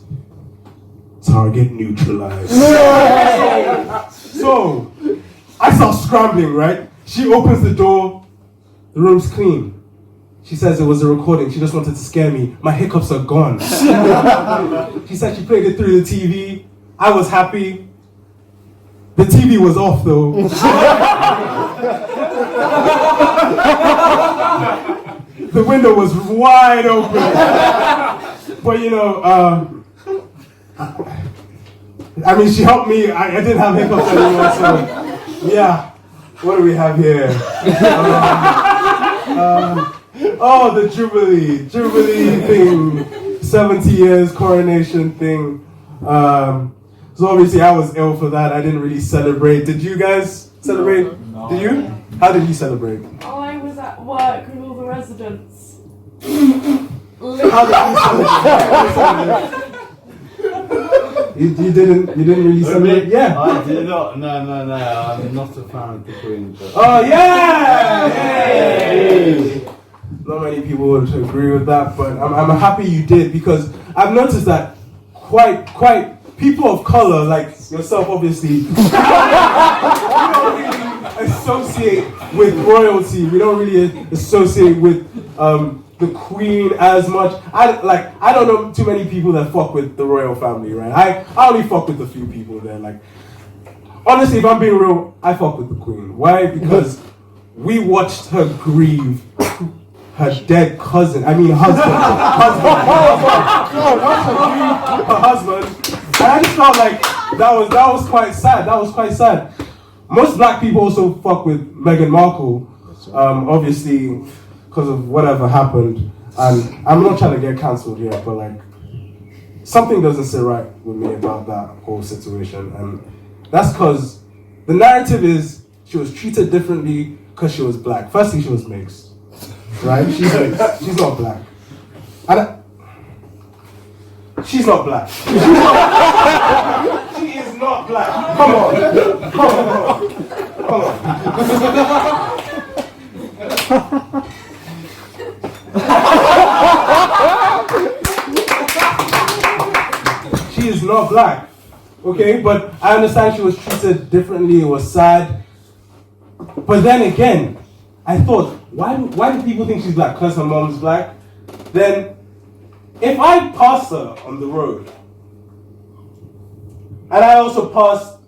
"Target neutralized." So I start scrambling, right? She opens the door, the room's clean. She says it was a recording, she just wanted to scare me. My hiccups are gone. She said she played it through the TV. I was happy. The TV was off though. The window was wide open. But I mean, she helped me. I didn't have hiccups anymore, so yeah. What do we have here? The Jubilee thing, 70 years coronation thing. So obviously I was ill for that. I didn't really celebrate. Did you guys celebrate? No. Did you? How did you celebrate? I was at work with all the residents. How did you celebrate? You didn't really celebrate? Yeah. I did not. No. I'm not a fan of the Queen. But... Oh yeah! Yay! Not many people would agree with that, but I'm happy you did because I've noticed that quite people of color like yourself, obviously, we don't really associate with royalty. We don't really associate with the Queen as much. I don't know too many people that fuck with the royal family, right? I only fuck with a few people there. Like, honestly, if I'm being real, I fuck with the Queen. Why? Because we watched her grieve her dead cousin. I mean husband. Her husband. And I just felt like that was quite sad. That was quite sad. Most black people also fuck with Meghan Markle, obviously because of whatever happened. And I'm not trying to get cancelled here, but like something doesn't sit right with me about that whole situation. And that's because the narrative is she was treated differently because she was black. Firstly, she was mixed, right? She's mixed. She's not black. She's not black. She is not black. Come on. She is not black. Okay, but I understand she was treated differently. It was sad. But then again, I thought, why do people think she's black? Because her mom's black? Then if I pass her on the road, and I also passed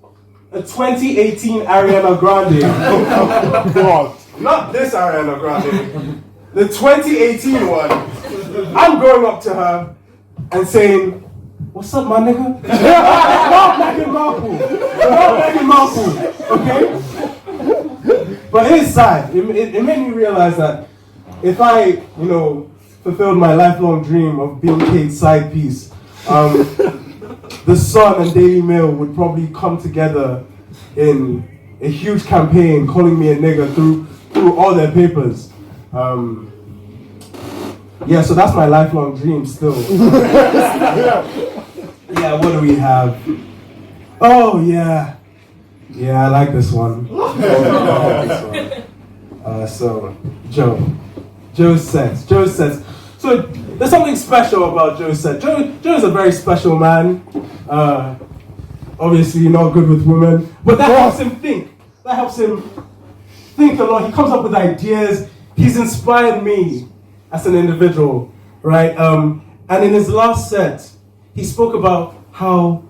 a 2018 Ariana Grande, not this Ariana Grande, the 2018 one, I'm going up to her and saying, "What's up, my nigga?" Not Meghan Markle, okay? But it is sad. It made me realize that if I, fulfilled my lifelong dream of being Kate's side piece, the Sun and Daily Mail would probably come together in a huge campaign calling me a nigger through all their papers. Yeah, so that's my lifelong dream still. Yeah, what do we have? Oh, yeah. Yeah, I like this one. So, Joe's set. So, there's something special about Joe's set. Joe is a very special man. Obviously, not good with women, but that helps him think. That helps him think a lot. He comes up with ideas. He's inspired me as an individual, right? And in his last set, he spoke about how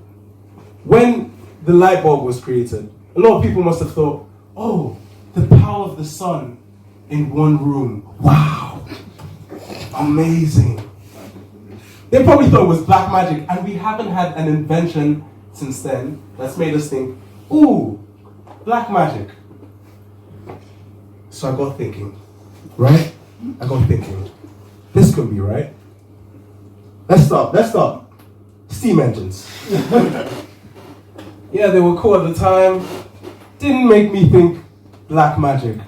when the light bulb was created, a lot of people must have thought, oh, the power of the sun in one room. Wow, amazing. They probably thought it was black magic, and we haven't had an invention since then that's made us think, ooh, black magic. So I got thinking, right? This could be right. Let's start. Steam engines. Yeah, they were cool at the time. Didn't make me think black magic.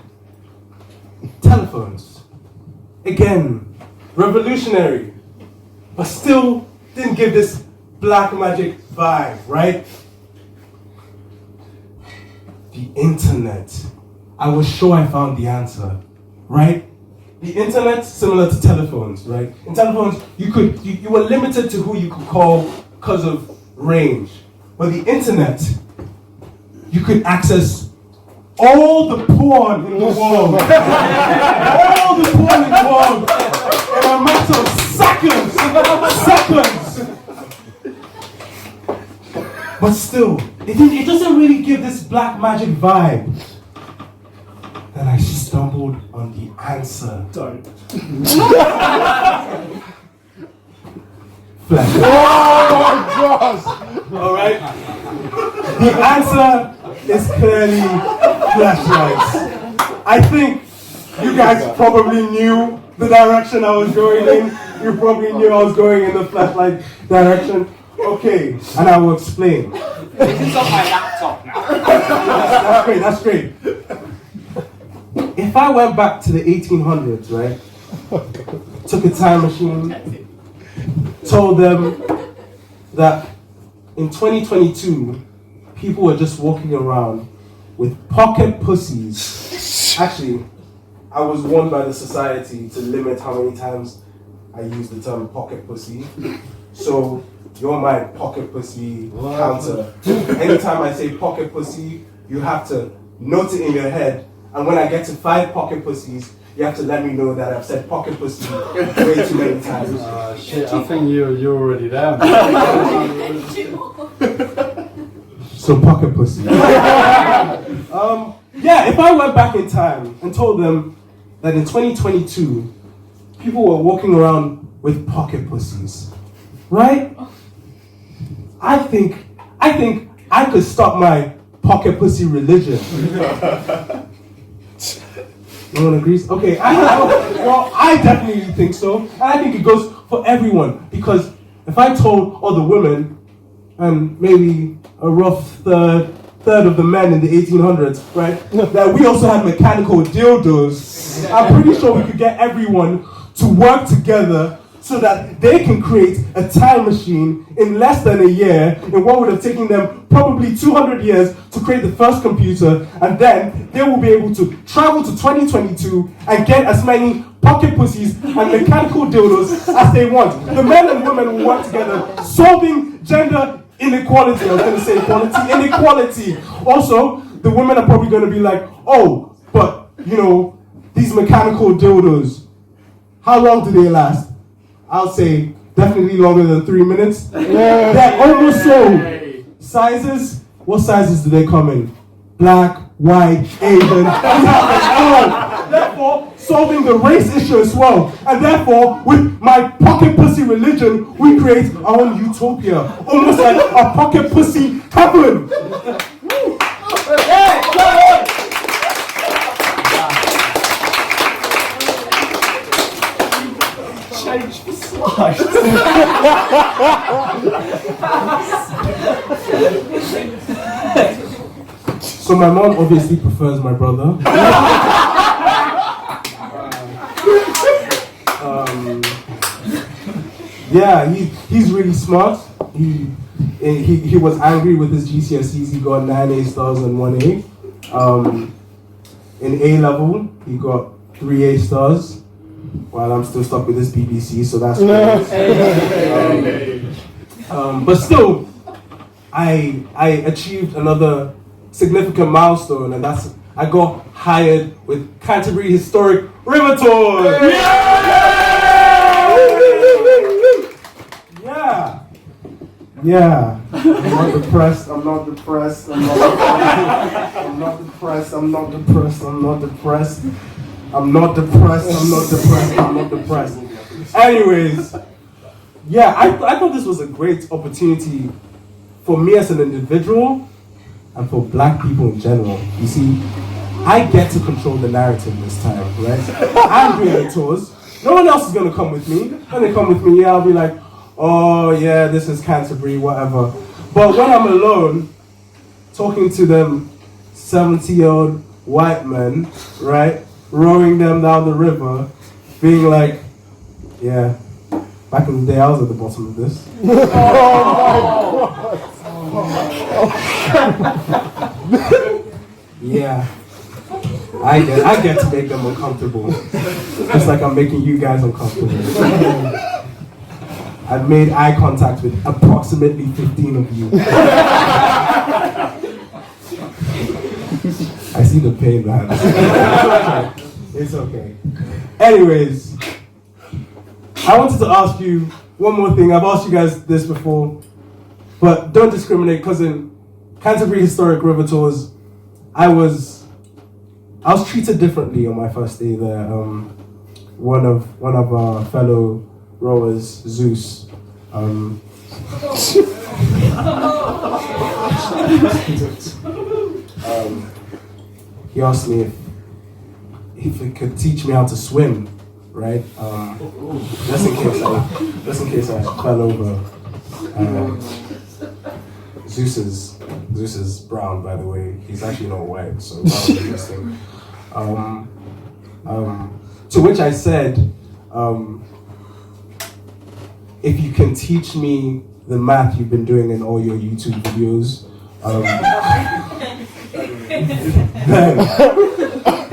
Telephones. Again, revolutionary. But still didn't give this black magic vibe, right? The internet. I was sure I found the answer, right? The internet, similar to telephones, right? In telephones, you were limited to who you could call because of range. But the internet, you could access all the porn in the world. All the porn in the world in a matter of seconds. But still, it doesn't really give this black magic vibe. Then I stumbled on the answer. Don't. Flash. Oh my gosh! Alright? The answer is clearly flashlights. I think you guys probably knew the direction I was going in. You probably knew I was going in the flashlight direction. Okay, and I will explain. This is on my laptop now. That's great. If I went back to the 1800s, right, took a time machine, told them that in 2022, people were just walking around with pocket pussies. Actually, I was warned by the society to limit how many times I use the term pocket pussy. So, you're my pocket pussy counter. Anytime I say pocket pussy, you have to note it in your head. And when I get to 5 pocket pussies, you have to let me know that I've said pocket pussy way too many times. Shit, I think you're already there. So pocket pussy. Yeah, if I went back in time and told them that in 2022, people were walking around with pocket pussies, right? I think I could stop my pocket pussy religion. No one agrees? Okay, I definitely think so. And I think it goes for everyone. Because if I told all the women, and maybe a rough third of the men in the 1800s, right, that we also had mechanical dildos, I'm pretty sure we could get everyone to work together so that they can create a time machine in less than a year, in what would have taken them probably 200 years to create the first computer, and then they will be able to travel to 2022 and get as many pocket pussies and mechanical dildos as they want. The men and women will work together, solving gender inequality. I was going to say equality, inequality. Also, the women are probably going to be like, oh, but, you know, these mechanical dildos, how long do they last? I'll say definitely longer than 3 minutes. They're almost so. Sizes? What sizes do they come in? Black, white, Asian. Therefore, solving the race issue as well. And therefore, with my pocket pussy religion, we create our own utopia. Almost like a pocket pussy heaven. Change the slide. So my mom obviously prefers my brother. Yeah, he's really smart. He was angry with his GCSEs. He got 9 A stars and 1 A. In A level, he got 3 A stars. While I'm still stuck with this BBC, so that's great. But still, I achieved another significant milestone, and that's I got hired with Canterbury Historic River Tours. Yeah. I'm not depressed. I'm not depressed. I'm not depressed. I'm not depressed. I'm not depressed. I'm not depressed. I'm not depressed. I'm not depressed. I'm not depressed. Anyways, yeah, I thought this was a great opportunity for me as an individual and for black people in general. You see, I get to control the narrative this time, right? I'm doing the tours. No one else is going to come with me. When they come with me, yeah, I'll be like, oh, yeah, this is Canterbury, whatever. But when I'm alone, talking to them 70-year-old white men, right, rowing them down the river, being like, yeah, back in the day, I was at the bottom of this. Yeah, I get to make them uncomfortable, just like I'm making you guys uncomfortable. I've made eye contact with approximately 15 of you. I see the pain, man. It's okay. Anyways, I wanted to ask you one more thing. I've asked you guys this before, but don't discriminate, because in Canterbury Historic River Tours, I was treated differently on my first day there. One of our fellow rowers, Zeus, he asked me if he could teach me how to swim, right? Just in case I fell over. Zeus is brown, by the way. He's actually not white, so that was interesting. To which I said, if you can teach me the math you've been doing in all your YouTube videos,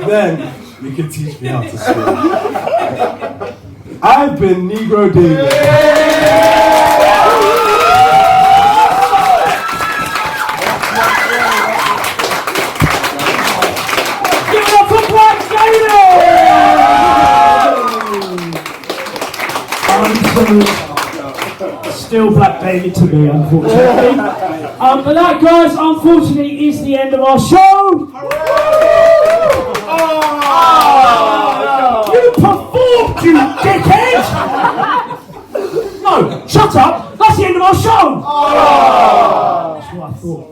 then you can teach me how to swim. I've been Negro David. Still Black David to me, unfortunately. But that, guys, unfortunately, is the end of our show. You performed, you dickhead! No, shut up. That's the end of our show. That's what I thought.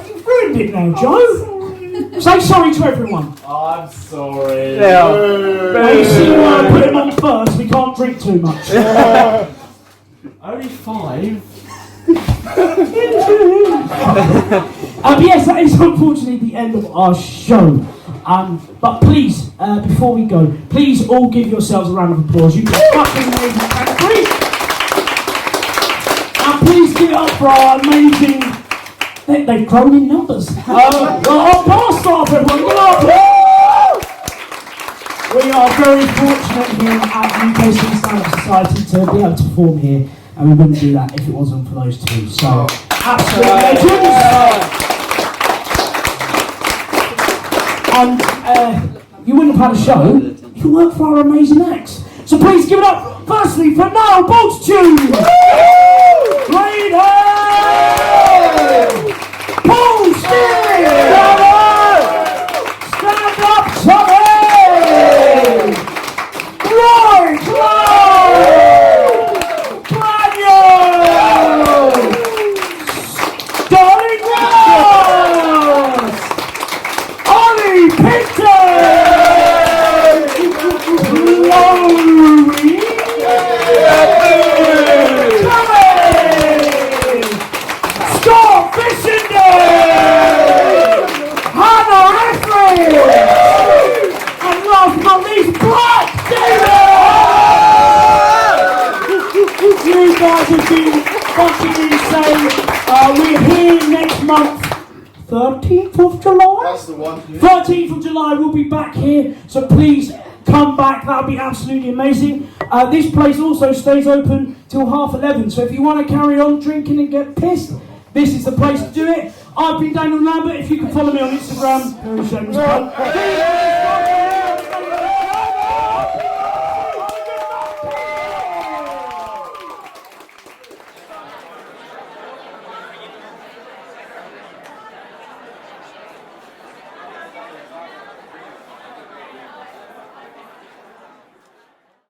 You've ruined it now, Joe. Say sorry to everyone. I'm sorry. Well, you see why I put him on first. We can't drink too much. Only 5. Yes, that is unfortunately the end of our show. But please, before we go, please all give yourselves a round of applause. You fucking amazing Canterbury. And please give it up for our amazing. They've grown in numbers. Our bar staff, everyone, give it up. We are very fortunate here at UKC Stand-Up Society to be able to perform here, and we wouldn't do that if it wasn't for those two. So, absolute legends. And you wouldn't have had a show if you weren't for our amazing acts. So please give it up, firstly, for Niall Bultitude, Graydon, Stand Up Tommy, Blaniel, Stour, Ollie, 13th of July? That's the one. 13th of July, we'll be back here, so please come back, that would be absolutely amazing. This place also stays open till 11:30, so if you want to carry on drinking and get pissed, this is the place to do it. I've been Daniel Lambert. If you can follow me on Instagram, very shameless plug.